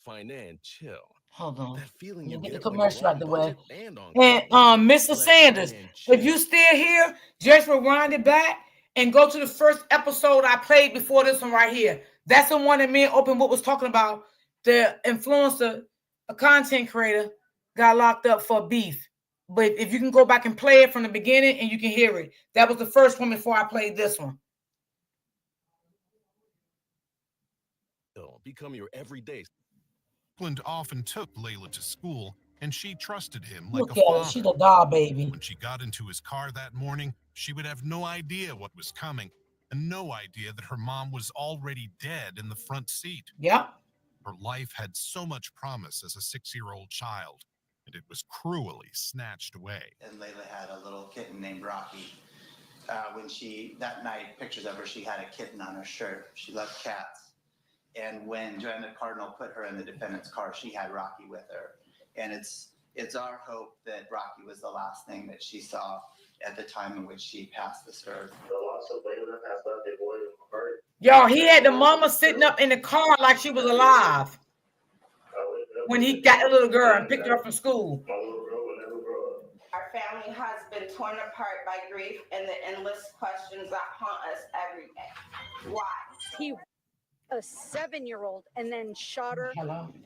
Financial. Hold on. That feeling Let you me get the get when you're commercial out on the way. budget and on And campus. Mr. Let Sanders, and if you chill. still here, just rewind it back and go to the first episode I played before this one right here. That's the one that me and Open Book was talking about. The influencer, a content creator, got locked up for beef. But if you can go back and play it from the beginning and you can hear it. That was the first one before I played this one. Become your everyday. Kirkland often took Layla to school, and she trusted him like Look a at her. father. She's a doll baby. When she got into his car that morning, she would have no idea what was coming, and no idea that her mom was already dead in the front seat. Yep. Her life had so much promise as a 6-year-old child, and it was cruelly snatched away. And Layla had a little kitten named Rocky. When that night, pictures of her, she had a kitten on her shirt. She loved cats. And when Joanna Cardinal put her in the defendant's car, she had Rocky with her. And it's our hope that Rocky was the last thing that she saw at the time in which she passed this earth. The loss of Layla has left a void in my heart. Yo, he had the mama sitting up in the car like she was alive when he got the little girl and picked her up from school. My little girl will never grow up. Our family has been torn apart by grief and the endless questions that haunt us every day. Why? He a 7-year-old and then shot her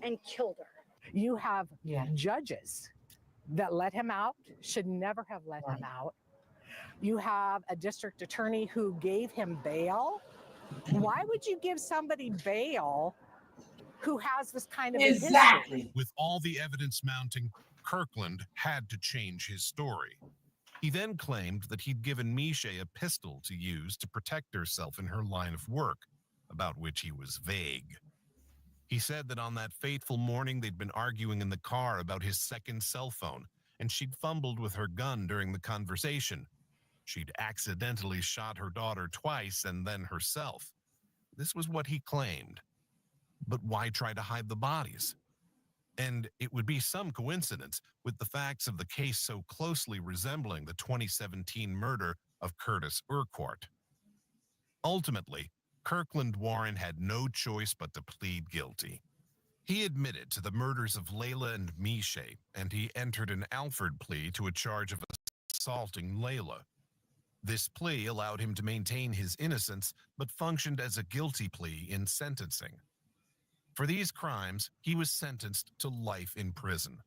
and killed her. You have judges that let him out, should never have let him out. You have a district attorney who gave him bail. Why would you give somebody bail who has this kind of a history? With all the evidence mounting, Kirkland had to change his story. He then claimed that he'd given Miche a pistol to use to protect herself in her line of work, about which he was vague. He said that on that fateful morning they'd been arguing in the car about his second cell phone, and she'd fumbled with her gun during the conversation. She'd accidentally shot her daughter twice and then herself. This was what he claimed. But why try to hide the bodies? And it would be some coincidence with the facts of the case so closely resembling the 2017 murder of Curtis Urquhart. Ultimately, Kirkland Warren had no choice but to plead guilty. He admitted to the murders of Layla and Miche, and he entered an Alford plea to a charge of assaulting Layla. This plea allowed him to maintain his innocence, but functioned as a guilty plea in sentencing. For these crimes, he was sentenced to life in prison.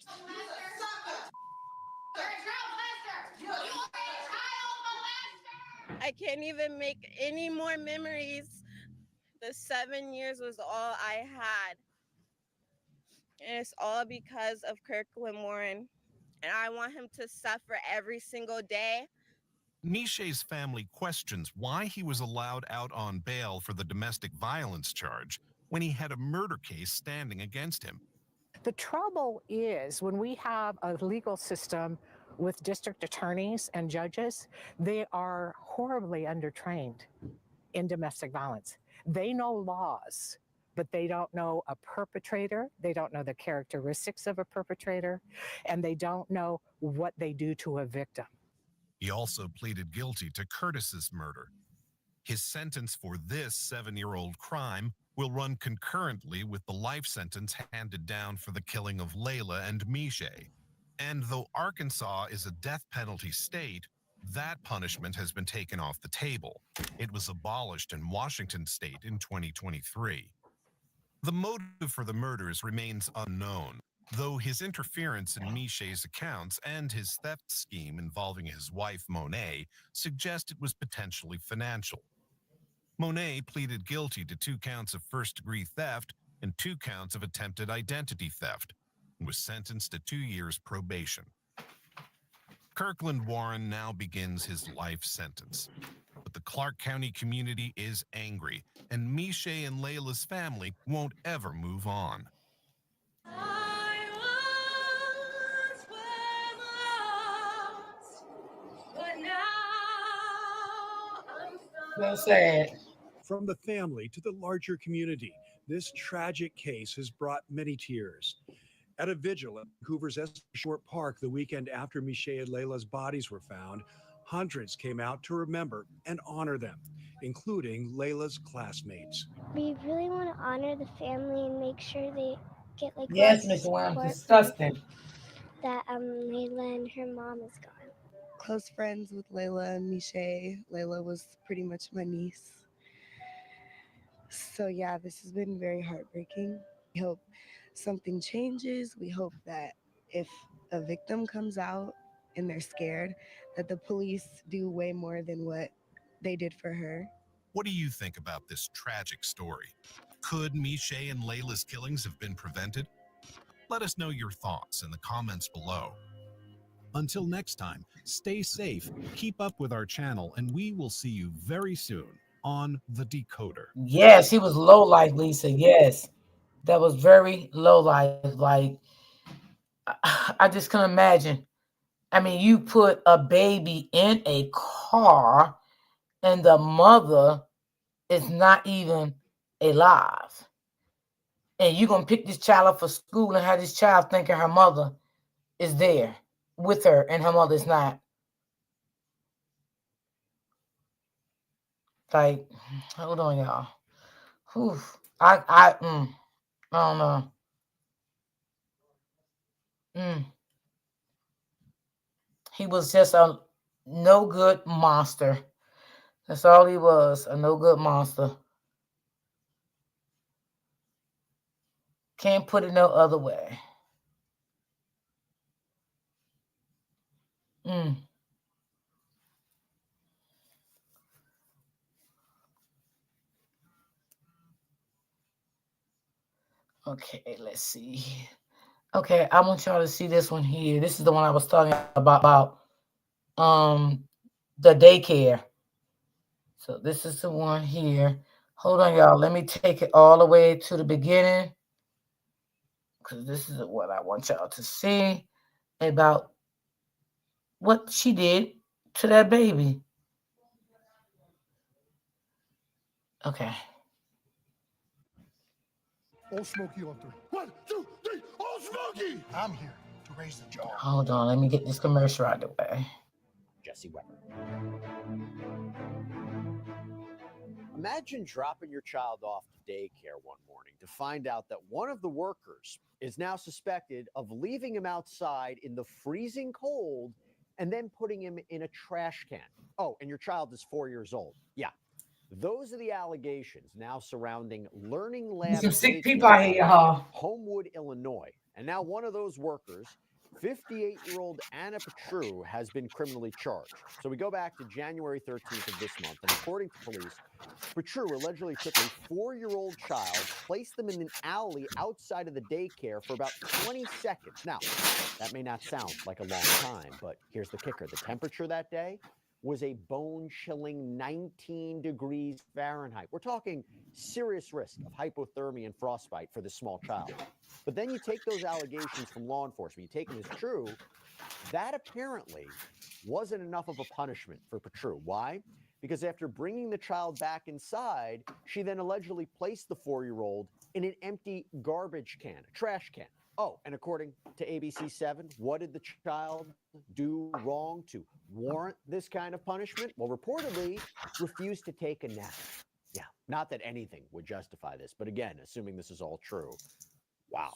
I can't even make any more memories. The 7 years was all I had. And it's all because of Kirkland Warren. And I want him to suffer every single day. Miche's family questions why he was allowed out on bail for the domestic violence charge when he had a murder case standing against him. The trouble is when we have a legal system with district attorneys and judges, they are horribly undertrained in domestic violence. They know laws, but they don't know a perpetrator. They don't know the characteristics of a perpetrator, and they don't know what they do to a victim. He also pleaded guilty to Curtis's murder. His sentence for this 7-year-old crime will run concurrently with the life sentence handed down for the killing of Layla and Miche. And though Arkansas is a death penalty state, that punishment has been taken off the table. It was abolished in Washington state in 2023. The motive for the murders remains unknown, though his interference in Miche's accounts and his theft scheme involving his wife Monet suggest it was potentially financial. Monet pleaded guilty to 2 counts of first-degree theft and 2 counts of attempted identity theft, and was sentenced to 2 years probation. Kirkland Warren now begins his life sentence. But the Clark County community is angry, and Miche and Layla's family won't ever move on. So sad. From the family to the larger community, this tragic case has brought many tears. At a vigil at Vancouver's Short Park the weekend after Miche and Layla's bodies were found, hundreds came out to remember and honor them, including Layla's classmates. We really want to honor the family and make sure they get like Yes, lots of Mr. Williams, support disgusting. that Layla and her mom is gone. Close friends with Layla and Miche. Layla was pretty much my niece. So yeah, this has been very heartbreaking. We hope something changes. We hope that if a victim comes out and they're scared, that the police do way more than what they did for her. What do you think about this tragic story? Could Miche and Layla's killings have been prevented? Let us know your thoughts in the comments below. Until next time, stay safe, keep up with our channel, and we will see you very soon on The Decoder. Yes, he was low life, Lisa. Yes, that was very low life. Like, I just can imagine. I mean, you put a baby in a car and the mother is not even alive. And you're going to pick this child up for school and have this child thinking her mother is there with her and her mother is not. Like, hold on, y'all. Whew. I don't know. He was just a no good monster. That's all he was, a no good monster. Can't put it no other way. Okay, let's see. Okay, I want y'all to see this one here. This is the one I was talking about the daycare. So this is the one here. Hold on, y'all. Let me take it all the way to the beginning, because this is what I want y'all to see about what she did to that baby. Okay. All Smokey on three. 1, 2, 3, all Smokey! I'm here to raise the jar. Hold on. Let me get this commercial out of the way. Jesse Weber. Imagine dropping your child off to daycare one morning to find out that one of the workers is now suspected of leaving him outside in the freezing cold and then putting him in a trash can. Oh, and your child is 4 years old. Yeah. Those are the allegations now surrounding Learning Lab Some sick daycare people out here, huh? Homewood, Illinois. And now one of those workers, 58-year-old Anna Petru, has been criminally charged. So we go back to January 13th of this month, and according to police, Petru allegedly took a 4-year-old child, placed them in an alley outside of the daycare for about 20 seconds. Now, that may not sound like a long time, but here's the kicker. The temperature that day was a bone-chilling 19 degrees Fahrenheit. We're talking serious risk of hypothermia and frostbite for this small child. But then you take those allegations from law enforcement, you take them as true, that apparently wasn't enough of a punishment for Petru. Why? Because after bringing the child back inside, she then allegedly placed the 4-year-old in an empty garbage can, a trash can. Oh, and according to ABC7, what did the child do wrong to warrant this kind of punishment? Well, reportedly, refused to take a nap. Yeah, not that anything would justify this, but again, assuming this is all true, wow.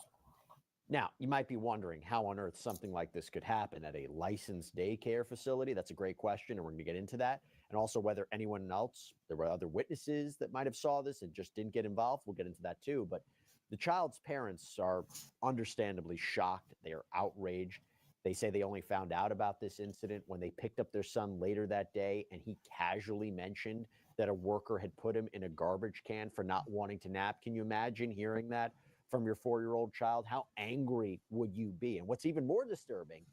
Now, you might be wondering how on earth something like this could happen at a licensed daycare facility. That's a great question, and we're going to get into that. And also whether anyone else, there were other witnesses that might have saw this and just didn't get involved. We'll get into that too. But the child's parents are understandably shocked. They are outraged. They say they only found out about this incident when they picked up their son later that day, and he casually mentioned that a worker had put him in a garbage can for not wanting to nap. Can you imagine hearing that from your 4-year-old child? How angry would you be? And what's even more disturbing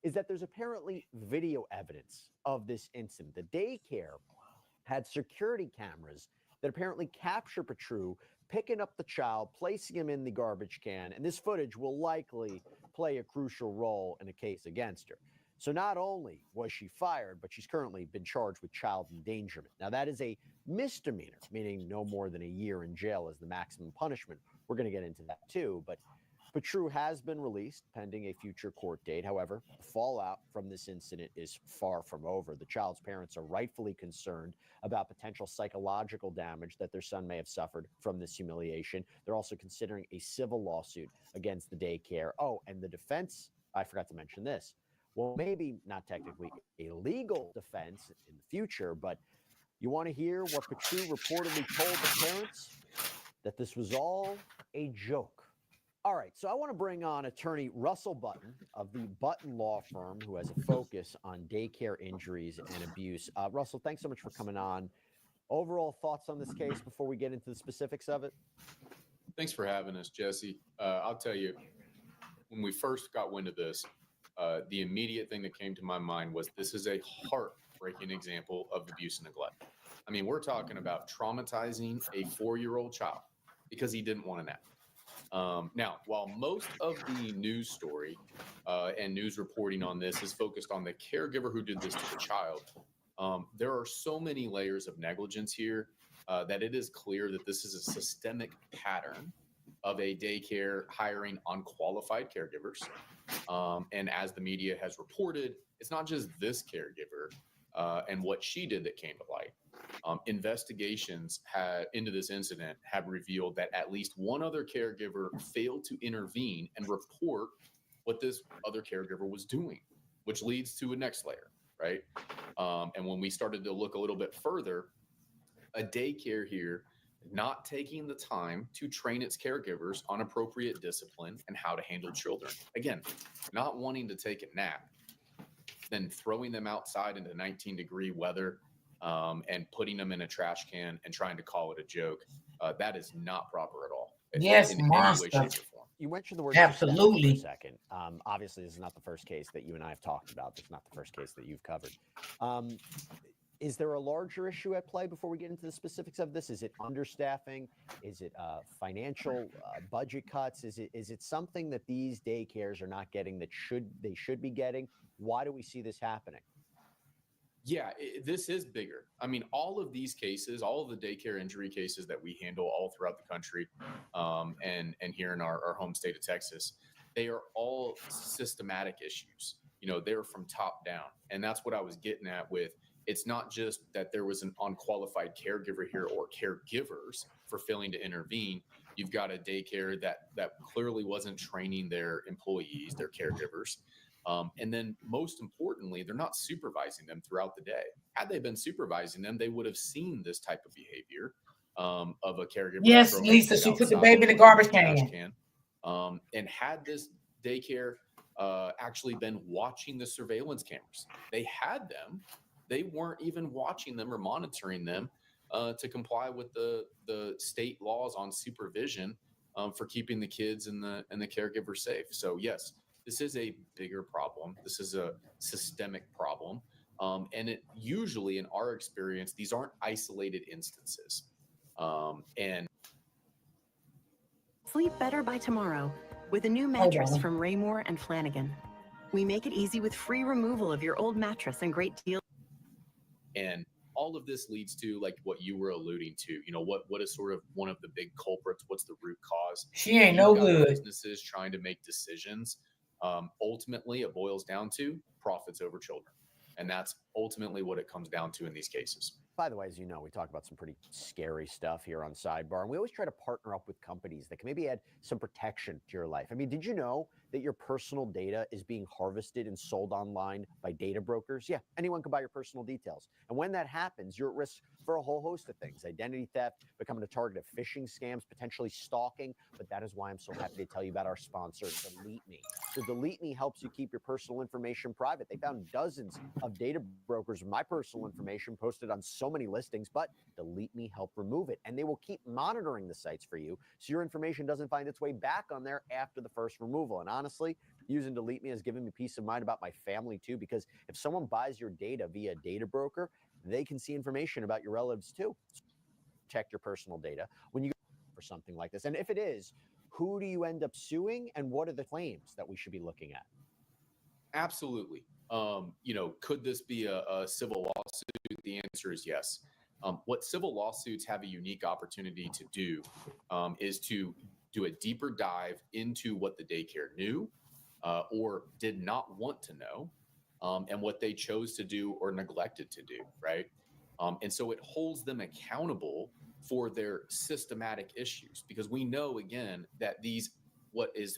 is that there's apparently video evidence of this incident. The daycare had security cameras that apparently capture Petru picking up the child, placing him in the garbage can, and this footage will likely play a crucial role in a case against her. So not only was she fired, but she's currently been charged with child endangerment. Now, that is a misdemeanor, meaning no more than a year in jail is the maximum punishment. We're going to get into that too, but Patru has been released pending a future court date. However, the fallout from this incident is far from over. The child's parents are rightfully concerned about potential psychological damage that their son may have suffered from this humiliation. They're also considering a civil lawsuit against the daycare. Oh, and the defense, I forgot to mention this. Well, maybe not technically a legal defense in the future, but you want to hear what Patru reportedly told the parents? That this was all a joke. All right, so I want to bring on attorney Russell Button of the Button Law Firm, who has a focus on daycare injuries and abuse. Russell, thanks so much for coming on. Overall thoughts on this case before we get into the specifics of it? Thanks for having us, Jesse. I'll tell you, when we first got wind of this, the immediate thing that came to my mind was this is a heartbreaking example of abuse and neglect. I mean, we're talking about traumatizing a 4-year-old child because he didn't want a nap. Now, while most of the news story and news reporting on this is focused on the caregiver who did this to the child, there are so many layers of negligence here that it is clear that this is a systemic pattern of a daycare hiring unqualified caregivers. And as the media has reported, it's not just this caregiver and what she did that came to light. Investigations into this incident have revealed that at least one other caregiver failed to intervene and report what this other caregiver was doing, which leads to a next layer, right? And when we started to look a little bit further, a daycare here not taking the time to train its caregivers on appropriate discipline and how to handle children. Again, not wanting to take a nap, then throwing them outside into 19-degree weather and putting them in a trash can and trying to call it a joke. That is not proper at all. Yes, in any monster. way, shape, or form. You mentioned the word Absolutely. for a second. Obviously, this is not the first case that you and I have talked about. This is not the first case that you've covered. Is there a larger issue at play before we get into the specifics of this? Is it understaffing? Is it financial budget cuts? Is it something that these daycares are not getting that they should be getting? Why do we see this happening? Yeah, this is bigger. I mean, all of these cases, all of the daycare injury cases that we handle all throughout the country and here in our home state of Texas, they are all systematic issues. You know, they're from top down. And that's what I was getting at with, it's not just that there was an unqualified caregiver here or caregivers for failing to intervene. You've got a daycare that clearly wasn't training their employees, their caregivers. And then most importantly, they're not supervising them throughout the day. Had they been supervising them, they would have seen this type of behavior of a caregiver. Yes, Lisa, she put the baby in the garbage can. And had this daycare actually been watching the surveillance cameras, they had them. They weren't even watching them or monitoring them to comply with the state laws on supervision for keeping the kids and the caregiver safe. So yes, this is a bigger problem. This is a systemic problem. And it usually, in our experience, these aren't isolated instances. And sleep better by tomorrow with a new mattress from Raymore and Flanagan. We make it easy with free removal of your old mattress and great deals. And all of this leads to, like what you were alluding to, you know, what is sort of one of the big culprits? What's the root cause? She ain't no good. Businesses trying to make decisions. Ultimately, it boils down to profits over children. And that's ultimately what it comes down to in these cases. By the way, as you know, we talk about some pretty scary stuff here on Sidebar, and we always try to partner up with companies that can maybe add some protection to your life. I mean, did you know that your personal data is being harvested and sold online by data brokers? Yeah, anyone can buy your personal details. And when that happens, you're at risk for a whole host of things: identity theft, becoming a target of phishing scams, potentially stalking. But that is why I'm so happy to tell you about our sponsor, Delete Me. So Delete Me helps you keep your personal information private. They found dozens of data brokers with my personal information posted on so many listings, but Delete Me help remove it. And they will keep monitoring the sites for you so your information doesn't find its way back on there after the first removal. And honestly, using Delete Me has given me peace of mind about my family too, because if someone buys your data via a data broker, they can see information about your relatives too. Protect your personal data when you go for something like this. And if it is, who do you end up suing and what are the claims that we should be looking at? Absolutely. You know, could this be a civil lawsuit? The answer is yes. What civil lawsuits have a unique opportunity to do is to do a deeper dive into what the daycare knew or did not want to know, and what they chose to do or neglected to do, right? And so it holds them accountable for their systematic issues, because we know, again, that these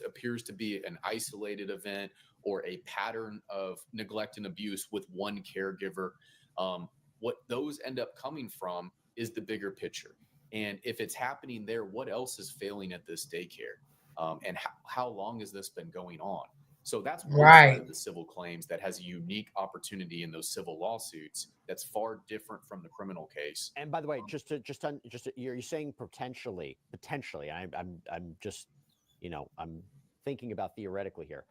appears to be an isolated event or a pattern of neglect and abuse with one caregiver. What those end up coming from is the bigger picture. And if it's happening there, what else is failing at this daycare? And how long has this been going on? So that's one side of the civil claims that has a unique opportunity in those civil lawsuits that's far different from the criminal case. And by the way, you're saying potentially, I'm just, I'm thinking about theoretically here,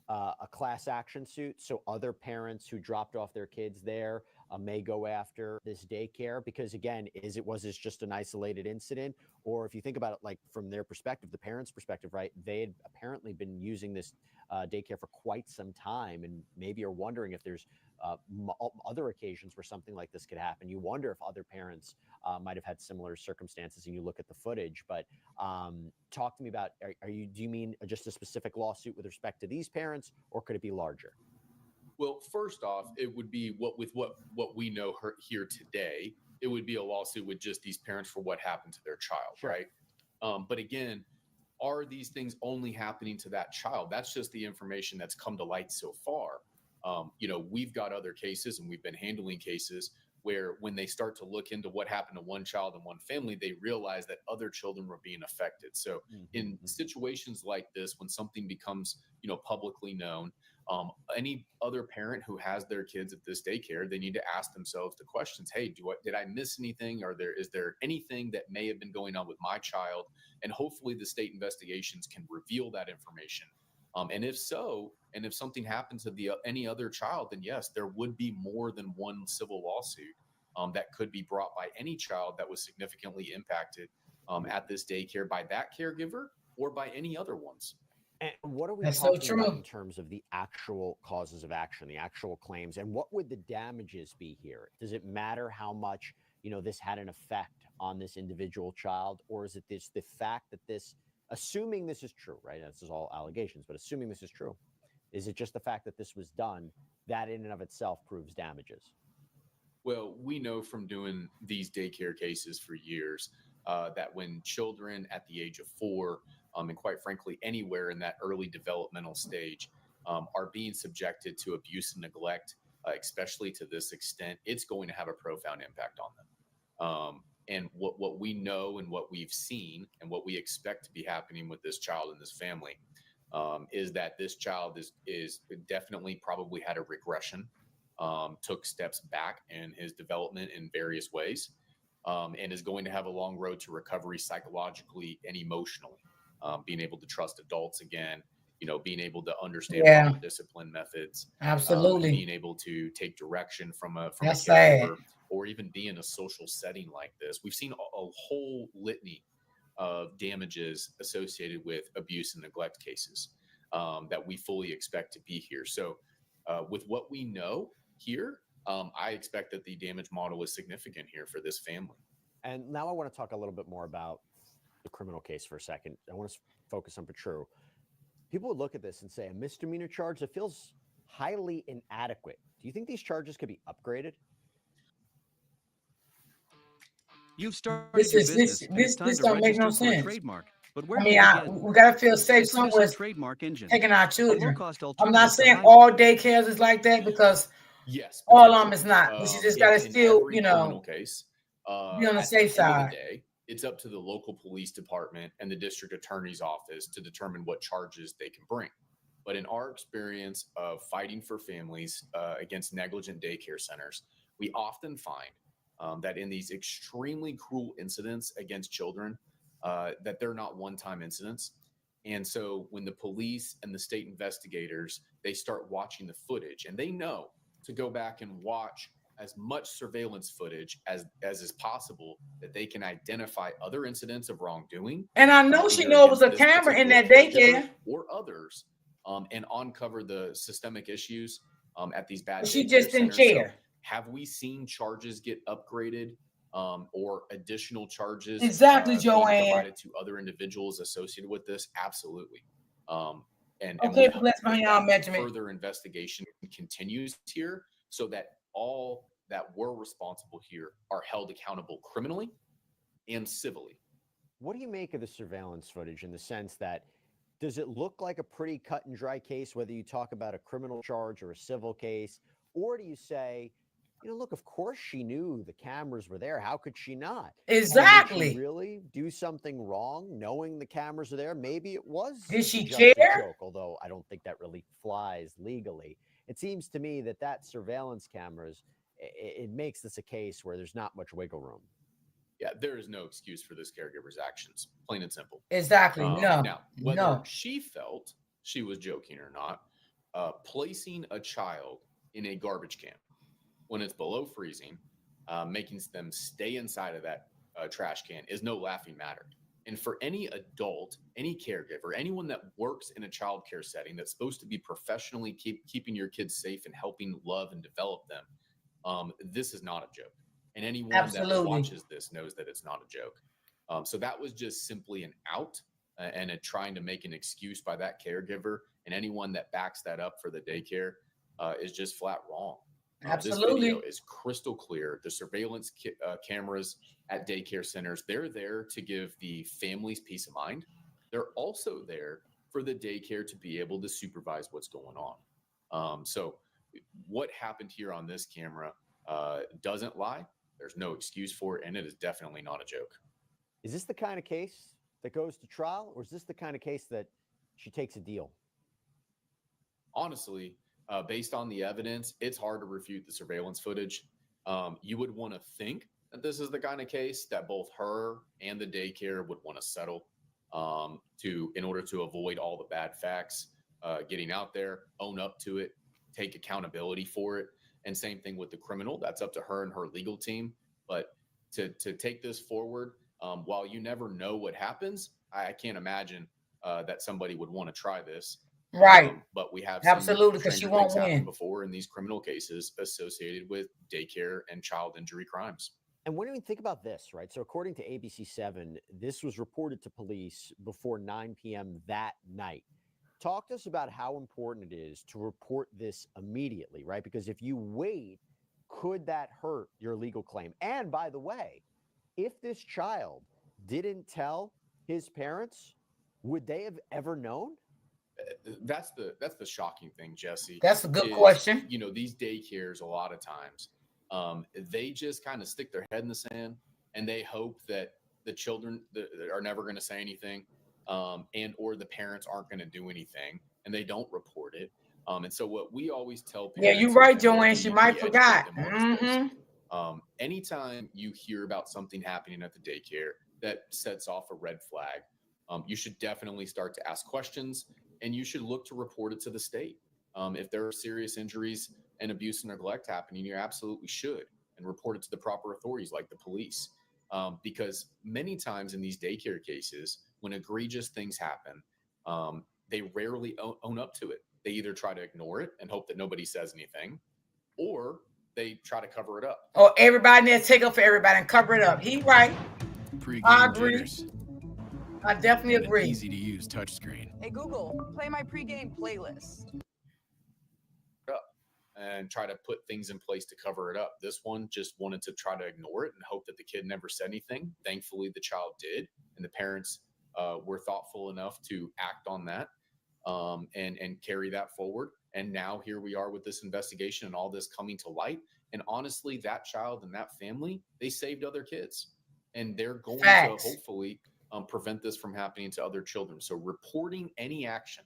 a class action suit. So other parents who dropped off their kids there may go after this daycare, because again, was this just an isolated incident? Or if you think about it, like from their perspective, the parents' perspective, right? They had apparently been using this daycare for quite some time, and maybe are wondering if there's other occasions where something like this could happen. You wonder if other parents might have had similar circumstances, and you look at the footage. But talk to me about, do you mean just a specific lawsuit with respect to these parents, or could it be larger? Well, first off, it would be what we know here today. It would be a lawsuit with just these parents for what happened to their child, right? But again, are these things only happening to that child? That's just the information that's come to light so far. We've got other cases, and we've been handling cases where when they start to look into what happened to one child and one family, they realize that other children were being affected. So in situations like this, when something becomes, publicly known, any other parent who has their kids at this daycare, they need to ask themselves the questions: hey, did I miss anything? Is there anything that may have been going on with my child? And hopefully the state investigations can reveal that information. And if so, and if something happens to any other child, then yes, there would be more than one civil lawsuit that could be brought by any child that was significantly impacted at this daycare by that caregiver or by any other ones. And what are we That's so talking about true. in terms of the actual causes of action, the actual claims, and what would the damages be here? Does it matter how much, this had an effect on this individual child, or is it the fact that this, assuming this is true, right? This is all allegations, but assuming this is true, is it just the fact that this was done that in and of itself proves damages? Well, we know from doing these daycare cases for years that when children at the age of 4, and quite frankly, anywhere in that early developmental stage, are being subjected to abuse and neglect, especially to this extent, it's going to have a profound impact on them. And what we know and what we've seen and what we expect to be happening with this child and this family is that this child is definitely probably had a regression, took steps back in his development in various ways, and is going to have a long road to recovery psychologically and emotionally. Being able to trust adults again, being able to understand proper discipline methods, Absolutely. being able to take direction from a That's caregiver, or even be in a social setting like this. We've seen a whole litany of damages associated with abuse and neglect cases that we fully expect to be here. So with what we know here, I expect that the damage model is significant here for this family. And now I want to talk a little bit more about the criminal case for a second. I want to focus on Petru. People would look at this and say a misdemeanor charge that feels highly inadequate. Do you think these charges could be upgraded? You've started This your is business, this and it's this time this to don't make no register for a sense. trademark. But where I do mean, you begin? we gotta feel safe Citizen somewhere Trademark Engine. taking our A children. low-cost I'm not alternative to saying high- all daycares is like that, because yes, all of them is not. But you just gotta in still, every criminal case, be on the at safe the end of side. the day, it's up to the local police department and the district attorney's office to determine what charges they can bring. But in our experience of fighting for families against negligent daycare centers, we often find that in these extremely cruel incidents against children, that they're not one-time incidents. And so when the police and the state investigators, they start watching the footage, and they know to go back and watch as much surveillance footage as is possible, that they can identify other incidents of wrongdoing. And I know she knew it was a camera in that daycare. Or others, and uncover the systemic issues at these bad She daycare just didn't centers. So care. have we seen charges get upgraded or additional charges Exactly, being Joanne. provided to other individuals associated with this, absolutely. And Okay, we bless my hope y'all, that Benjamin. further investigation continues here so that all that were responsible here are held accountable criminally and civilly. What do you make of the surveillance footage in the sense that does it look like a pretty cut and dry case, whether you talk about a criminal charge or a civil case? Or do you say, you know, look, of course she knew the cameras were there. How could she not? Exactly. Did she really do something wrong knowing the cameras are there? Maybe it was Did she just care? a joke, although I don't think that really flies legally. It seems to me that that surveillance cameras, it makes this a case where there's not much wiggle room. Yeah, there is no excuse for this caregiver's actions, plain and simple. Exactly. No. Now, whether No. she felt she was joking or not, placing a child in a garbage can when it's below freezing, making them stay inside of that trash can is no laughing matter. And for any adult, any caregiver, anyone that works in a child care setting that's supposed to be professionally keeping your kids safe and helping love and develop them, this is not a joke. And anyone that Absolutely. watches this knows that it's not a joke. So that was just simply an out and a trying to make an excuse by that caregiver. And anyone that backs that up for the daycare is just flat wrong. This video Absolutely. is crystal clear. The surveillance cameras at daycare centers, they're there to give the families peace of mind. They're also there for the daycare to be able to supervise what's going on. So what happened here on this camera doesn't lie. There's no excuse for it, and it is definitely not a joke. Is this the kind of case that goes to trial, or is this the kind of case that she takes a deal? Honestly, based on the evidence, it's hard to refute the surveillance footage. You would want to think that this is the kind of case that both her and the daycare would want to settle in order to avoid all the bad facts getting out there, own up to it, take accountability for it. And same thing with the criminal. That's up to her and her legal team. But to take this forward, while you never know what happens, I can't imagine that somebody would want to try this. Right. But we have Absolutely, seen because she stranger won't things happen win. before in these criminal cases associated with daycare and child injury crimes. And when do we think about this, right? So according to ABC7, this was reported to police before 9 p.m. that night. Talk to us about how important it is to report this immediately, right? Because if you wait, could that hurt your legal claim? And by the way, if this child didn't tell his parents, would they have ever known? That's the shocking thing, Jesse. That's a good question. You know, these daycares a lot of times, they just kind of stick their head in the sand and they hope that the children are never going to say anything, and or the parents aren't going to do anything, and they don't report it. And so what we always tell Yeah, parents, you're is right, that Joanne. She might educate forgot. them on this basis. Anytime you hear about something happening at the daycare that sets off a red flag, you should definitely start to ask questions, and you should look to report it to the state. If there are serious injuries and abuse and neglect happening, you absolutely should, and report it to the proper authorities like the police. Because many times in these daycare cases, when egregious things happen, they rarely own up to it. They either try to ignore it and hope that nobody says anything, or they try to cover it up. Or everybody needs to take up for everybody and cover it up. He right. I agree. I definitely agree. Easy to use touchscreen. Hey Google, play my pregame playlist. And try to put things in place to cover it up. This one just wanted to try to ignore it and hope that the kid never said anything. Thankfully, the child did, and the parents were thoughtful enough to act on that and carry that forward. And now here we are with this investigation and all this coming to light. And honestly, that child and that family, they saved other kids, and they're going to hopefully prevent this from happening to other children. So reporting any action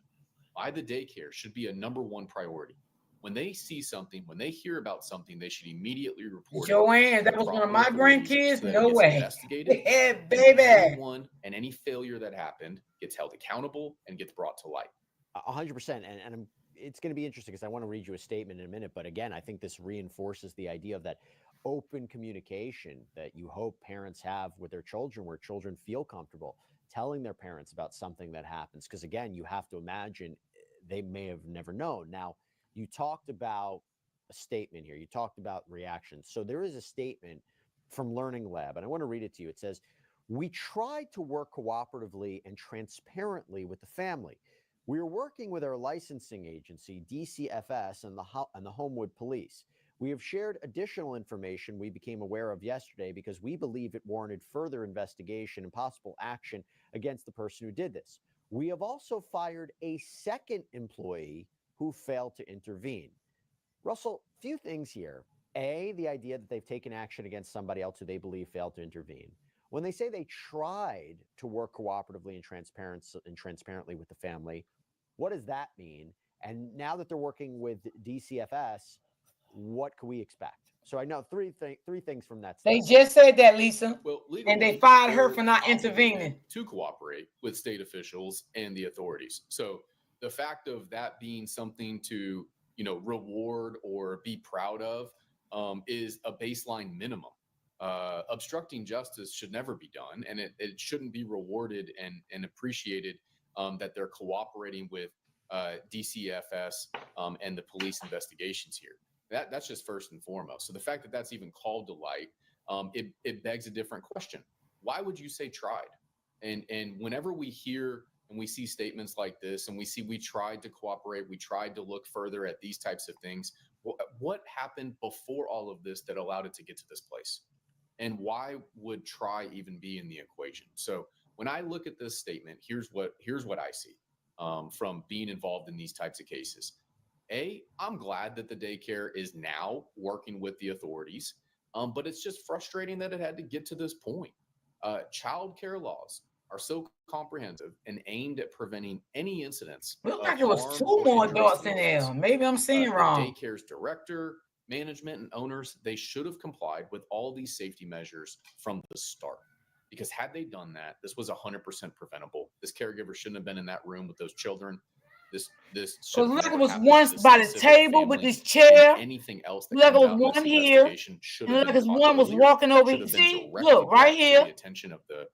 by the daycare should be a number one priority. When they see something, when they hear about something, they should immediately report Joanne, it. that was one of my grandkids? So No way. Investigated. Yeah, baby. Everyone and any failure that happened gets held accountable and gets brought to light. 100%. And it's going to be interesting because I want to read you a statement in a minute. But again, I think this reinforces the idea of that open communication that you hope parents have with their children, where children feel comfortable telling their parents about something that happens. Because again, you have to imagine they may have never known. Now, you talked about a statement here. You talked about reactions. So there is a statement from Learning Lab, and I want to read it to you. It says, "We tried to work cooperatively and transparently with the family. We are working with our licensing agency, DCFS, and the Homewood Police. We have shared additional information we became aware of yesterday because we believe it warranted further investigation and possible action against the person who did this. We have also fired a second employee who failed to intervene." Russell, few things here. A, the idea that they've taken action against somebody else who they believe failed to intervene. When they say they tried to work cooperatively and transparently with the family, what does that mean? And now that they're working with DCFS, what can we expect? So I know three things from that They statement. just said that, Lisa. Well, And they legally, fired her they're for not obligated intervening. to cooperate with state officials and the authorities. So the fact of that being something to, reward or be proud of is a baseline minimum. Obstructing justice should never be done, and it shouldn't be rewarded and appreciated that they're cooperating with DCFS and the police investigations here. That's just first and foremost. So the fact that that's even called to light, it begs a different question. Why would you say tried? And whenever we hear and we see statements like this, and we tried to cooperate, we tried to look further at these types of things, what happened before all of this that allowed it to get to this place? And why would try even be in the equation? So when I look at this statement, here's what I see from being involved in these types of cases. I'm glad that the daycare is now working with the authorities, but it's just frustrating that it had to get to this point. Child care laws are so comprehensive and aimed at preventing any incidents. Looked of like it was harm two or more injuries adults to in kids. there. Maybe I'm seeing wrong. The daycare's director, management, and owners, they should have complied with all these safety measures from the start. Because had they done that, this was 100% preventable. This caregiver shouldn't have been in that room with those children. This Because look, never it was happened to once this by the specific table with family, this chair. and anything else that Look, it comes was out in this one here. investigation should And have look, been it's caught one was earlier, walking over. should have been See, directly look, right brought to here. the attention of the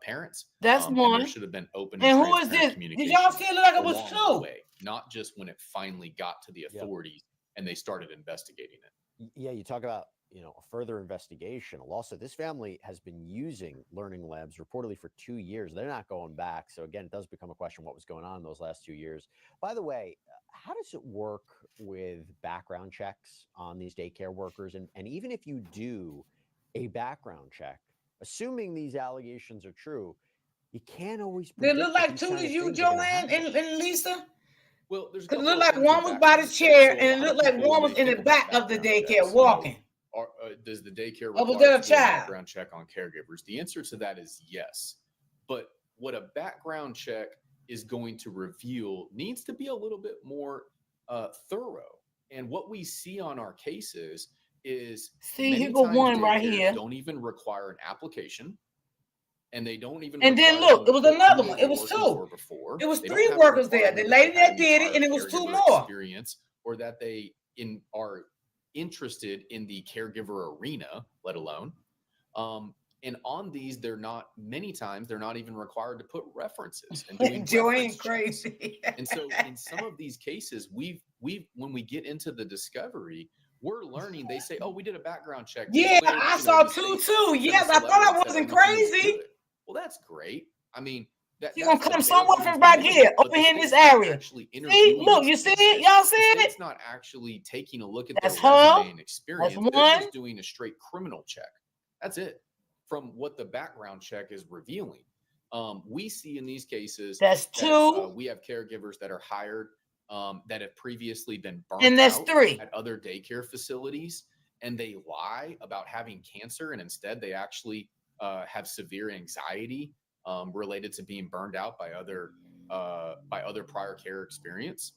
parents. That's And one. there should have been open And and who is transparent this? Did communication y'all see it look like it was along the two? way, not just when it finally got to the authorities and they started investigating it. Yeah, you talk about, a further investigation. Also, this family has been using Learning Labs reportedly for 2 years. They're not going back. So again, it does become a question what was going on in those last 2 years. By the way, how does it work with background checks on these daycare workers? And even if you do a background check, assuming these allegations are true, you can't always They predict look that like these two kind to of you, things are gonna Joanne happen. and Lisa. Well, there's a Because it couple looked of like things one with was by the background chair, checks. So a and it lot of looked like people, one when was they in the think about back of the background daycare checks, walking. does the daycare Or was require that a to do a child? background check on caregivers? The answer to that is yes. But what a background check is going to reveal needs to be a little bit more thorough. And what we see on our cases is See, many here go times one right daycares here. don't even require an application. And they don't even And then require them look, to it was put another who one. they It were was working two. for before. It was They don't three have a workers there. The requirement that lady they had that did any it, and it prior was two caregiver more. experience, or that they are interested in the caregiver arena, let alone. And on these, many times they're not even required to put references and doing Joanne reference checks. crazy. And so in some of these cases, we've when we get into the discovery, we're learning. They say, "Oh, we did a background check. We Yeah, cleared, I saw the two state too. sent Yes, us a I thought letter I and said wasn't everything is crazy. good." Well, that's great. I mean, You're that's gonna the come bare somewhere bones from back minimum, here, but over the here in this state's not area. actually See, interviewing look, these you see kids. it? Y'all The see it? state's not actually taking a look at That's their her. resume and experience. That's They're one. just doing a straight criminal check. That's it. From what the background check is revealing. We see in these cases That's that two. we have caregivers that are hired that have previously been burnt And that's out three. at other daycare facilities, and they lie about having cancer, and instead they actually have severe anxiety related to being burned out by other prior care experience.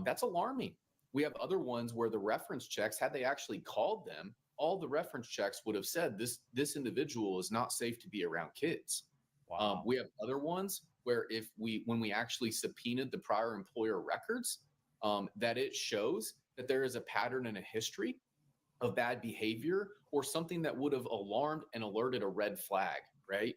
That's alarming. We have other ones where the reference checks, had they actually called them, all the reference checks would have said this individual is not safe to be around kids. Wow. We have other ones where when we actually subpoenaed the prior employer records, that it shows that there is a pattern and a history of bad behavior or something that would have alarmed and alerted a red flag, right?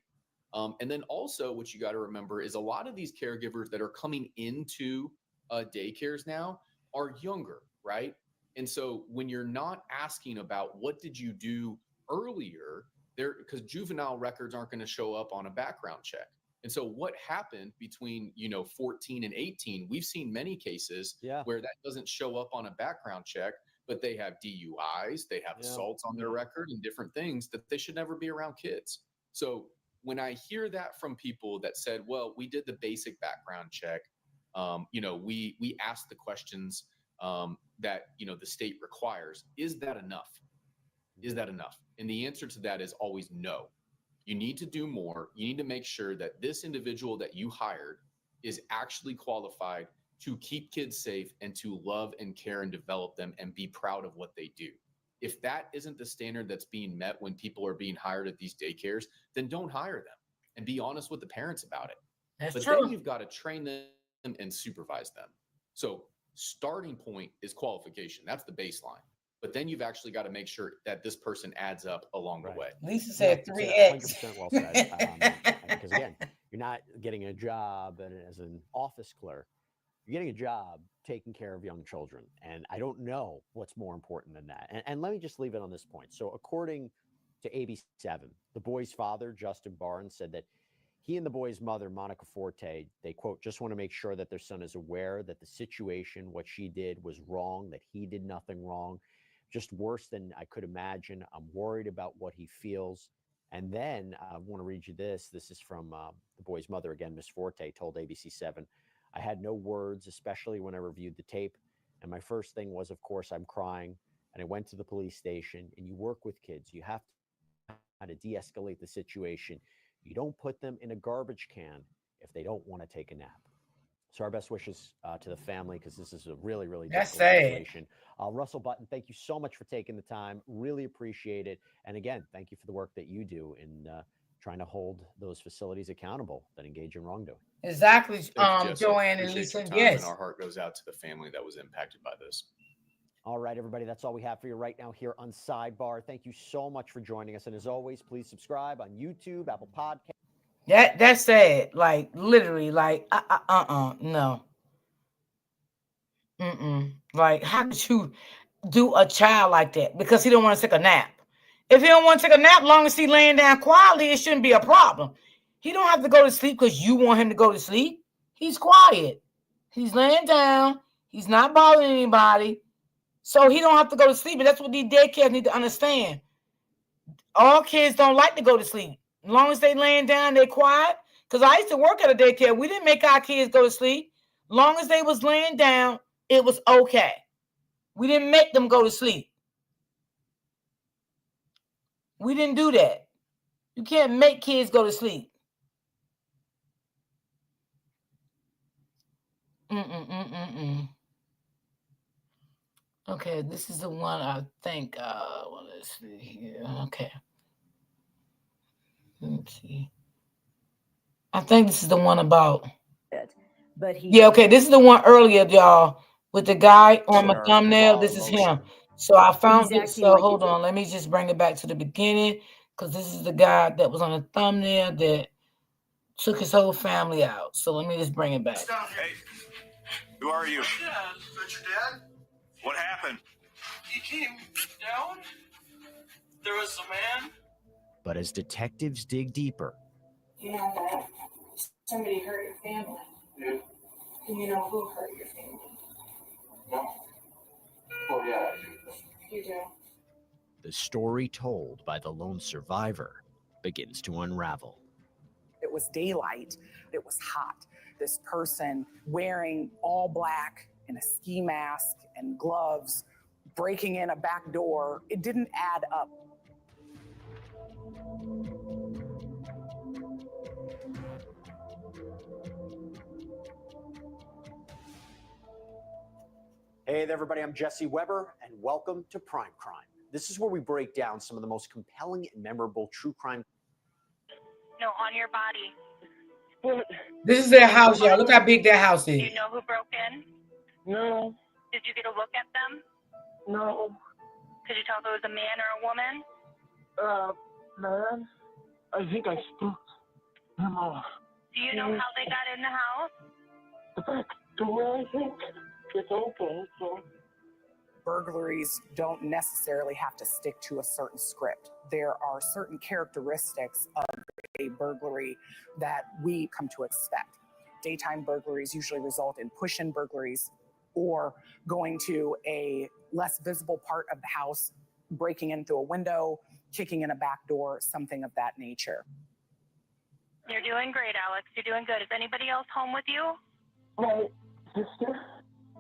And then also what you got to remember is a lot of these caregivers that are coming into daycares now are younger, right? And so when you're not asking about what did you do earlier, there, because juvenile records aren't going to show up on a background check. And so what happened between, 14 and 18, we've seen many cases where that doesn't show up on a background check, but they have DUIs, they have assaults on their record and different things that they should never be around kids. So when I hear that from people that said, well, we did the basic background check, we asked the questions that, the state requires, is that enough? Is that enough? And the answer to that is always no. You need to do more. You need to make sure that this individual that you hired is actually qualified to keep kids safe and to love and care and develop them and be proud of what they do. If that isn't the standard that's being met when people are being hired at these daycares, then don't hire them and be honest with the parents about it. But then you've got to train them and supervise them. So starting point is qualification. That's the baseline. But then you've actually got to make sure that this person adds up along the way. Lisa said 3X. 100% well said. Because again, you're not getting a job as an office clerk. You're getting a job taking care of young children. And I don't know what's more important than that. And let me just leave it on this point. So according to AB7, the boy's father, Justin Barnes, said that he and the boy's mother, Monica Forte, they, quote, just want to make sure that their son is aware that the situation, what she did was wrong, that he did nothing wrong. Just worse than I could imagine. I'm worried about what he feels. And then I want to read you this. This is from the boy's mother again, Miss Forte, told ABC7, I had no words, especially when I reviewed the tape. And my first thing was, of course, I'm crying. And I went to the police station. And you work with kids. You have to know how to de-escalate the situation. You don't put them in a garbage can if they don't want to take a nap. So our best wishes to the family, because this is a really, really difficult situation. Russell Button, thank you so much for taking the time. Really appreciate it. And again, thank you for the work that you do in trying to hold those facilities accountable that engage in wrongdoing. Exactly, Jesse. Joanne and Appreciate Lisa. your time, Yes. And our heart goes out to the family that was impacted by this. All right, everybody, that's all we have for you right now here on Sidebar. Thank you so much for joining us. And as always, please subscribe on YouTube, Apple Podcasts. That's sad. Like literally, like no. Like, how could you do a child like that? Because he don't want to take a nap. If he don't want to take a nap, long as he laying down quietly, it shouldn't be a problem. He don't have to go to sleep because you want him to go to sleep. He's quiet. He's laying down. He's not bothering anybody. So he don't have to go to sleep. And that's what these daycares need to understand. All kids don't like to go to sleep. As long as they laying down, they're quiet. Because I used to work at a daycare. We didn't make our kids go to sleep. Long as they was laying down, it was okay. We didn't make them go to sleep. We didn't do that. You can't make kids go to sleep. Okay, this is the one I think. Let's see here. Okay. Let's see. I think this is the one about. But Yeah, okay. This is the one earlier, y'all, with the guy on my thumbnail. This is him. So I found it. So hold on. Let me just bring it back to the beginning, because this is the guy that was on the thumbnail that took his whole family out. So let me just bring it back. Hey, who are you? Is that your dad? What happened? He came down. There was a man. But as detectives dig deeper, You know that somebody hurt your family. Yeah. And you know who hurt your family. No. Oh, yeah. You do. the story told by the lone survivor begins to unravel. It was daylight. It was hot. This person wearing all black and a ski mask and gloves, breaking in a back door, it didn't add up. Hey there, everybody. I'm Jesse Weber, and welcome to Prime Crime. This is where we break down some of the most compelling and memorable true crime. No, on your body. This is their house, y'all. Look how big their house Do is. you know who broke in? No. Did you get a look at them? No. Could you tell if it was a man or a woman? Man. I think I spooked him off. Do you know how they got in the house? The back door, I think. It's open, so. burglaries don't necessarily have to stick to a certain script. There are certain characteristics of a burglary that we come to expect. Daytime burglaries usually result in push-in burglaries or going to a less visible part of the house, breaking in through a window, kicking in a back door, something of that nature. You're doing great, Alex. You're doing good. Is anybody else home with you? My sister,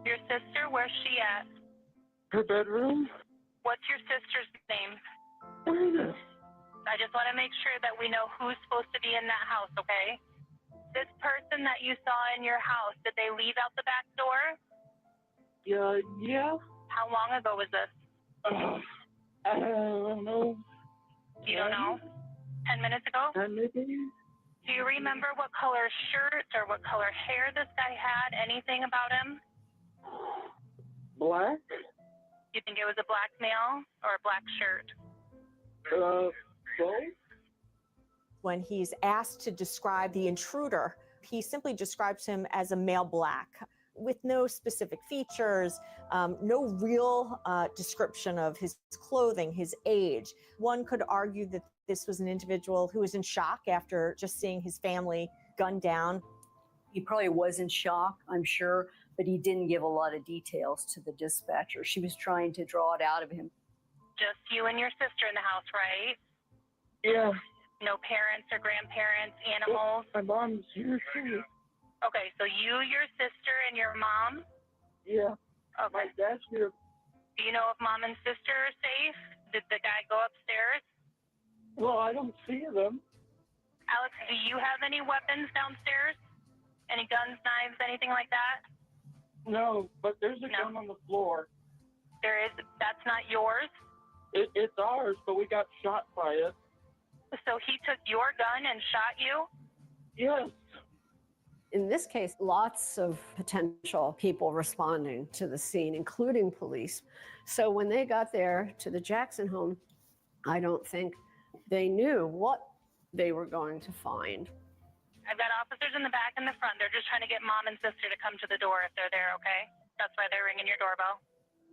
Your sister? Where's she at? her bedroom. What's your sister's name? Elena. I just want to make sure that we know who's supposed to be in that house, okay? This person that you saw in your house, did they leave out the back door? Yeah. How long ago was this? I don't know. You don't know? 10 minutes ago? Maybe. Do you remember what color shirt or what color hair this guy had? Anything about him? Black? You think it was a black male or a black shirt? Both. When he's asked to describe the intruder, he simply describes him as a male black with no specific features, no real description of his clothing, his age. One could argue that this was an individual who was in shock after just seeing his family gunned down. He probably was in shock, I'm sure, but he didn't give a lot of details to the dispatcher. She was trying to draw it out of him. Just you and your sister in the house, right? Yeah. No parents or grandparents, animals? My mom's here too. Okay, so you, your sister, and your mom? Yeah. Okay. My dad's here. Do you know if mom and sister are safe? Did the guy go upstairs? Well, I don't see them. Alex, do you have any weapons downstairs? Any guns, knives, anything like that? No, but there's a gun on the floor. There is. That's not yours? It's ours, but we got shot by it. So he took your gun and shot you? Yes. In this case, lots of potential people responding to the scene, including police. So when they got there to the Jackson home, I don't think they knew what they were going to find. I've got officers in the back and the front. They're just trying to get mom and sister to come to the door if they're there, okay? That's why they're ringing your doorbell.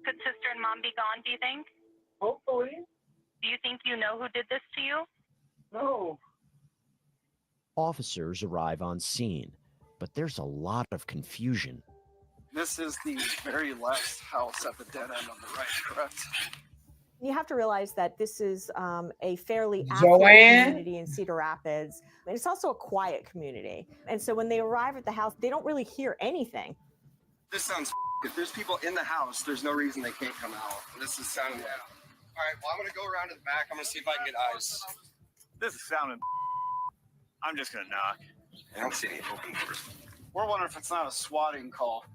Could sister and mom be gone, do you think? Hopefully. Do you think you know who did this to you? No. Officers arrive on scene, but there's a lot of confusion. This is the very last house at the dead end on the right, correct? You have to realize that this is a fairly Joanne? affluent community in Cedar Rapids. And it's also a quiet community. And so when they arrive at the house, they don't really hear anything. This sounds if there's people in the house, there's no reason they can't come out. This is sounding All right, well, I'm gonna go around to the back. I'm gonna see if I can get eyes. This is sounding. I'm just gonna knock. I don't see any open doors. We're wondering if it's not a swatting call.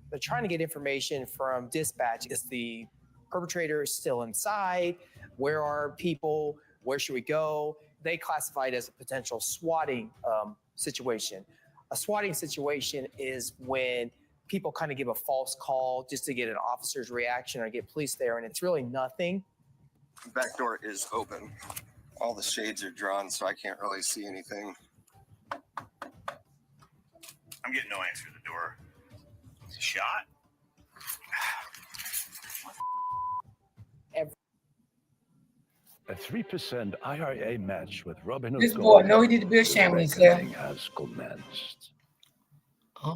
They're trying to get information from dispatch. Is the perpetrator still inside? Where are people? Where should we go? They classify it as a potential swatting situation. A swatting situation is when people kind of give a false call just to get an officer's reaction or get police there, and it's really nothing. The back door is open. All the shades are drawn, so I can't really see anything. I'm getting no answer to the door. Is he shot? A 3% IRA match with Robinhood This Gold. boy know he need to be ashamed of himself. Has commenced.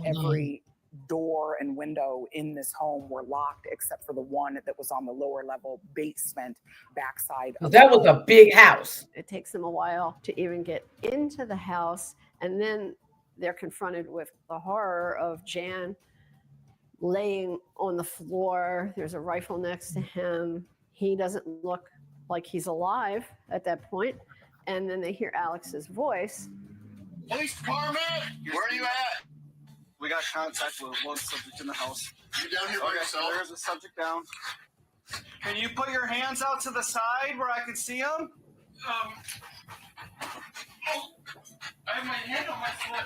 Every door and window in this home were locked except for the one that was on the lower level basement backside. Of That was a big house. It takes them a while to even get into the house. And then they're confronted with the horror of Jan laying on the floor. There's a rifle next to him. He doesn't look like he's alive at that point. And then they hear Alex's voice. Police department, where are you at? We got contact with one subject in the house. You down here by yourself? There's a subject down. Can you put your hands out to the side where I can see them? I have my hand on my foot.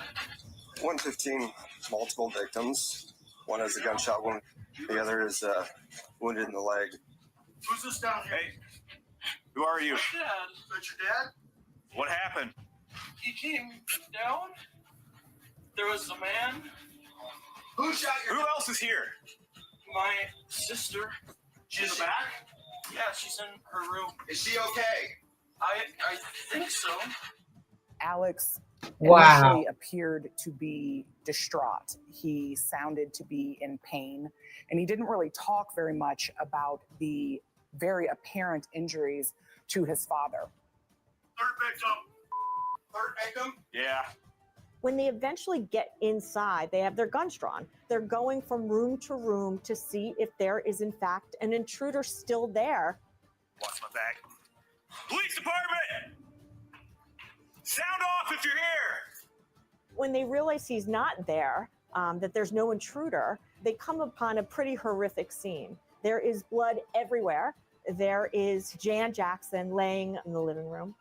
115 multiple victims. One has a gunshot wound. The other is wounded in the leg. Who's this down here? Hey, who are you? Dad. That's your dad? What happened? He came down. There was a man. Who shot your Who else is here? My sister. She's in the back? Yeah, she's in her room. Is she okay? I think so. Alex Wow. initially appeared to be distraught. He sounded to be in pain, and he didn't really talk very much about the very apparent injuries to his father. Third victim. Third victim? Yeah. When they eventually get inside, they have their guns drawn. They're going from room to room to see if there is, in fact, an intruder still there. Watch my back. Police department! Sound off if you're here! When they realize he's not there, that there's no intruder, they come upon a pretty horrific scene. There is blood everywhere. There is Jan Jackson laying in the living room.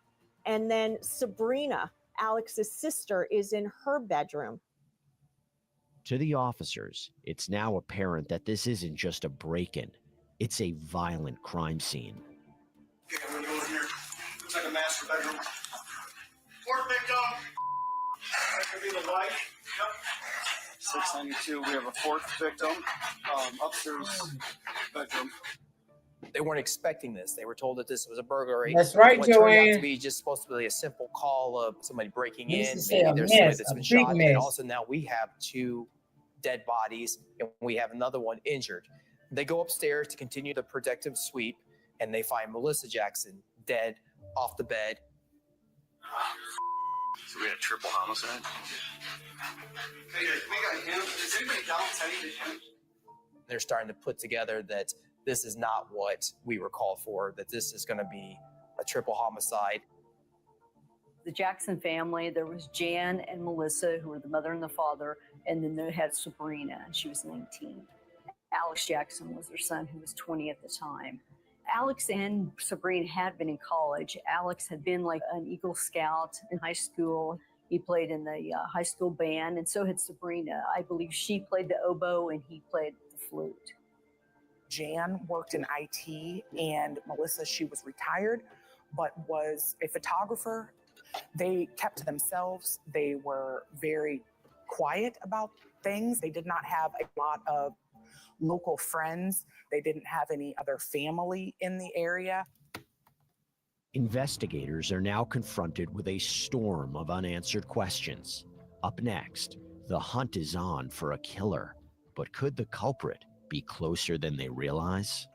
And then Sabrina, Alex's sister, is in her bedroom. To the officers, it's now apparent that this isn't just a break-in. It's a violent crime scene. Okay, I'm gonna go in here. Looks like a master bedroom. Fourth victim. That could be the wife. Yep. 692. We have a fourth victim. Upstairs bedroom. They weren't expecting this. They were told that this was a burglary. That's right, What turned out Joanne. to be just supposed to be a simple call of somebody breaking This in. is Maybe a there's mess, somebody that's a been big shot. And mess. also now we have 2 dead bodies and we have another one injured. They go upstairs to continue the protective sweep and they find Melissa Jackson dead off the bed. So we had triple homicide. Okay, we got him. Is anybody downstairs to him? They're starting to put together that this is not what we were called for, that this is going to be a triple homicide. The Jackson family, there was Jan and Melissa, who were the mother and the father, and then they had Sabrina, and she was 19. Alex Jackson was their son, who was 20 at the time. Alex and Sabrina had been in college. Alex had been like an Eagle Scout in high school. He played in the high school band, and so had Sabrina. I believe she played the oboe and he played the flute. Jan worked in IT, and Melissa, she was retired, but was a photographer. They kept to themselves. They were very quiet about things. They did not have a lot of local friends. They didn't have any other family in the area. Investigators are now confronted with a storm of unanswered questions. Up next, the hunt is on for a killer, but could the culprit be closer than they realize?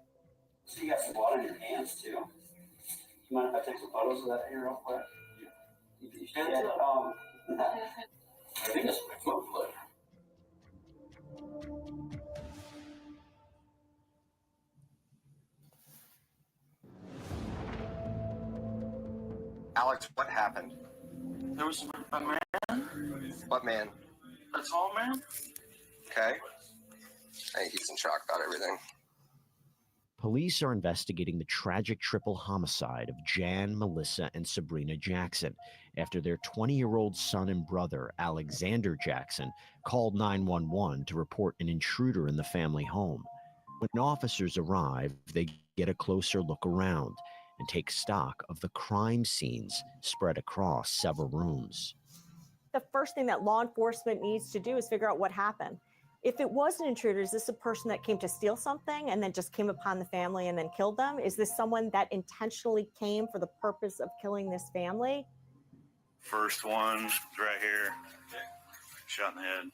So you got some blood on your hands too. You mind if I take some photos of that here real quick? I think it's my foot blood. Alex, what happened? There was a man. What man? A tall man. Okay. I think he's in shock about everything. Police are investigating the tragic triple homicide of Jan, Melissa, and Sabrina Jackson after their 20-year-old son and brother, Alexander Jackson, called 911 to report an intruder in the family home. When officers arrive, they get a closer look around and take stock of the crime scenes spread across several rooms. The first thing that law enforcement needs to do is figure out what happened. If it was an intruder, is this a person that came to steal something and then just came upon the family and then killed them? Is this someone that intentionally came for the purpose of killing this family? First one is right here. Shot in the head.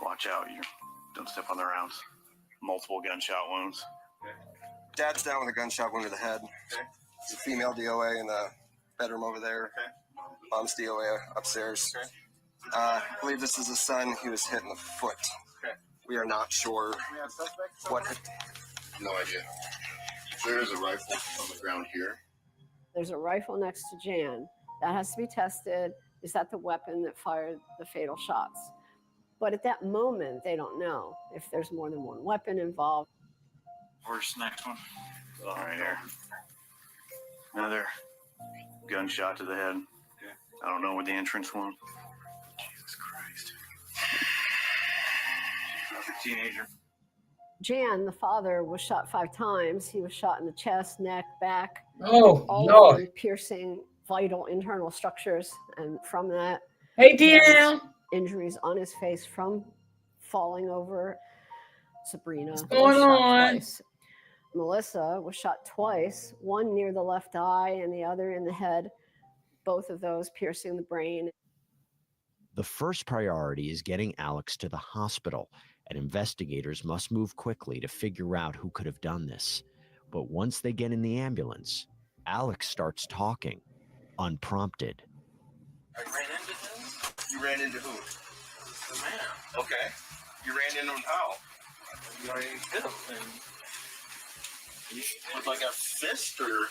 Watch out, you don't step on the rounds. Multiple gunshot wounds. Dad's down with a gunshot wound to the head. There's a female DOA in the bedroom over there. Mom's DOA upstairs. I believe this is his son. He was hit in the foot. We are not sure what hit. No idea. There is a rifle on the ground here. There's a rifle next to Jan. That has to be tested. Is that the weapon that fired the fatal shots? But at that moment, they don't know if there's more than one weapon involved. Where's the next one? Oh, right here. Another gunshot to the head. I don't know where the entrance was. Jesus Christ. A teenager. Jan, the father, was shot 5 times. He was shot in the chest, neck, back. Oh, all Lord. of them piercing vital internal structures. And from that, Hey, he has Deanne. injuries on his face from falling over. Sabrina was going shot on? twice. Melissa was shot twice, one near the left eye and the other in the head, both of those piercing the brain. The first priority is getting Alex to the hospital, and investigators must move quickly to figure out who could have done this. But once they get in the ambulance, Alex starts talking, unprompted. I ran into him? You ran into who? The man. Okay. You ran into him how? I hit him. And with like a fist or?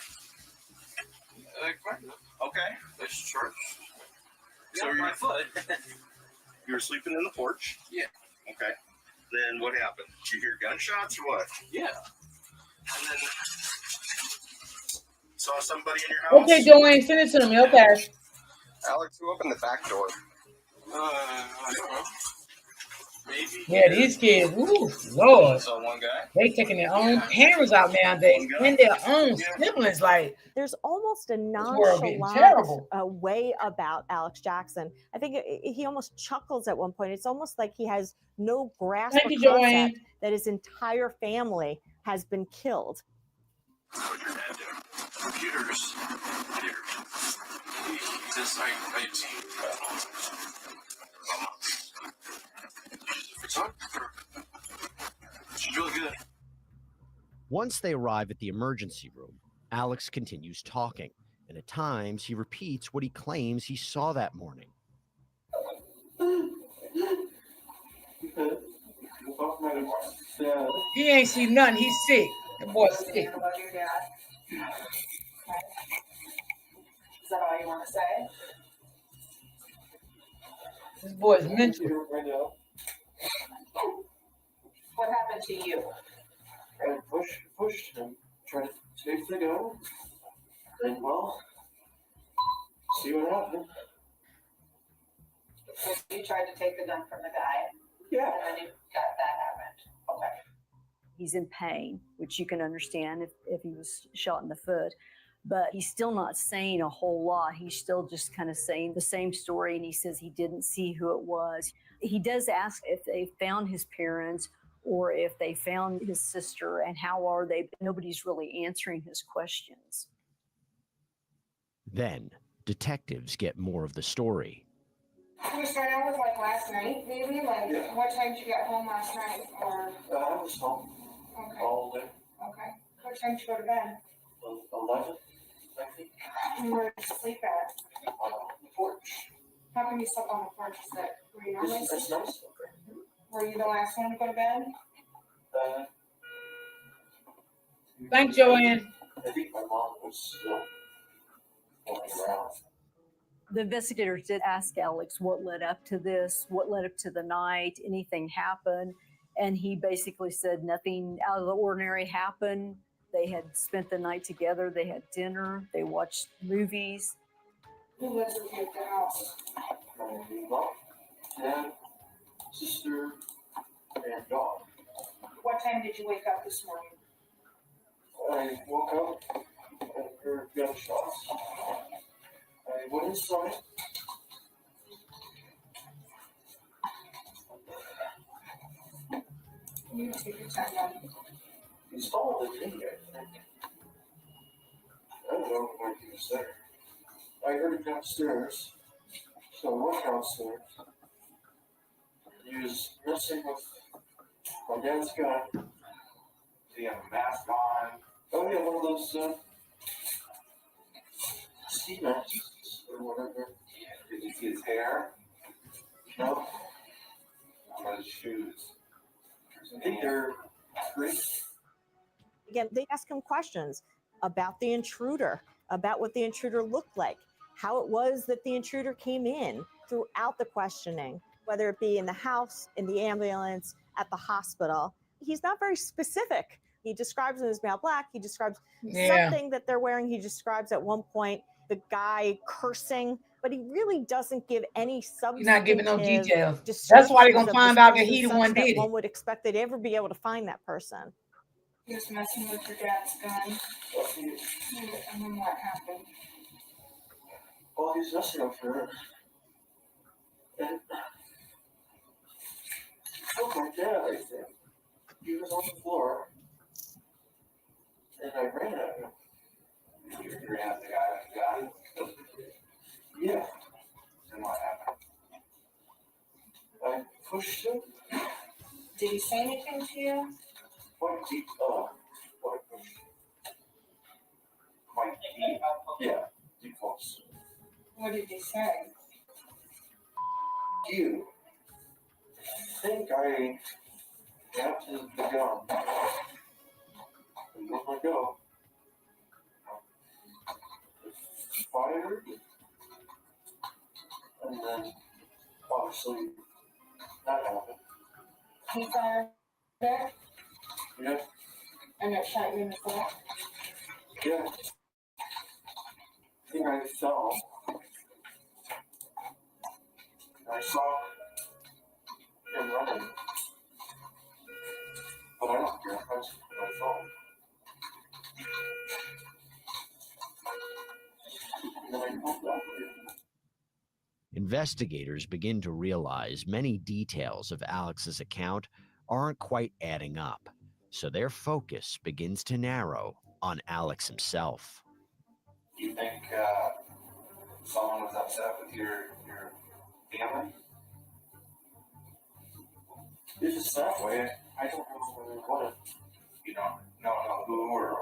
Okay. It's short. So my foot. You were sleeping in the porch? Yeah. Okay. Then what happened? Did you hear gunshots or what? Yeah. And then saw somebody in your house? Okay, Joanne, send it to me. Okay. Alex, who opened the back door? I don't know. Maybe. Yeah, these kids, ooh, Lord. Saw one guy. They taking their own parents out nowadays and their own siblings. Like, there's almost a world getting nonchalant terrible. way about Alex Jackson. I think he almost chuckles at one point. It's almost like he has no grasp Thank or you, concept Joanne. that his entire family has been killed. What your dad do? Computers. Here. He says she's really good. Once they arrive at the emergency room, Alex continues talking, and at times he repeats what he claims he saw that morning. He ain't seen nothing. He's sick. The boy's sick. About your dad. Is that all you want to say? This boy's mental. What happened to you? I pushed him, tried to take the gun, and well, see what happened. You tried to take the gun from the guy? Yeah. And then that happened. Okay. He's in pain, which you can understand if he was shot in the foot. But he's still not saying a whole lot. He's still just kind of saying the same story, and he says he didn't see who it was. He does ask if they found his parents or if they found his sister and how are they. Nobody's really answering his questions. Then, detectives get more of the story. Can we start out with like last night, maybe? Like, what time did you get home last night? Or I was home all day. Okay. What time did you go to bed? 11, I think. And where did you sleep at? On the porch. How come you slept on the porch? Were you normally It's sleeping? nice. Were you the last one to go to bed? Thanks, Joanne. I think my mom was still walking around. The investigators did ask Alex what led up to this, what led up to the night, anything happened. And he basically said nothing out of the ordinary happened. They had spent the night together. They had dinner. They watched movies. Who lives with you at the house? My mom, dad, sister, and dog. What time did you wake up this morning? I woke up and heard gunshots. I went inside. You take your time down. He's taller than me, I think. I don't know where he was there. I heard him downstairs. So I went downstairs. He was messing with my dad's gun. Did he have a mask on? Oh yeah, one of those ski masks or whatever. Did you see his hair? No. How about his shoes? I think they're great. Again, they ask him questions about the intruder, about what the intruder looked like, how it was that the intruder came in throughout the questioning, whether it be in the house, in the ambulance, at the hospital. He's not very specific. He describes him as male black. He describes something that they're wearing. He describes at one point the guy cursing, but he really doesn't give any substantive. He's not giving no details. That's why they're going to find out that he the one did it. One would expect they'd ever be able to find that person. He was messing with your dad's gun. And then what happened? Well, he's messing with her. And oh my dad, I think. He was on the floor. And I ran at him. You ran at the guy? Yeah. And what happened? I pushed him. Did he say anything to you? Quite deep. Quite deep. Yeah, deep close. What did he say? You think I got his gun and let my go. Fired, and then obviously that happened. He fired back Yeah, and it shot you in the foot? yeah. I think I fell. I saw him running. But I don't care. That's my phone. And then I pulled up. Investigators begin to realize many details of Alex's account aren't quite adding up, so their focus begins to narrow on Alex himself. You think someone was upset with your family? It's just that way. I don't know what. You don't know who or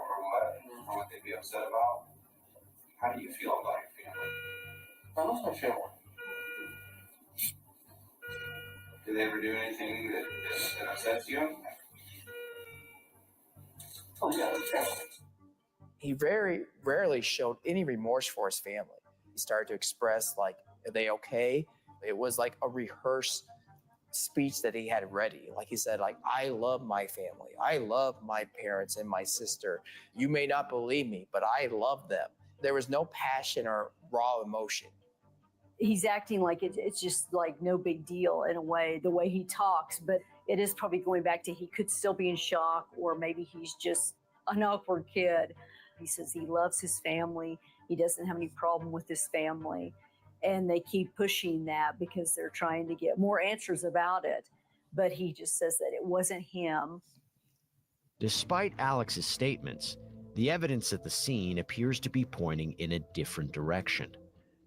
what they'd be upset about. How do you feel about your family? I love my family. Did they ever do anything that upsets you? Oh yeah, definitely. He very rarely showed any remorse for his family. He started to express, like, are they okay? It was like a rehearsed speech that he had ready. Like he said, like, I love my family. I love my parents and my sister. You may not believe me, but I love them. There was no passion or raw emotion. He's acting like it's just like no big deal in a way, the way he talks, but it is probably going back to he could still be in shock, or maybe he's just an awkward kid. He says he loves his family. He doesn't have any problem with his family. And they keep pushing that because they're trying to get more answers about it. But he just says that it wasn't him. Despite Alex's statements, the evidence at the scene appears to be pointing in a different direction.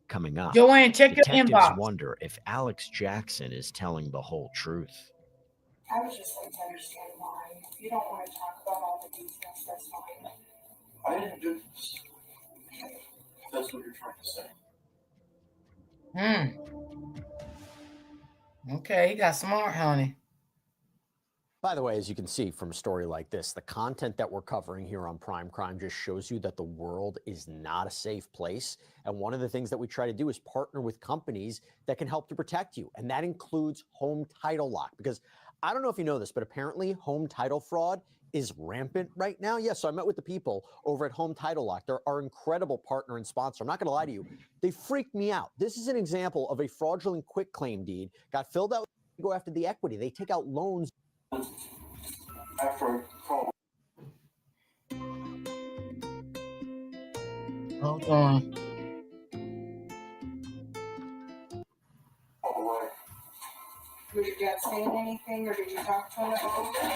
Coming up, Joanne, check your detectives inbox. wonder if Alex Jackson is telling the whole truth. I would just like to understand why. If you don't want to talk about all the details, that's fine. I didn't do this. That's what you're trying to say. Okay, he got smart, honey. By the way, as you can see from a story like this, the content that we're covering here on Prime Crime just shows you that the world is not a safe place. And one of the things that we try to do is partner with companies that can help to protect you. And that includes Home Title Lock. Because I don't know if you know this, but apparently home title fraud is rampant right now. Yes, so I met with the people over at Home Title Lock. They're our incredible partner and sponsor. I'm not going to lie to you. They freaked me out. This is an example of a fraudulent quitclaim deed. Got filled out, go after the equity. They take out loans. After call. Hold on. Was your dad saying anything, or did you talk to him about it?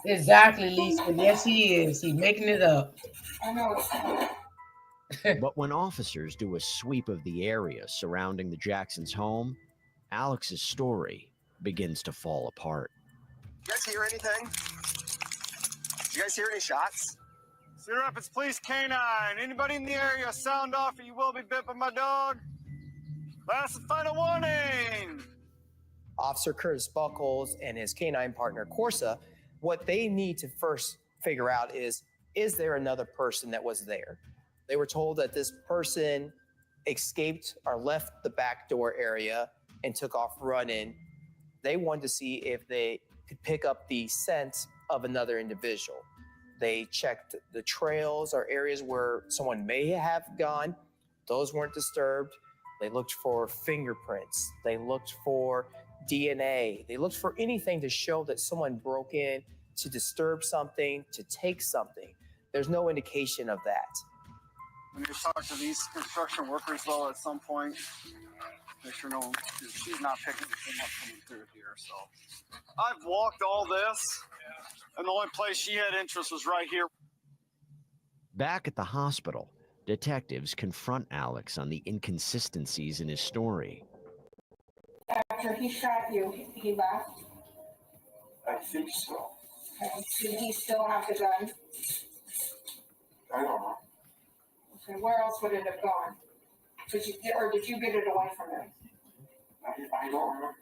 Exactly, Lisa. Yes, he is. He's making it up. I know it's But when officers do a sweep of the area surrounding the Jacksons' home, Alex's story begins to fall apart. You guys hear anything? Did you guys hear any shots? Cedar Rapids Police K-9. Anybody in the area, sound off or you will be bit by my dog. Last and final warning. Officer Curtis Buckles and his K-9 partner, Corsa, what they need to first figure out is there another person that was there? They were told that this person escaped or left the back door area and took off running. They wanted to see if they could pick up the scent of another individual. They checked the trails or areas where someone may have gone. Those weren't disturbed. They looked for fingerprints. They looked for DNA. They looked for anything to show that someone broke in to disturb something, to take something. There's no indication of that. When you talk to these construction workers, though, at some point, Make sure no one, she's not picking anything up coming through here. So I've walked all this, and the only place she had interest was right here. Back at the hospital, detectives confront Alex on the inconsistencies in his story. After he shot you, he left. I think so. Okay. Did he still have the gun? I don't know. Okay, where else would it have gone? Did you get it away from him? I don't remember.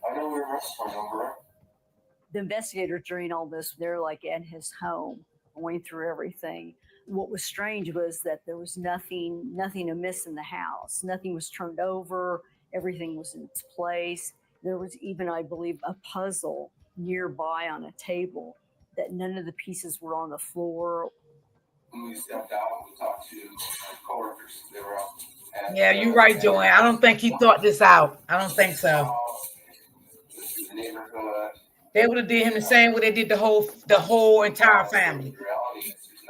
I know we were wrestling over it. The investigators during all this, they're like at his home, going through everything. What was strange was that there was nothing amiss in the house. Nothing was turned over. Everything was in its place. There was even, I believe, a puzzle nearby on a table that none of the pieces were on the floor. When we stepped out, we talked to our coworkers. They were out. Yeah, you're right, Joanne. I don't think he thought this out. I don't think so. The neighborhood. They would have did him the same way they did the whole entire family. The reality is there's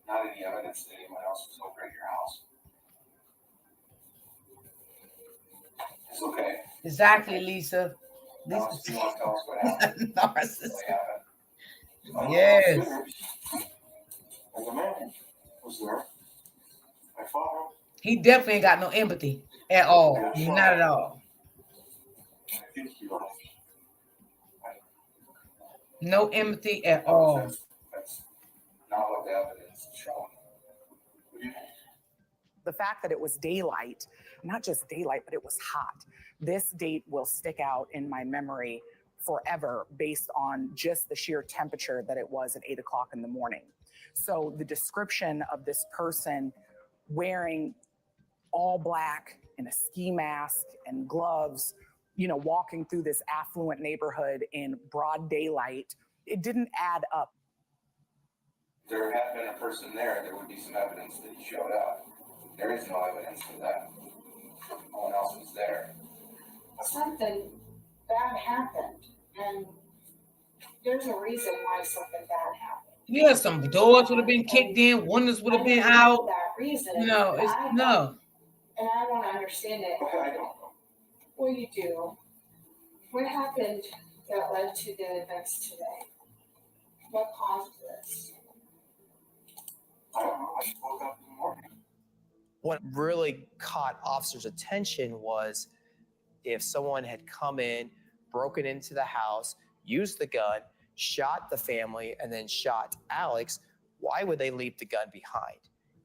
not any evidence that anyone else was over at your house. It's okay. Exactly, Lisa. Now, do you want to tell us what happened? Narcissist. Yes. And the man was there. I fought him. He definitely ain't got no empathy at all. Not at all. I think he left. No empathy at all. That's not what the evidence is showing. The fact that it was daylight, not just daylight, but it was hot. This date will stick out in my memory forever based on just the sheer temperature that it was at 8 o'clock in the morning. So the description of this person wearing all black and a ski mask and gloves, walking through this affluent neighborhood in broad daylight, it didn't add up. If there had been a person there would be some evidence that he showed up. There is no evidence of that. No one else was there. Something bad happened, and there's a reason why something bad happened. Yeah, some doors would have been kicked in, windows would have been out. That reason. No, it's no. And I want to understand it. I don't know. Well, you do. What happened that led to the events today? What caused this? I don't know. I just woke up in the morning. What really caught officers' attention was if someone had come in, broken into the house, used the gun, shot the family, and then shot Alex, why would they leave the gun behind?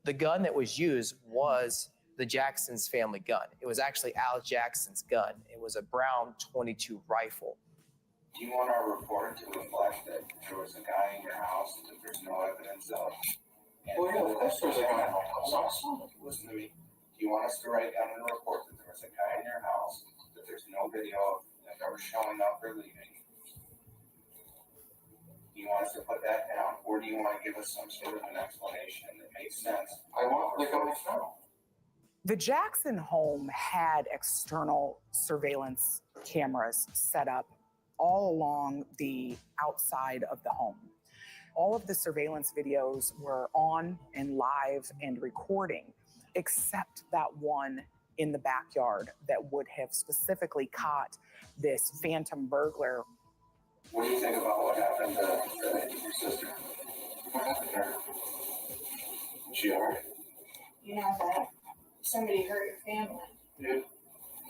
The gun that was used was the Jackson's family gun. It was actually Alex Jackson's gun. It was a brown .22 rifle. Do you want our report to reflect that there was a guy in your house that there's no evidence of? Well, yeah, of course there's a guy in my house. Listen to me. Do you want us to write down in the report that there was a guy in your house, that there's no video of them ever showing up or leaving? Do you want us to put that down? Or do you want to give us some sort of an explanation that makes sense? I want the guy found. The Jackson home had external surveillance cameras set up all along the outside of the home. All of the surveillance videos were on and live and recording, except that one in the backyard that would have specifically caught this phantom burglar. What do you think about what happened to your sister? What happened to her? Was she all right? You know that somebody hurt your family. Yeah.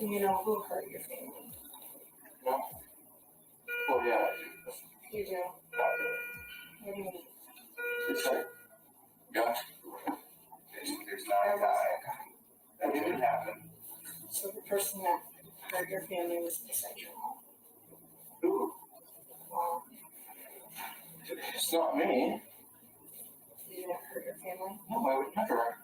And you know who hurt your family. No. Oh, yeah. You do. Not really. What do you mean? It's like, yeah. There's not a guy. That didn't happen. So the person that hurt your family was inside your home. Who? Well, It's not me. you didn't hurt your family? No, I would never.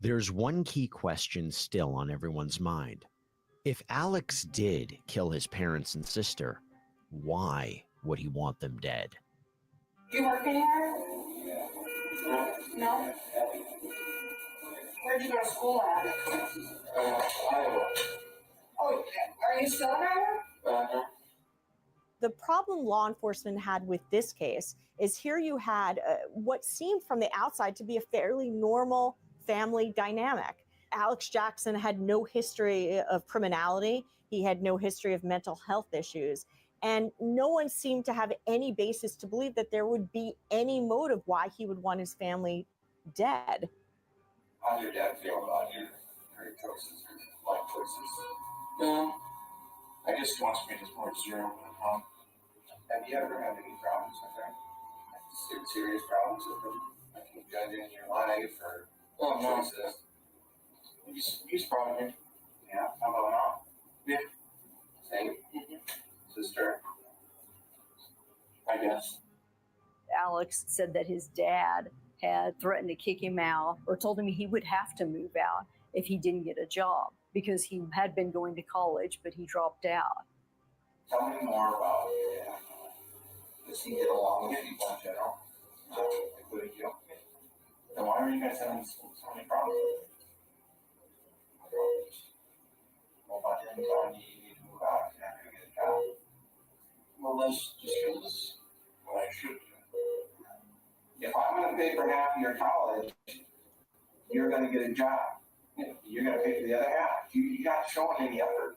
There's one key question still on everyone's mind. If Alex did kill his parents and sister, why would he want them dead? You work anywhere? No? Where'd you go to school at? Iowa. Oh, are you still in Iowa? The problem law enforcement had with this case is here you had what seemed from the outside to be a fairly normal family dynamic. Alex Jackson had no history of criminality. He had no history of mental health issues. And no one seemed to have any basis to believe that there would be any motive why he would want his family dead. How does your dad feel about your choices, your life choices? I guess he wants me to more zero with mom. Have you ever had any problems with her? Serious problems with him? Like you got in your life or choices? He's proud of me. Yeah, how about mom? Yeah. Same. Sister. I guess. Alex said that his dad had threatened to kick him out or told him he would have to move out if he didn't get a job because he had been going to college, but he dropped out. Tell me more about your dad. Does he get along with people in general, including you? Then why are you guys having so many problems? What about him telling you you need to move out if you're not going to get a job? Well, that's just because what I should do. If I'm going to pay for half of your college, you're going to get a job. You're going to pay for the other half. You're not showing any effort.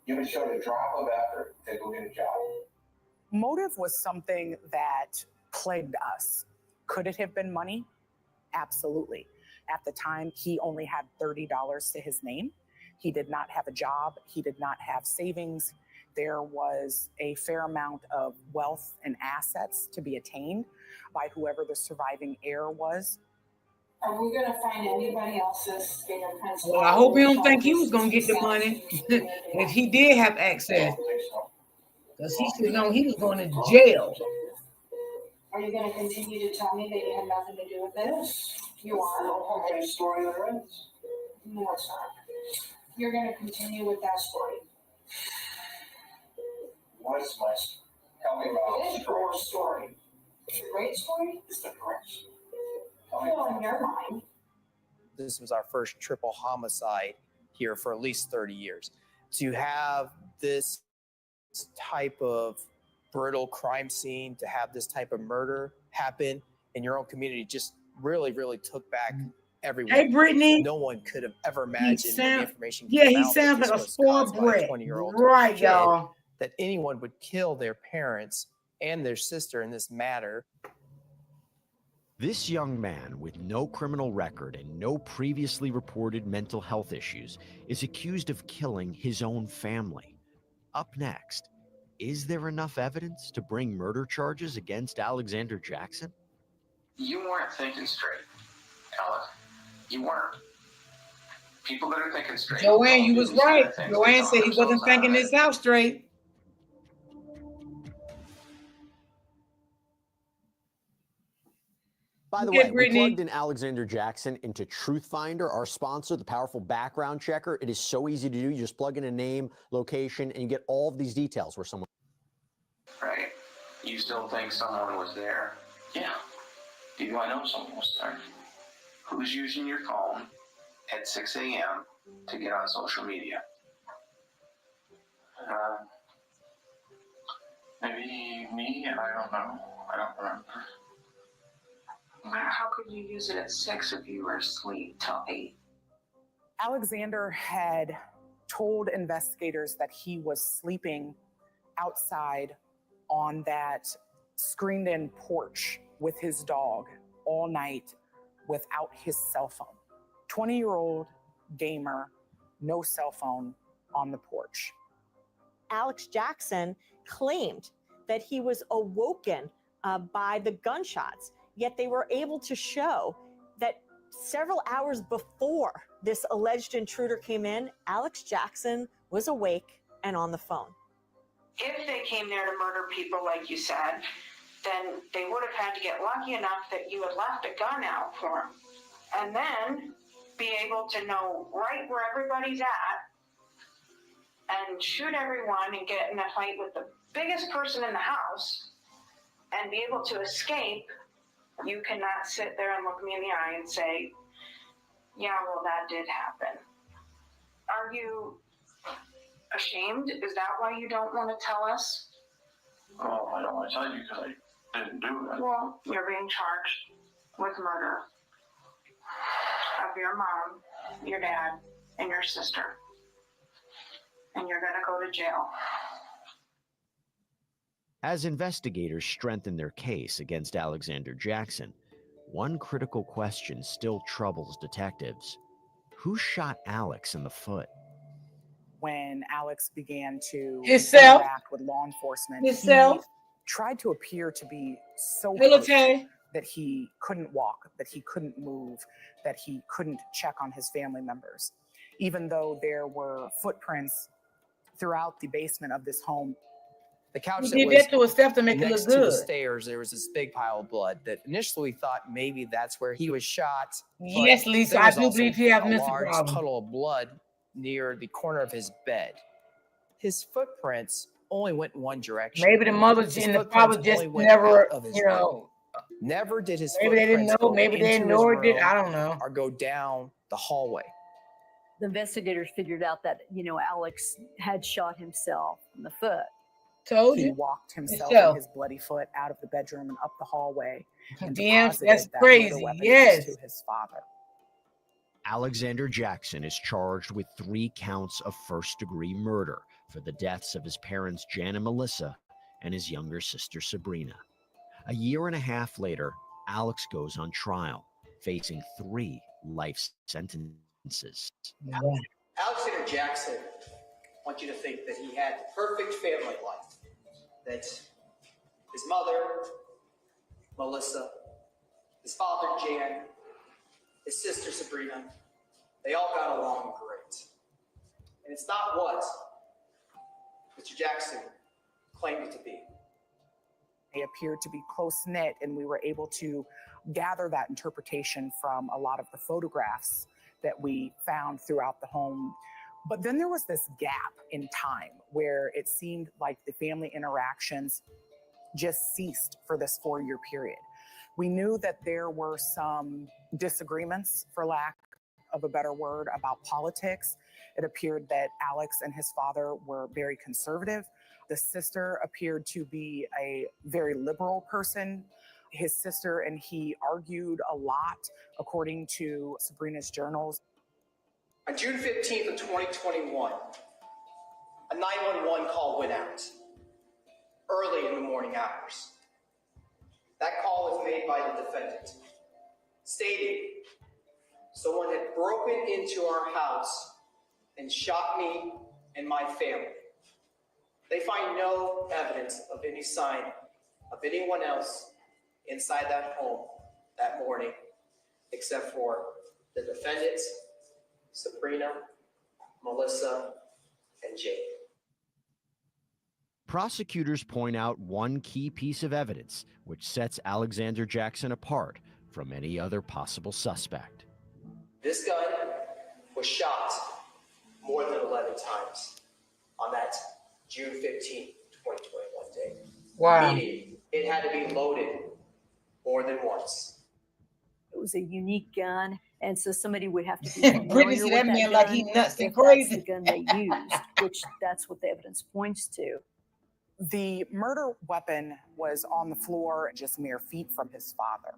You haven't showed a drop of effort to go get a job. Motive was something that plagued us. Could it have been money? Absolutely. At the time, he only had $30 to his name. He did not have a job. He did not have savings. There was a fair amount of wealth and assets to be attained by whoever the surviving heir was. Are we going to find anybody else's fingerprints? Well, I hope you don't think he was going to get the money if he did have access. Because he should know he was going to jail. Are you going to continue to tell me that you had nothing to do with this? You are. Okay, story that ends. No, it's not. You're going to continue with that story. What is my story? Tell me about It is your story. It's a great story. It's the correct story. Well, in your mind. This was our first triple homicide here for at least 30 years. To have this type of brutal crime scene, to have this type of murder happen in your own community just really, really took back everyone. Hey, Brittany. No one could have ever imagined when the information yeah, came he out sounds that like a this was spoiled caused by a brat. 20-year-old Right, kid, y'all. that anyone would kill their parents and their sister in this manner. This young man with no criminal record and no previously reported mental health issues is accused of killing his own family. Up next, is there enough evidence to bring murder charges against Alexander Jackson? You weren't thinking straight, Alex. You weren't. People that are thinking straight. Joanne, you was right. Joanne said he wasn't thinking this out straight. By the way, we plugged in Alexander Jackson into Truth Finder, our sponsor, the powerful background checker. It is so easy to do. You just plug in a name, location, and you get all of these details where someone... Right. You still think someone was there? Yeah. Do I know someone was there? Who's using your phone at 6 a.m. to get on social media? Maybe me, I don't know. I don't remember. How could you use it at 6 if you were asleep till 8? Alexander had told investigators that he was sleeping outside on that screened-in porch with his dog all night without his cell phone. 20-year-old gamer, no cell phone on the porch. Alex Jackson claimed that he was awoken by the gunshots, yet they were able to show that several hours before this alleged intruder came in, Alex Jackson was awake and on the phone. If they came there to murder people, like you said, then they would have had to get lucky enough that you had left a gun out for them. And then be able to know right where everybody's at and shoot everyone and get in a fight with the biggest person in the house and be able to escape. You cannot sit there and look me in the eye and say, yeah, well, that did happen. Are you ashamed? Is that why you don't want to tell us? Oh, I don't want to tell you because I didn't do that. Well, you're being charged with murder of your mom, your dad, and your sister. And you're going to go to jail. As investigators strengthen their case against Alexander Jackson, one critical question still troubles detectives. Who shot Alex in the foot? When Alex began to Himself. interact with law enforcement, Himself. he tried to appear to be so Hello, hurt Tay. that he couldn't walk, that he couldn't move, that he couldn't check on his family members. Even though there were footprints throughout the basement of this home. The couch He that did was that to himself to make it next look to the good. stairs, there was this big pile of blood that initially we thought maybe that's where he was shot. but Yes, Lisa, there I was do also believe he has a mental large problem. puddle of blood near the corner of his bed. His footprints only went in one direction. Maybe the mother His and the footprints father just only went never, out of his you know, room. Never did his maybe they didn't footprints know, go maybe they into his ignored it. room I don't know. or go down the hallway. The investigators figured out that, Alex had shot himself in the foot. Told He you. walked himself So. and his bloody foot out of the bedroom and up the hallway and Damn, deposited that's that crazy. murder weapon Yes. next to his father. Alexander Jackson is charged with 3 counts of first-degree murder for the deaths of his parents Jan and Melissa and his younger sister Sabrina. A year and a half later, Alex goes on trial, facing 3 life sentences. Alexander Jackson, I want you to think that he had the perfect family life. That his mother, Melissa, his father, Jan, his sister, Sabrina, they all got along great. And it's not what Mr. Jackson claimed it to be. They appeared to be close-knit, and we were able to gather that interpretation from a lot of the photographs that we found throughout the home. But then there was this gap in time where it seemed like the family interactions just ceased for this 4-year period. We knew that there were some disagreements, for lack of a better word, about politics. It appeared that Alex and his father were very conservative. The sister appeared to be a very liberal person. His sister and he argued a lot, according to Sabrina's journals. On June 15th of 2021, a 911 call went out early in the morning hours. That call was made by the defendant, stating someone had broken into our house and shot me and my family. They find no evidence of any sign of anyone else inside that home that morning, except for the defendants, Sabrina, Melissa, and Jane. Prosecutors point out one key piece of evidence which sets Alexander Jackson apart from any other possible suspect. This gun was shot more than 11 times on that June 15, 2021 day. Wow. Meaning it had to be loaded more than once. It was a unique gun, and so somebody would have to be Brittany familiar see with that that man gun like he nuts and if crazy. that's the gun they used, which that's what the evidence points to. The murder weapon was on the floor just mere feet from his father.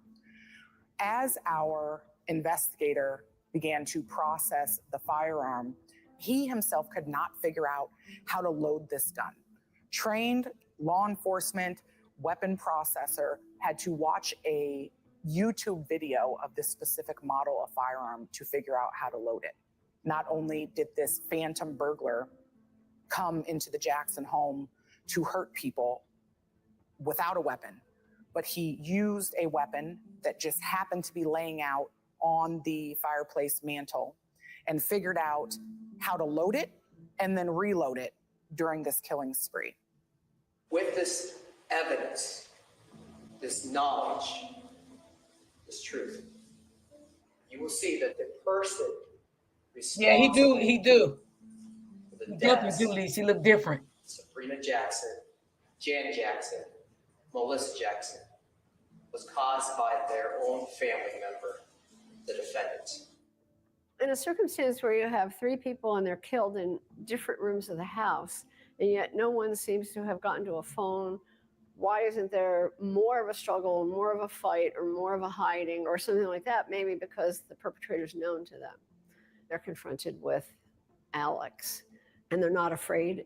As our investigator began to process the firearm, he himself could not figure out how to load this gun. Trained law enforcement weapon processor had to watch a YouTube video of this specific model of firearm to figure out how to load it. Not only did this phantom burglar come into the Jackson home to hurt people without a weapon, but he used a weapon that just happened to be laying out on the fireplace mantle and figured out how to load it and then reload it during this killing spree. With this evidence, this knowledge, this truth, you will see that the person Yeah, he do. He do. for the He definitely deaths do, Lisa. He look different. Sabrina Jackson, Jan Jackson, Melissa Jackson, was caused by their own family member, the defendant. In a circumstance where you have 3 people and they're killed in different rooms of the house, and yet no one seems to have gotten to a phone, why isn't there more of a struggle, more of a fight, or more of a hiding, or something like that? Maybe because the perpetrator's known to them. They're confronted with Alex, and they're not afraid.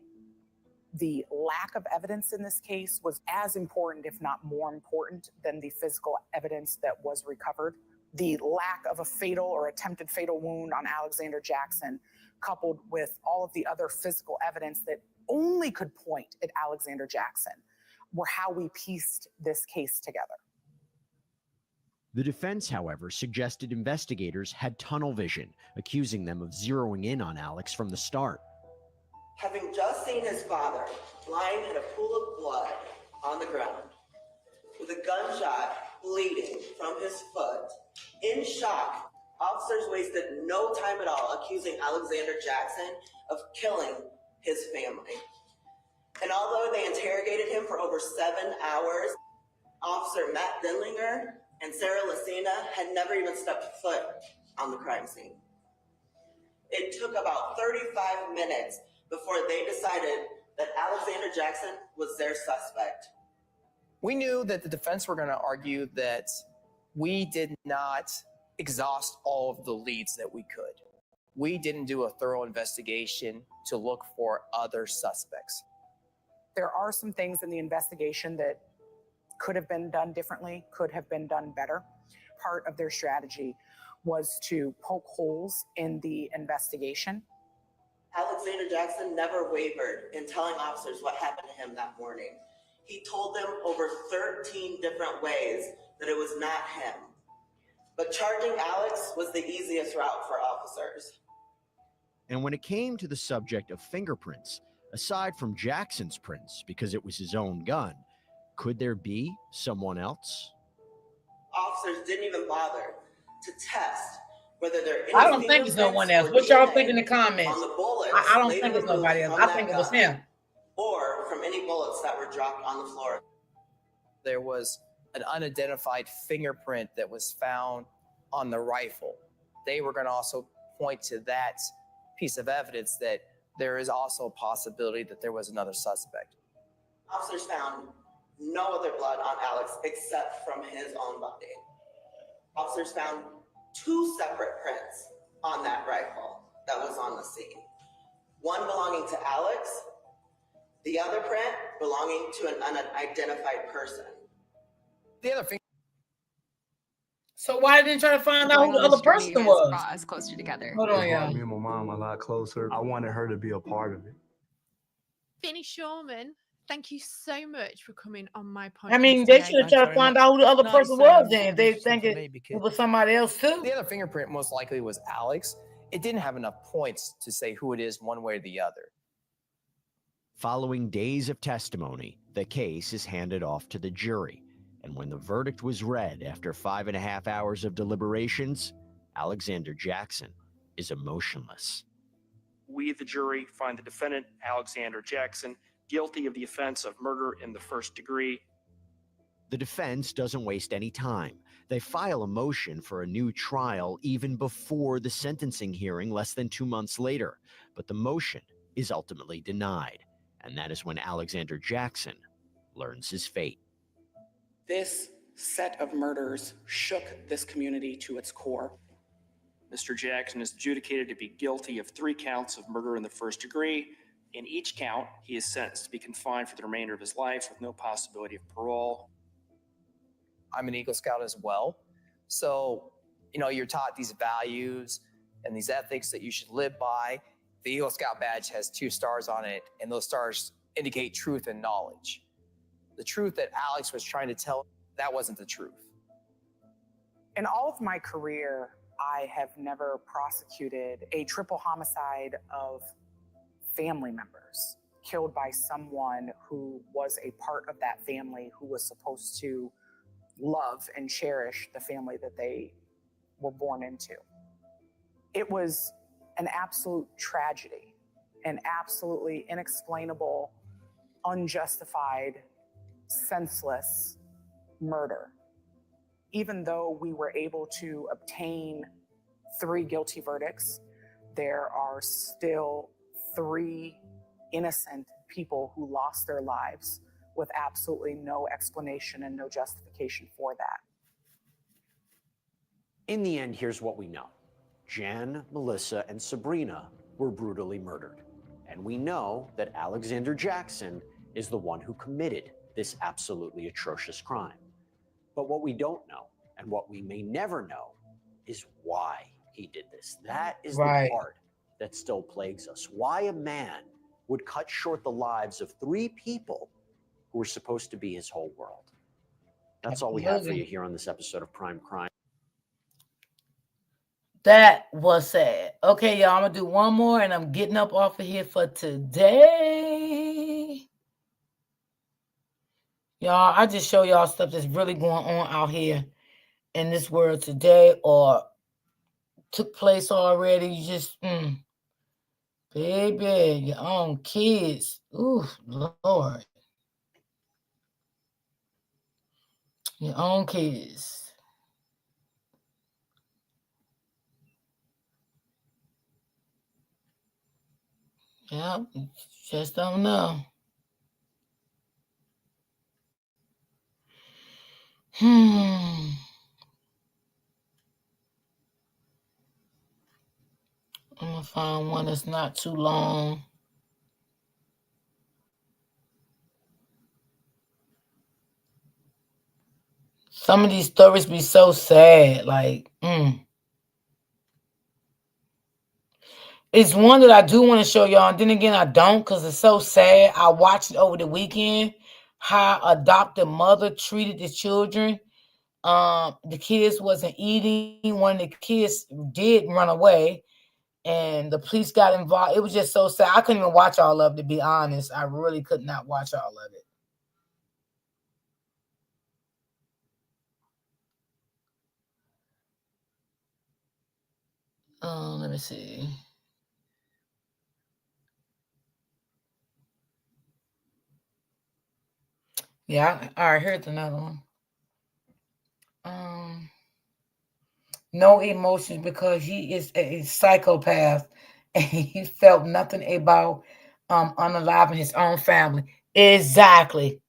The lack of evidence in this case was as important, if not more important, than the physical evidence that was recovered. The lack of a fatal or attempted fatal wound on Alexander Jackson, coupled with all of the other physical evidence that only could point at Alexander Jackson, were how we pieced this case together. The defense, however, suggested investigators had tunnel vision, accusing them of zeroing in on Alex from the start. Having just seen his father lying in a pool of blood on the ground, with a gunshot bleeding from his foot, in shock, officers wasted no time at all accusing Alexander Jackson of killing his family. And although they interrogated him for over 7 hours, Officer Matt Denlinger and Sarah Lucina had never even stepped foot on the crime scene. It took about 35 minutes before they decided that Alexander Jackson was their suspect. We knew that the defense were going to argue that we did not exhaust all of the leads that we could. We didn't do a thorough investigation to look for other suspects. There are some things in the investigation that could have been done differently, could have been done better. Part of their strategy was to poke holes in the investigation. Alexander Jackson never wavered in telling officers what happened to him that morning. He told them over 13 different ways that it was not him. But charging Alex was the easiest route for officers. And when it came to the subject of fingerprints, aside from Jackson's prints, because it was his own gun, could there be someone else? Officers didn't even bother to test whether there I don't think it's no one else. What y'all think in the comments? on the bullets I don't later think it's nobody else. removed I from think that it was gun, him. or from any bullets that were dropped on the floor. There was an unidentified fingerprint that was found on the rifle. They were going to also point to that piece of evidence that there is also a possibility that there was another suspect. Officers found no other blood on Alex except from his own body. Officers found 2 separate prints on that rifle that was on the scene. One belonging to Alex, the other print belonging to an unidentified person. The other thing. So why didn't you try to find out who the other person was? Brought us closer together. Hold on, It brought y'all. me and my mom a lot closer. I wanted her to be a part of it. Finney Shawman, thank you so much for coming on my podcast. I mean, they today. should have tried to find out who the other No, person it's, was then. If they think it was somebody else too. The other fingerprint most likely was Alex. It didn't have enough points to say who it is one way or the other. Following days of testimony, the case is handed off to the jury. And when the verdict was read after 5.5 hours of deliberations, Alexander Jackson is emotionless. We, the jury, find the defendant, Alexander Jackson, guilty of the offense of murder in the first degree. The defense doesn't waste any time. They file a motion for a new trial even before the sentencing hearing less than 2 months later. But the motion is ultimately denied. And that is when Alexander Jackson learns his fate. This set of murders shook this community to its core. Mr. Jackson is adjudicated to be guilty of 3 counts of murder in the first degree. In each count, he is sentenced to be confined for the remainder of his life with no possibility of parole. I'm an Eagle Scout as well. So, you're taught these values and these ethics that you should live by. The Eagle Scout badge has 2 stars on it, and those stars indicate truth and knowledge. The truth that Alex was trying to tell, that wasn't the truth. In all of my career, I have never prosecuted a triple homicide of family members killed by someone who was a part of that family, who was supposed to love and cherish the family that they were born into. It was an absolute tragedy, an absolutely inexplainable, unjustified, senseless murder. Even though we were able to obtain 3 guilty verdicts. There are still 3 innocent people who lost their lives with absolutely no explanation and no justification for that. In the end, here's what we know. Jan, Melissa, and Sabrina were brutally murdered. And we know that Alexander Jackson is the one who committed this absolutely atrocious crime. But what we don't know, and what we may never know, is why he did this. That is the part that still plagues us. Why a man would cut short the lives of 3 people who were supposed to be his whole world. That's all we have for you here on this episode of Prime Crime. That was sad. Okay, y'all, I'm going to do one more and I'm getting up off of here for today. Y'all, I just show y'all stuff that's really going on out here in this world today or took place already. You just, baby, your own kids. Ooh, Lord. Your own kids. Yeah, just don't know. I'm gonna find one that's not too long. Some of these stories be so sad, like, It's one that I do want to show y'all, and then again, I don't because it's so sad. I watched it over the weekend, how adopted mother treated the children. The kids wasn't eating. One of the kids did run away, and the police got involved. It was just so sad. I couldn't even watch all of it, to be honest. I really could not watch all of it. Let me see. Yeah, all right, here's another one. No emotions because he is a psychopath and he felt nothing about unaliving his own family. Exactly.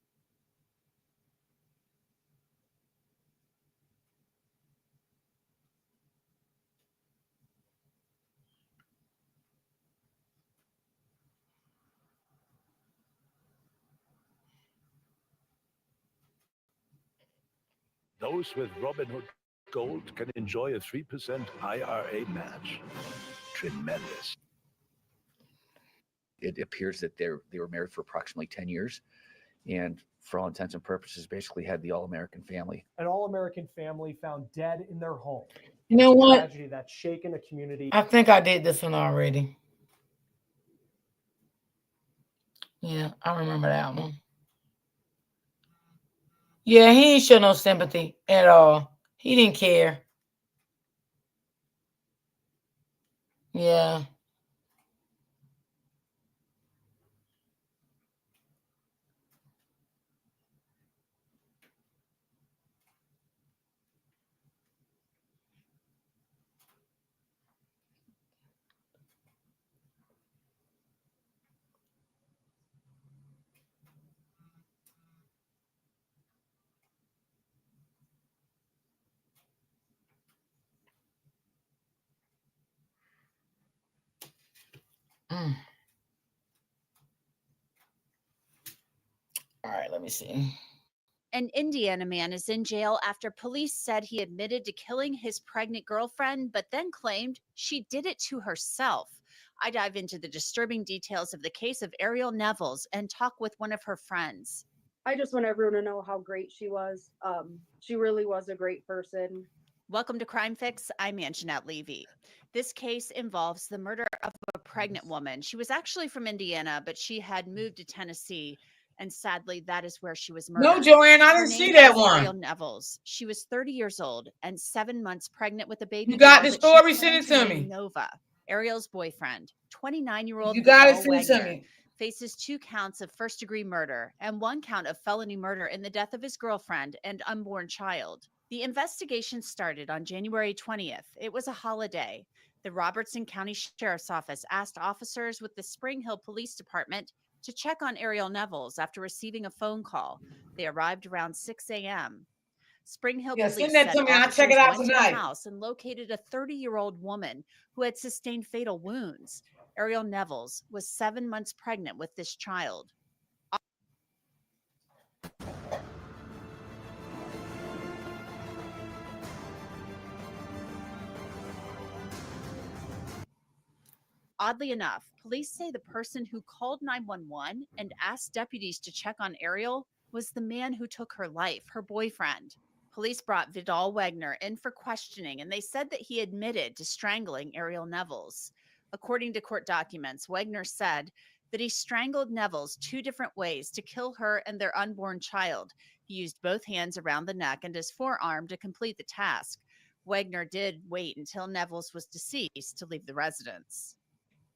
Those with Robinhood Gold can enjoy a 3% IRA match. Tremendous. It appears that they were married for approximately 10 years, and for all intents and purposes, basically had the all-American family. An all-American family found dead in their home. You know It's a what? tragedy that's shaken a community. I think I did this one already. Yeah, I remember that one. Yeah, he didn't show no sympathy at all. He didn't care. Yeah. All right, let me see. An Indiana man is in jail after police said he admitted to killing his pregnant girlfriend, but then claimed she did it to herself. I dive into the disturbing details of the case of Ariel Nevels and talk with one of her friends. I just want everyone to know how great she was. She really was a great person. Welcome to Crime Fix. I'm Anjanette Levy. This case involves the murder of a pregnant woman. She was actually from Indiana, but she had moved to Tennessee. And sadly, that is where she was murdered. No, Joanne, I didn't see that one. Ariel Nevels. She was 30 years old and 7 months pregnant with a baby. You got girl the that she story? Send planned it to to name me. Nova. Ariel's boyfriend, 29-year-old You got it, Miguel send it to Wagner, me. faces 2 counts of first-degree murder and 1 count of felony murder in the death of his girlfriend and unborn child. The investigation started on January 20th. It was a holiday. The Robertson County Sheriff's Office asked officers with the Spring Hill Police Department to check on Ariel Nevels after receiving a phone call. They arrived around 6 a.m. Spring Hill Yeah, Police send that said to me. I'll check officers it out went to the tonight. house and located a 30-year-old woman who had sustained fatal wounds. Ariel Nevels was 7 months pregnant with this child. Oddly enough, police say the person who called 911 and asked deputies to check on Ariel was the man who took her life, her boyfriend. Police brought Vidal Wagner in for questioning, and they said that he admitted to strangling Ariel Nevels. According to court documents, Wagner said that he strangled Nevels 2 different ways to kill her and their unborn child. He used both hands around the neck and his forearm to complete the task. Wagner did wait until Nevels was deceased to leave the residence.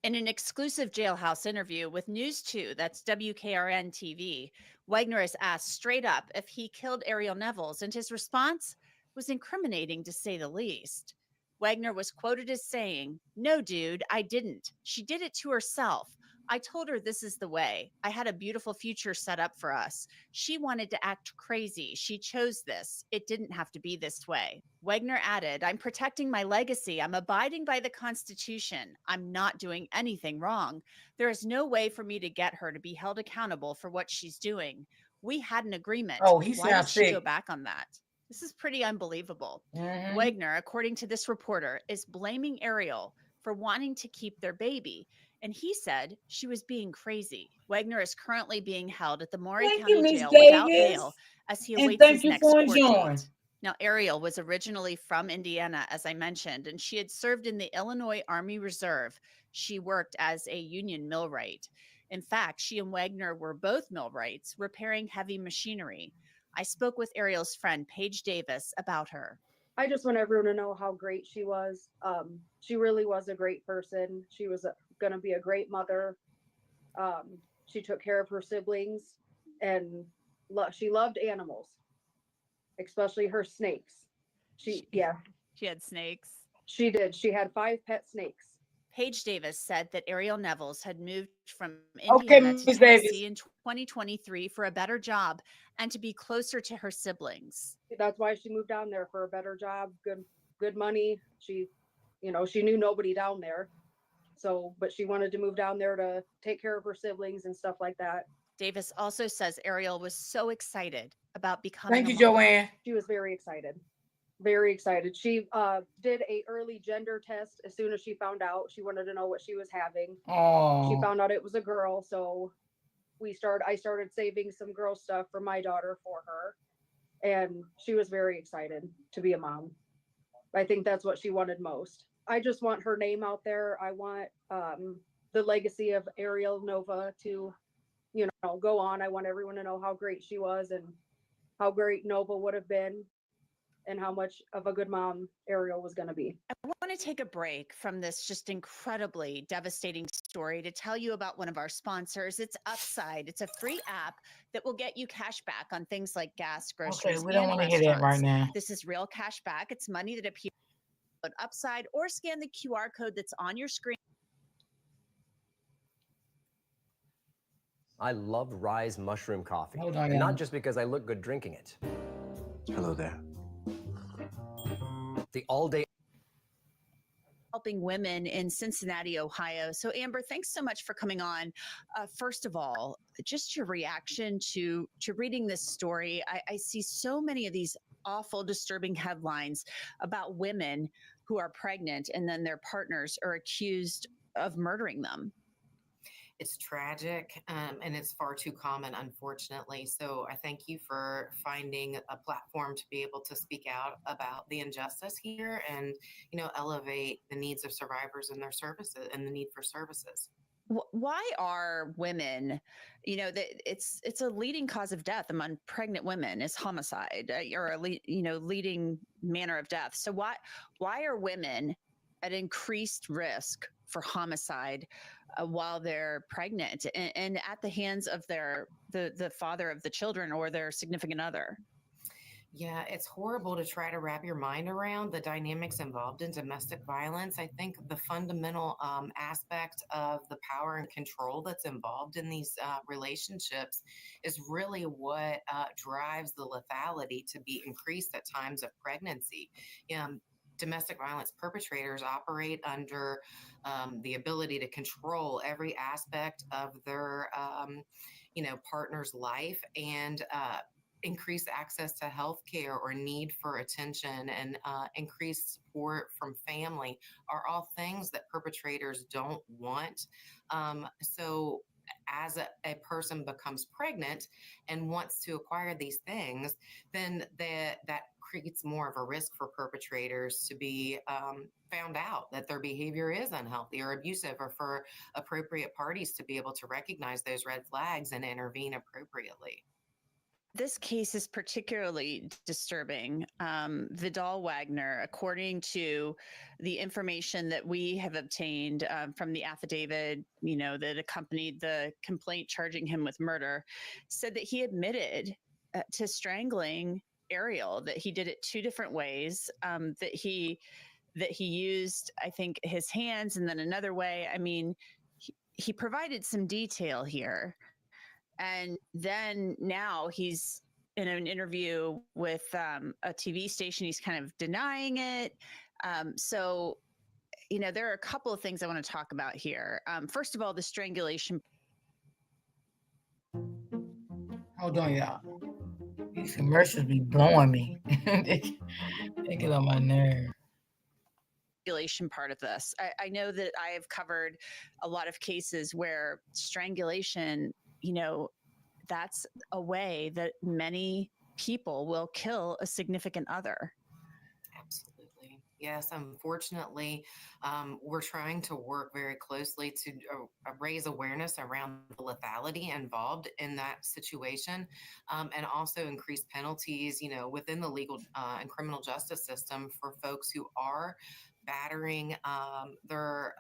In an exclusive jailhouse interview with News 2, that's WKRN TV, Wagner is asked straight up if he killed Ariel Nevels, and his response was incriminating to say the least. Wagner was quoted as saying, "No, dude, I didn't. She did it to herself. I told her this is the way. I had a beautiful future set up for us. She wanted to act crazy. She chose this. It didn't have to be this way." Wagner added, "I'm protecting my legacy. I'm abiding by the Constitution. I'm not doing anything wrong. There is no way for me to get her to be held accountable for what she's doing. We had an agreement. Oh, he Why did sounds she go sick. back on that?" This is pretty unbelievable. Mhm. Wagner, according to this reporter, is blaming Ariel for wanting to keep their baby, and he said she was being crazy. Wagner is currently being held at the Maury Thank County you, Miss Jail without Davis. bail as he And awaits thank his you next for court enjoying. date. Now, Ariel was originally from Indiana, as I mentioned, and she had served in the Illinois Army Reserve. She worked as a union millwright. In fact, she and Wagner were both millwrights, repairing heavy machinery. I spoke with Ariel's friend, Paige Davis, about her. I just want everyone to know how great she was. She really was a great person. She was going to be a great mother. She took care of her siblings, and she loved animals, especially her snakes. She had snakes. She did. She had 5 pet snakes. Paige Davis said that Ariel Nevels had moved from Okay, Indiana to Ms. Tennessee in 2023 for a better job and to be closer to her siblings. That's why she moved down there, for a better job, good money. She knew nobody down there. So, but she wanted to move down there to take care of her siblings and stuff like that. Davis also says Ariel was so excited about becoming Thank a you, mom. Joanne. She was very excited. Very excited. She did a early gender test as soon as she found out. She wanted to know what she was having. Oh. She found out it was a girl, so I started saving some girl stuff for my daughter for her, and she was very excited to be a mom. I think that's what she wanted most. I just want her name out there. I want the legacy of Ariel Nova to, go on. I want everyone to know how great she was and how great Nova would have been, and how much of a good mom Ariel was going to be. I want to take a break from this just incredibly devastating story to tell you about one of our sponsors. It's Upside. It's a free app that will get you cash back on things like gas, groceries, we don't and want to hear that right restaurants. now. This is real cash back. It's money that appears on Upside, or scan the QR code that's on your screen. I love Rise mushroom coffee. Hold on, and y'all. not just because I look good drinking it. Hello there. The all-day Helping women in Cincinnati, Ohio. So Amber, thanks so much for coming on. First of all, just your reaction to reading this story. I see so many of these awful, disturbing headlines about women who are pregnant and then their partners are accused of murdering them. It's tragic, and it's far too common, unfortunately. So I thank you for finding a platform to be able to speak out about the injustice here and, elevate the needs of survivors and their services and the need for services. Why are women, it's a leading cause of death among pregnant women is homicide, or a leading manner of death. So why are women at increased risk for homicide while they're pregnant and at the hands of the father of the children or their significant other? Yeah, it's horrible to try to wrap your mind around the dynamics involved in domestic violence. I think the fundamental aspect of the power and control that's involved in these relationships is really what drives the lethality to be increased at times of pregnancy. Domestic violence perpetrators operate under the ability to control every aspect of their, partner's life and increased access to health care or need for attention and increased support from family are all things that perpetrators don't want. So as a person becomes pregnant and wants to acquire these things, then that creates more of a risk for perpetrators to be found out that their behavior is unhealthy or abusive, or for appropriate parties to be able to recognize those red flags and intervene appropriately. This case is particularly disturbing. Vidal Wagner, according to the information that we have obtained from the affidavit, that accompanied the complaint charging him with murder, said that he admitted to strangling Ariel, that he did it 2 different ways, that he used, I think, his hands, and then another way. I mean, he provided some detail here. And then now he's in an interview with a TV station. He's kind of denying it. So, there are a couple of things I want to talk about here. First of all, the strangulation. Hold on, y'all. These commercials be blowing me. they get on my nerve. Strangulation part of this. I know that I have covered a lot of cases where strangulation, that's a way that many people will kill a significant other. Absolutely. Yes, unfortunately, we're trying to work very closely to raise awareness around the lethality involved in that situation, and also increase penalties, within the legal and criminal justice system for folks who are battering their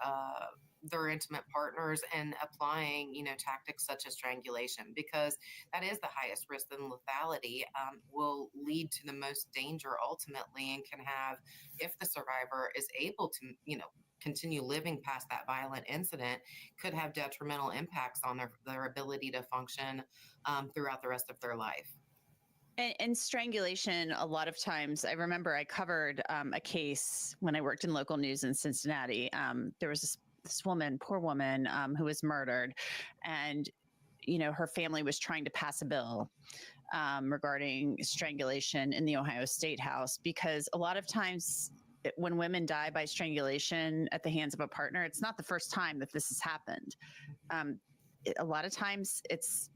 intimate partners and applying, tactics such as strangulation, because that is the highest risk. And lethality will lead to the most danger ultimately, and can have, if the survivor is able to, continue living past that violent incident, could have detrimental impacts on their ability to function throughout the rest of their life. And strangulation, a lot of times, I remember I covered a case when I worked in local news in Cincinnati. There was this woman, poor woman, who was murdered, and her family was trying to pass a bill regarding strangulation in the Ohio State House, because a lot of times when women die by strangulation at the hands of a partner, it's not the first time that this has happened. A lot of times it's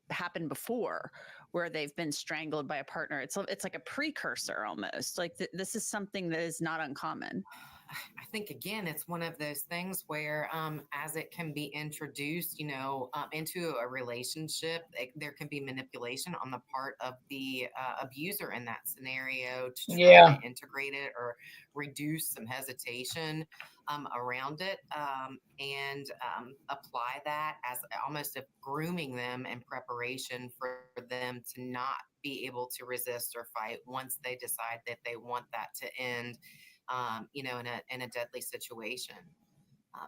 happened before, where they've been strangled by a partner. It's like a precursor almost. Like this is something that is not uncommon. I think, again, it's one of those things where as it can be introduced, into a relationship, there can be manipulation on the part of the abuser in that scenario to try to integrate it or reduce some hesitation around it, and apply that as almost if grooming them in preparation for them to not be able to resist or fight once they decide that they want that to end, in a deadly situation.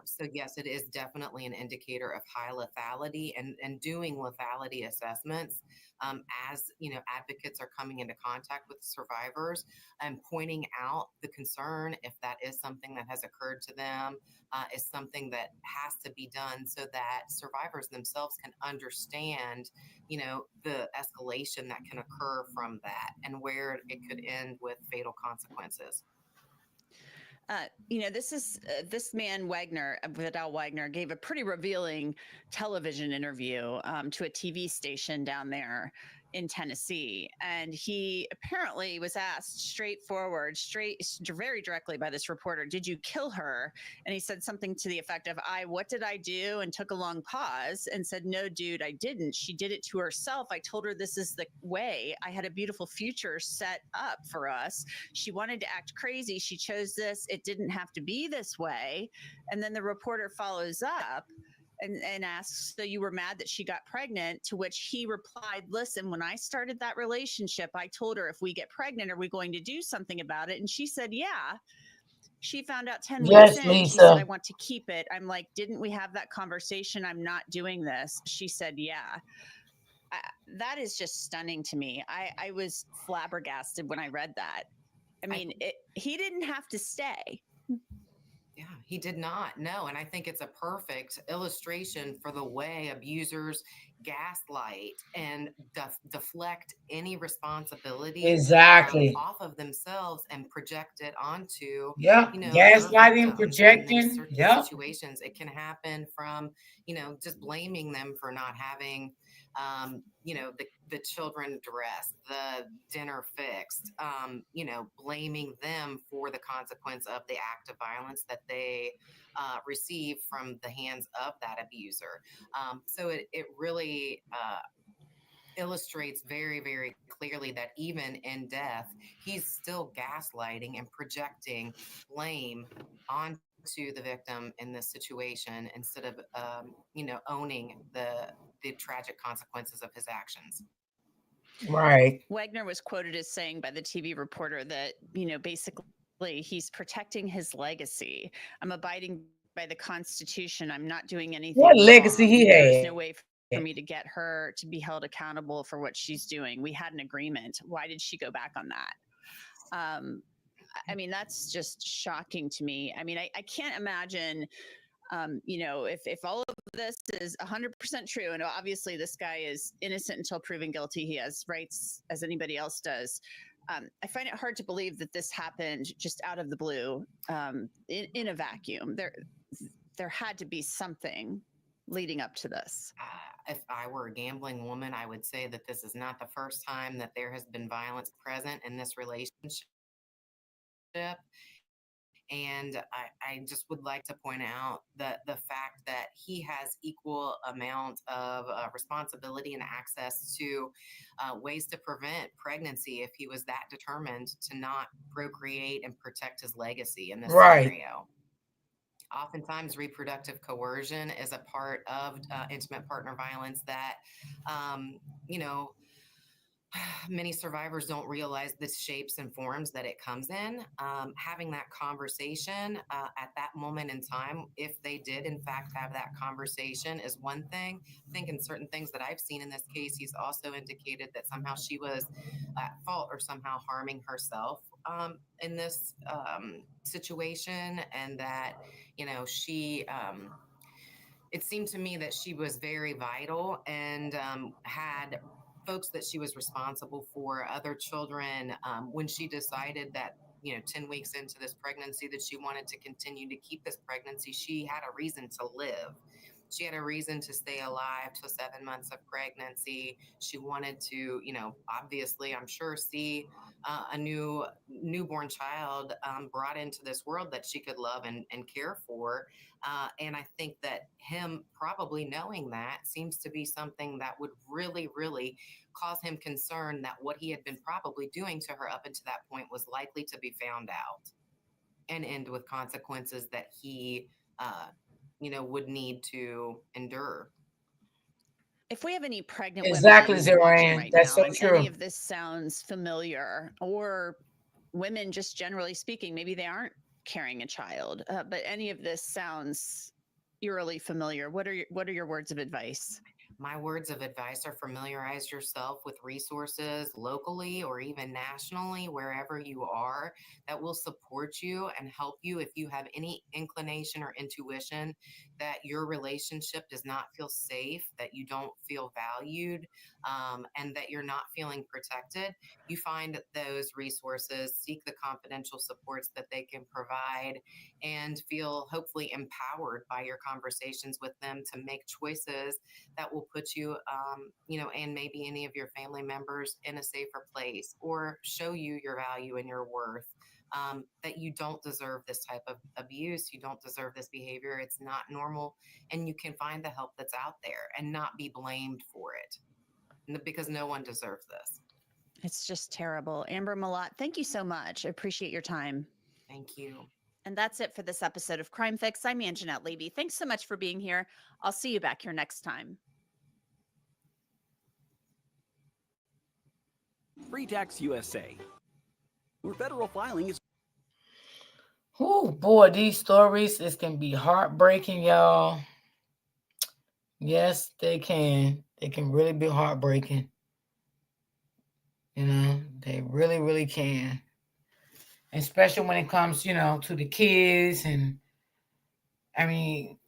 So yes, it is definitely an indicator of high lethality, and doing lethality assessments as advocates are coming into contact with survivors and pointing out the concern, if that is something that has occurred to them, is something that has to be done so that survivors themselves can understand, the escalation that can occur from that and where it could end with fatal consequences. This man, Vidal Wagner, gave a pretty revealing television interview to a TV station down there in Tennessee. And he apparently was asked very directly by this reporter, "Did you kill her?" And he said something to the effect of, "What did I do?" And took a long pause and said, "No, dude, I didn't. She did it to herself. I told her this is the way. I had a beautiful future set up for us. She wanted to act crazy. She chose this. It didn't have to be this way." And then the reporter follows up and asked, so you were mad that she got pregnant? To which he replied, listen, when I started that relationship, I told her, if we get pregnant, are we going to do something about it? And she said, yeah. She found out 10 weeks Yes, in. She said, I Lisa. want to keep it. I'm like, didn't we have that conversation? I'm not doing this. She said, yeah. That is just stunning to me. I was flabbergasted when I read that. I mean, he didn't have to stay. Yeah, he did not. No. And I think it's a perfect illustration for the way abusers gaslight and deflect any responsibility Exactly. off of themselves and project it onto, Yep. their Gaslighting, victims in these projecting. Yep. situations. It can happen from, just blaming them for not having, the children dressed, the dinner fixed, blaming them for the consequence of the act of violence that they receive from the hands of that abuser. So it really illustrates very, very clearly that even in death, he's still gaslighting and projecting blame onto the victim in this situation instead of, owning the tragic consequences of his actions. Right. Wagner was quoted as saying by the TV reporter that, basically he's protecting his legacy. I'm abiding by the Constitution. I'm not doing anything What legacy wrong. he There's had? no way for me to get her to be held accountable for what she's doing. We had an agreement. Why did she go back on that? I mean, that's just shocking to me. I mean, I can't imagine, if all of this is 100% true, and obviously this guy is innocent until proven guilty, he has rights as anybody else does. I find it hard to believe that this happened just out of the blue, in a vacuum. There had to be something leading up to this. If I were a gambling woman, I would say that this is not the first time that there has been violence present in this relationship. And I just would like to point out that the fact that he has equal amount of responsibility and access to ways to prevent pregnancy if he was that determined to not procreate and protect his legacy in this scenario. Oftentimes, reproductive coercion is a part of intimate partner violence that, many survivors don't realize the shapes and forms that it comes in. Having that conversation at that moment in time, if they did in fact have that conversation, is one thing. I think in certain things that I've seen in this case, he's also indicated that somehow she was at fault or somehow harming herself in this situation, and that, she it seemed to me that she was very vital and had folks that she was responsible for, other children, when she decided that, 10 weeks into this pregnancy, that she wanted to continue to keep this pregnancy. She had a reason to live. She had a reason to stay alive to 7 months of pregnancy. She wanted to, obviously, I'm sure, see a newborn child brought into this world that she could love and care for. And I think that him probably knowing that seems to be something that would really, really cause him concern that what he had been probably doing to her up until that point was likely to be found out and end with consequences that he, would need to endure. If we have any pregnant Exactly, women Zero watching Ann. right That's now, so and true. any of this sounds familiar, or women just generally speaking, maybe they aren't carrying a child, but any of this sounds eerily familiar. What are your words of advice? My words of advice are familiarize yourself with resources locally or even nationally, wherever you are, that will support you and help you if you have any inclination or intuition that your relationship does not feel safe, that you don't feel valued, and that you're not feeling protected. You find those resources, seek the confidential supports that they can provide, and feel hopefully empowered by your conversations with them to make choices that will put you, and maybe any of your family members in a safer place, or show you your value and your worth, that you don't deserve this type of abuse. You don't deserve this behavior. It's not normal. And you can find the help that's out there and not be blamed for it, because no one deserves this. It's just terrible. Amber Malott, thank you so much. I appreciate your time. Thank you. And that's it for this episode of Crime Fix. I'm Anjanette Levy. Thanks so much for being here. I'll see you back here next time. Free Tax USA, where federal filing is. Oh boy, these stories, it can be heartbreaking, y'all. Yes, they can. They can really be heartbreaking. You know, they really, really can. Especially when it comes, you know, to the kids. And I mean,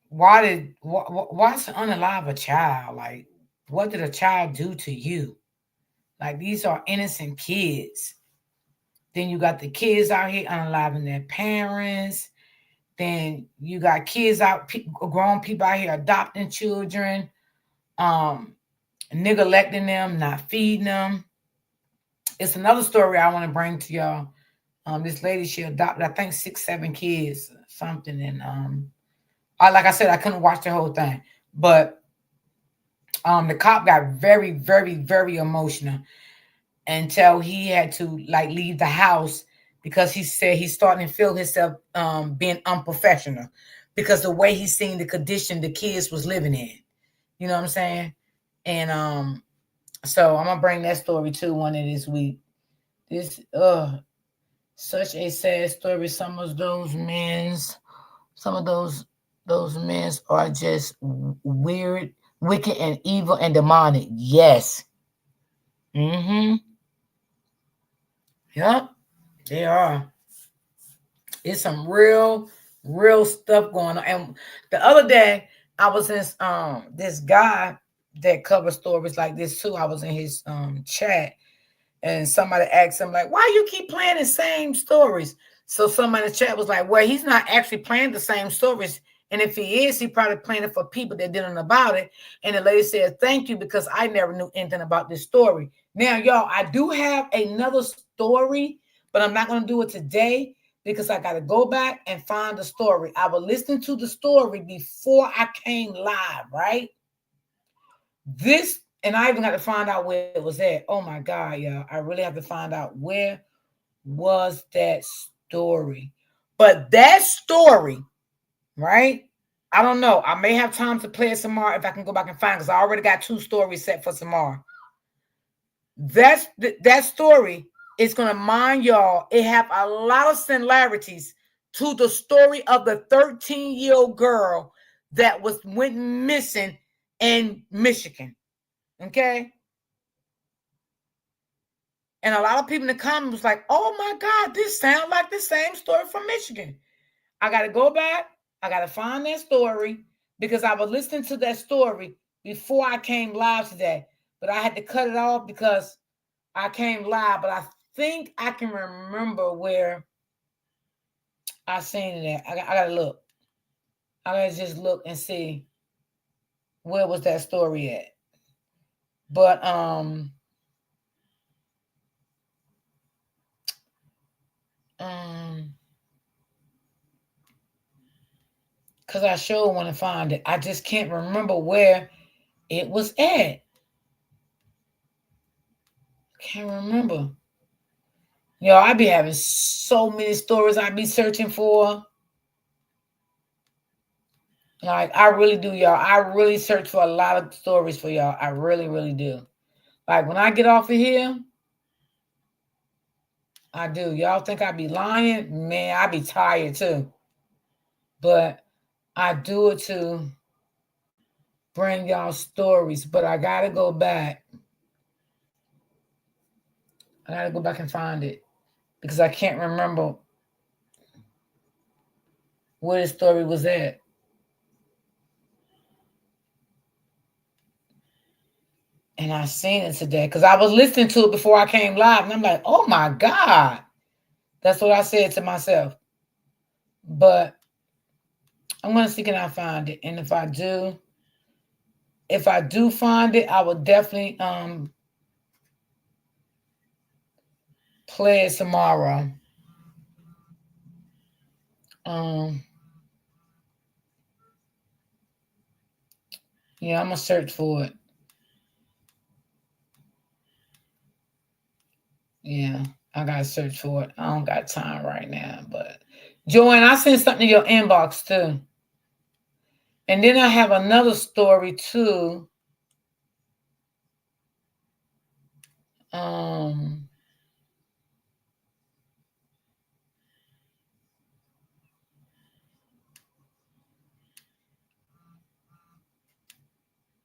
why's to unalive a child? Like, what did a child do to you? Like, these are innocent kids. Then you got the kids out here unaliving their parents. Then you got kids out, grown people out here adopting children, neglecting them, not feeding them. It's another story I want to bring to y'all. This lady, she adopted, I think, 6, 7 kids, something. And like I said, I couldn't watch the whole thing. But the cop got very, very, very emotional until he had to like leave the house because he said he's starting to feel himself being unprofessional because the way he's seen the condition the kids was living in. You know what I'm saying? And so I'm gonna bring that story too one of this week. This such a sad story. Some of those men are just weird, wicked, and evil and demonic. Yes. Mm-hmm. Yep, they are. It's some real stuff going on. And the other day, I was in this guy that covers stories like this too. I was in his chat, and somebody asked him like, "Why you keep playing the same stories?" So somebody in the chat was like, "Well, he's not actually playing the same stories, and if he is, he probably playing it for people that didn't know about it." And the lady said, "Thank you, because I never knew anything about this story." Now, y'all, I do have another story, but I'm not going to do it today because I got to go back and find the story. I was listening to the story before I came live, right? This, and I even got to find out where it was at. Oh my God, y'all. I really have to find out where was that story. But that story, right? I don't know. I may have time to play it some more if I can go back and find it, because I already got 2 stories set for tomorrow. That story is going to mind y'all. It have a lot of similarities to the story of the 13-year-old girl that went missing in Michigan. Okay? And a lot of people in the comments was like, "Oh my God, this sounds like the same story from Michigan." I got to go back. I got to find that story because I was listening to that story before I came live today. But I had to cut it off because I came live. But I think I can remember where I seen it at. I got to look. I got to just look and see where was that story at. But because I sure want to find it. I just can't remember where it was at. Can't remember. Yo, I be having so many stories I be searching for. Like, I really do, y'all. I really search for a lot of stories for y'all. I really, really do. Like, when I get off of here, I do. Y'all think I be lying? Man, I be tired too. But I do it to bring y'all stories. But I got to go back. I got to go back and find it because I can't remember where the story was at. And I seen it today because I was listening to it before I came live. And I'm like, oh my God. That's what I said to myself. But I'm going to see can I find it. And if I do find it, I will definitely play it tomorrow. Yeah, I'm going to search for it. Yeah, I gotta search for it. I don't got time right now, but Joanne, I sent something to your inbox too. And then I have another story too.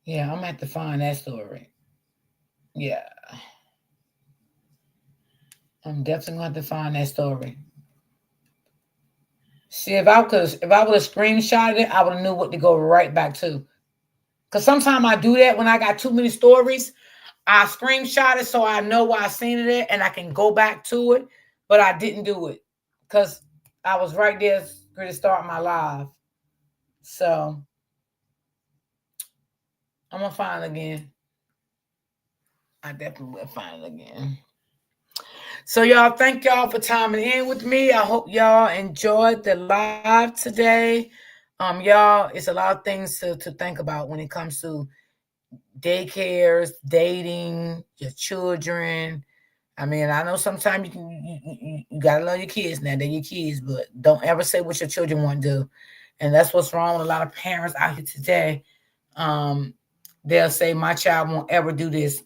Yeah, I'm gonna have to find that story. Yeah. I'm definitely gonna have to find that story. See, if I would have screenshotted it, I would have knew what to go right back to. Because sometimes I do that when I got too many stories. I screenshot it so I know where I seen it at and I can go back to it. But I didn't do it because I was right there ready to start my live. So I'm gonna find it again. I definitely will find it again. So y'all, thank y'all for timing in with me. I hope y'all enjoyed the live today. Y'all, it's a lot of things to think about when it comes to daycares, dating, your children. I mean, I know sometimes you gotta love your kids now. They're your kids, but don't ever say what your children want to do. And that's what's wrong with a lot of parents out here today. They'll say, my child won't ever do this.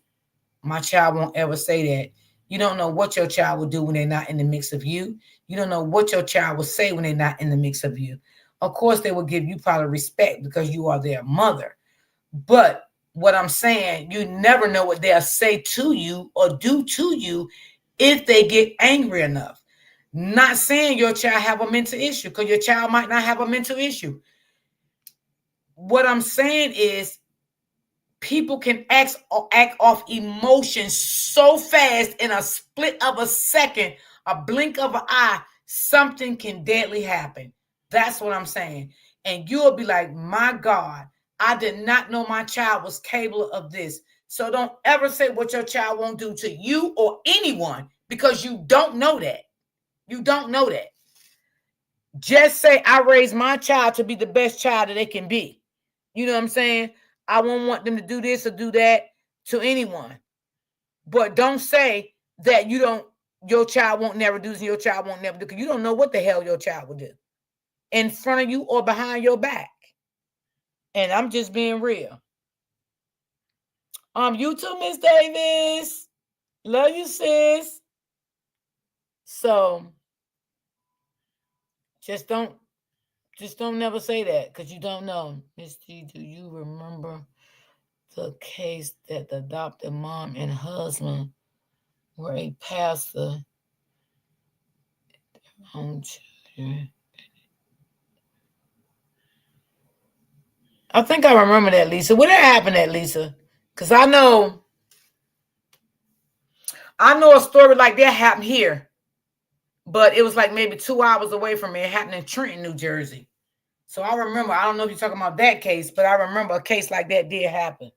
My child won't ever say that. You don't know what your child will do when they're not in the mix of you. You don't know what your child will say when they're not in the mix of you. Of course, they will give you probably respect because you are their mother. But what I'm saying, you never know what they'll say to you or do to you if they get angry enough. Not saying your child have a mental issue, because your child might not have a mental issue. What I'm saying is people can act off emotions so fast in a split of a second, a blink of an eye, something can deadly happen. That's what I'm saying. And you'll be like, my God, I did not know my child was capable of this. So don't ever say what your child won't do to you or anyone, because you don't know that. You don't know that. Just say, I raised my child to be the best child that they can be. You know what I'm saying? I won't want them to do this or do that to anyone. But don't say that your child won't never do this and your child won't never do, because you don't know what the hell your child will do in front of you or behind your back. And I'm just being real. You too, Miss Davis. Love you, sis. So just don't never say that, because you don't know. Miss T, do you remember the case that the adopted mom and husband were a pastor? I think I remember that, Lisa. What happened at, Lisa? Because I know a story like that happened here, but it was like maybe 2 hours away from me. It happened in Trenton, New Jersey. So I remember, I don't know if you're talking about that case, but I remember a case like that did happen.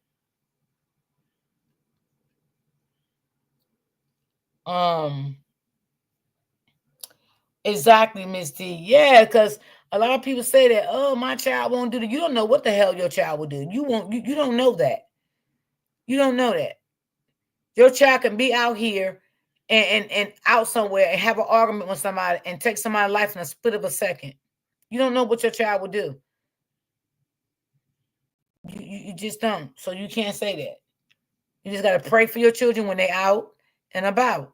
Exactly, Miss D. Yeah, because a lot of people say that, oh, my child won't do that. You don't know what the hell your child will do. You don't know that. You don't know that. Your child can be out here and out somewhere and have an argument with somebody and take somebody's life in a split of a second. You don't know what your child will do. You just don't. So you can't say that. You just got to pray for your children when they're out and about.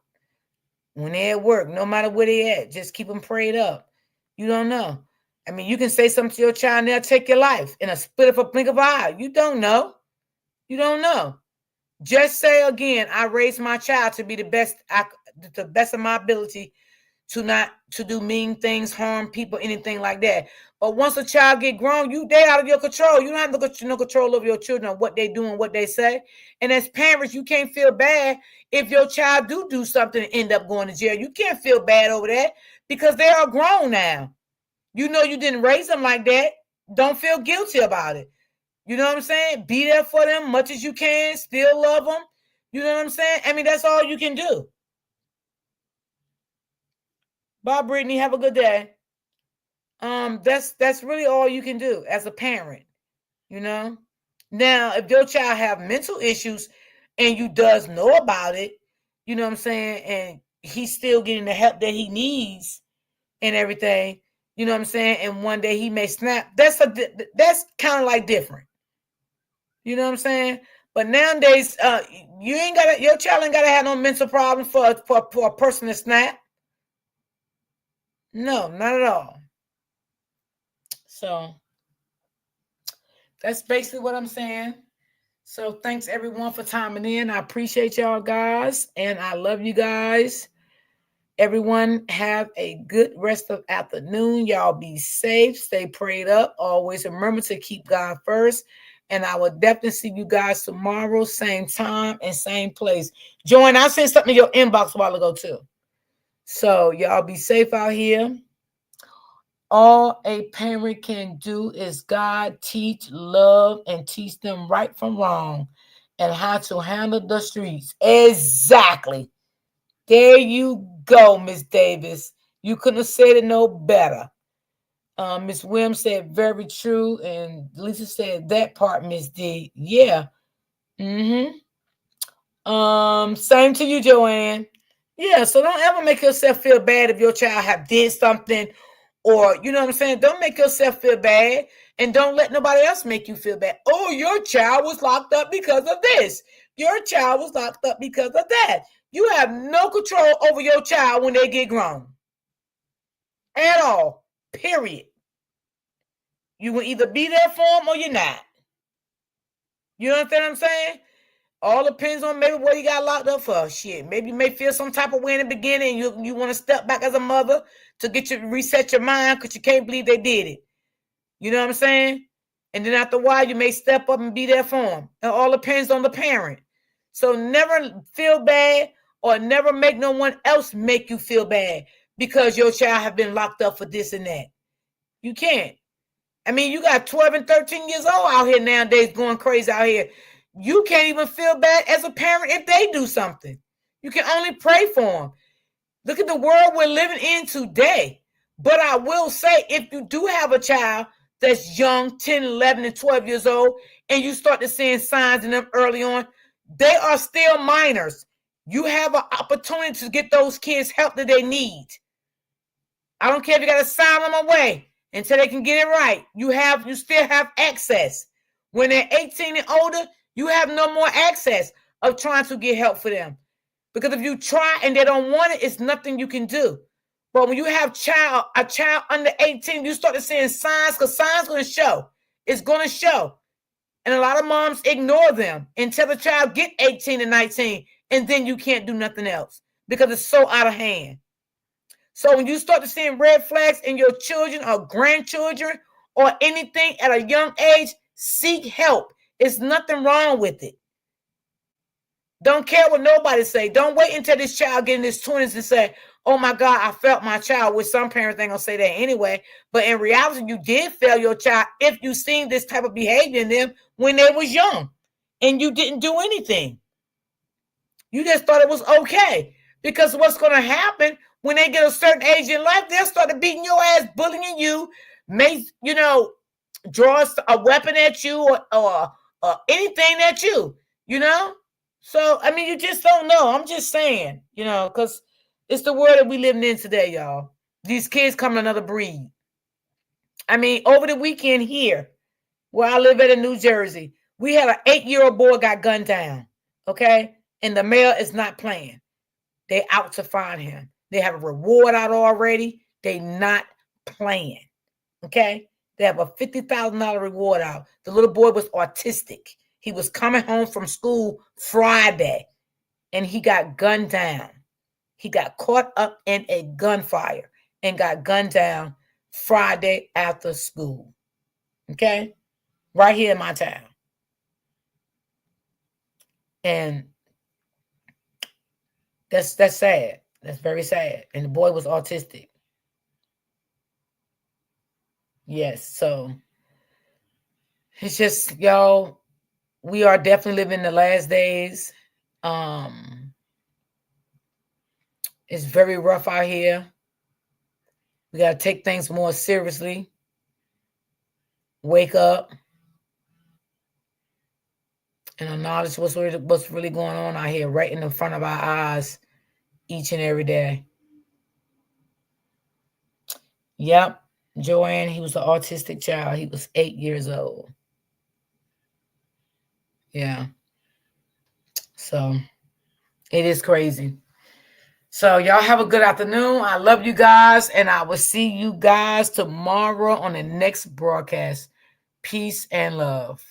When they're at work, no matter where they at, just keep them prayed up. You don't know. I mean, you can say something to your child and they'll take your life in a split of a blink of an eye. You don't know. You don't know. Just say again, I raised my child to be the best of my ability, to not to do mean things, harm people, anything like that. But once a child get grown, they out of your control. You don't have no control over your children or what they do and what they say. And as parents, you can't feel bad if your child do something and end up going to jail. You can't feel bad over that because they are grown now. You know you didn't raise them like that. Don't feel guilty about it. You know what I'm saying? Be there for them much as you can. Still love them. You know what I'm saying? I mean, that's all you can do. Bye, Brittany. Have a good day. That's really all you can do as a parent. You know? Now, if your child have mental issues and you does know about it, you know what I'm saying, and he's still getting the help that he needs and everything. You know what I'm saying? And one day he may snap. That's kind of like different. You know what I'm saying? But nowadays, your child ain't gotta have no mental problem for a person to snap. No, not at all. So that's basically what I'm saying. So thanks everyone for timing in. I appreciate y'all guys, and I love you guys. Everyone have a good rest of afternoon. Y'all be safe, stay prayed up. Always remember to keep God first. And I will definitely see you guys tomorrow, same time and same place. Join, I sent something in your inbox a while ago too. So y'all be safe out here. All a parent can do is God teach, love, and teach them right from wrong and how to handle the streets. Exactly. There you go, Miss Davis. You couldn't have said it no better. Miss Williams said very true, and Lisa said that part, Miss D. Yeah. Same to you, Joanne. Yeah, so don't ever make yourself feel bad if your child have did something, or you know what I'm saying. Don't make yourself feel bad, and don't let nobody else make you feel bad. Oh, your child was locked up because of this. Your child was locked up because of that. You have no control over your child when they get grown. At all. Period. You will either be there for them or you're not. You understand what I'm saying? All depends on maybe what you got locked up for. Shit. Maybe you may feel some type of way in the beginning. You want to step back as a mother to get you reset your mind because you can't believe they did it. You know what I'm saying? And then after a while, you may step up and be there for them. It all depends on the parent. So never feel bad or never make no one else make you feel bad because your child have been locked up for this and that. You can't. I mean, you got 12 and 13 years old out here nowadays going crazy out here. You can't even feel bad as a parent if they do something. You can only pray for them. Look at the world we're living in today. But I will say, if you do have a child that's young, 10, 11, and 12 years old, and you start to seeing signs in them early on, they are still minors. You have an opportunity to get those kids help that they need. I don't care if you got to sign them away until they can get it right. You still have access. When they're 18 and older, you have no more access of trying to get help for them. Because if you try and they don't want it, it's nothing you can do. But when you have a child under 18, you start to seeing signs, because signs going to show. It's going to show. And a lot of moms ignore them until the child get 18 and 19, and then you can't do nothing else because it's so out of hand. So when you start to seeing red flags in your children or grandchildren or anything at a young age, seek help. There's nothing wrong with it. Don't care what nobody say. Don't wait until this child get in his 20s and say, oh my God, I felt my child, which some parents ain't gonna say that anyway. But in reality, you did fail your child if you seen this type of behavior in them when they was young and you didn't do anything. You just thought it was okay. Because what's gonna happen when they get a certain age in life, they'll start beating your ass, bullying you, may, draw a weapon at you or anything at you, So, I mean, you just don't know. I'm just saying, because it's the world that we living in today, y'all. These kids come another breed. I mean, over the weekend here, where I live at in New Jersey, we had an 8-year-old boy got gunned down, okay? And the mayor is not playing. They out to find him. They have a reward out already. They not playing, okay? They have a $50,000 reward out. The little boy was autistic. He was coming home from school Friday, and he got gunned down. He got caught up in a gunfire and got gunned down Friday after school. Okay? Right here in my town. And that's sad. That's very sad. And the boy was autistic. Yes, so it's just, y'all, we are definitely living the last days. It's very rough out here. We got to take things more seriously. Wake up and acknowledge what's really going on out here right in the front of our eyes. each and every day. Yep. Joanne, he was an autistic child. He was 8 years old. Yeah. So it is crazy. So y'all have a good afternoon. I love you guys, and I will see you guys tomorrow on the next broadcast. Peace and love.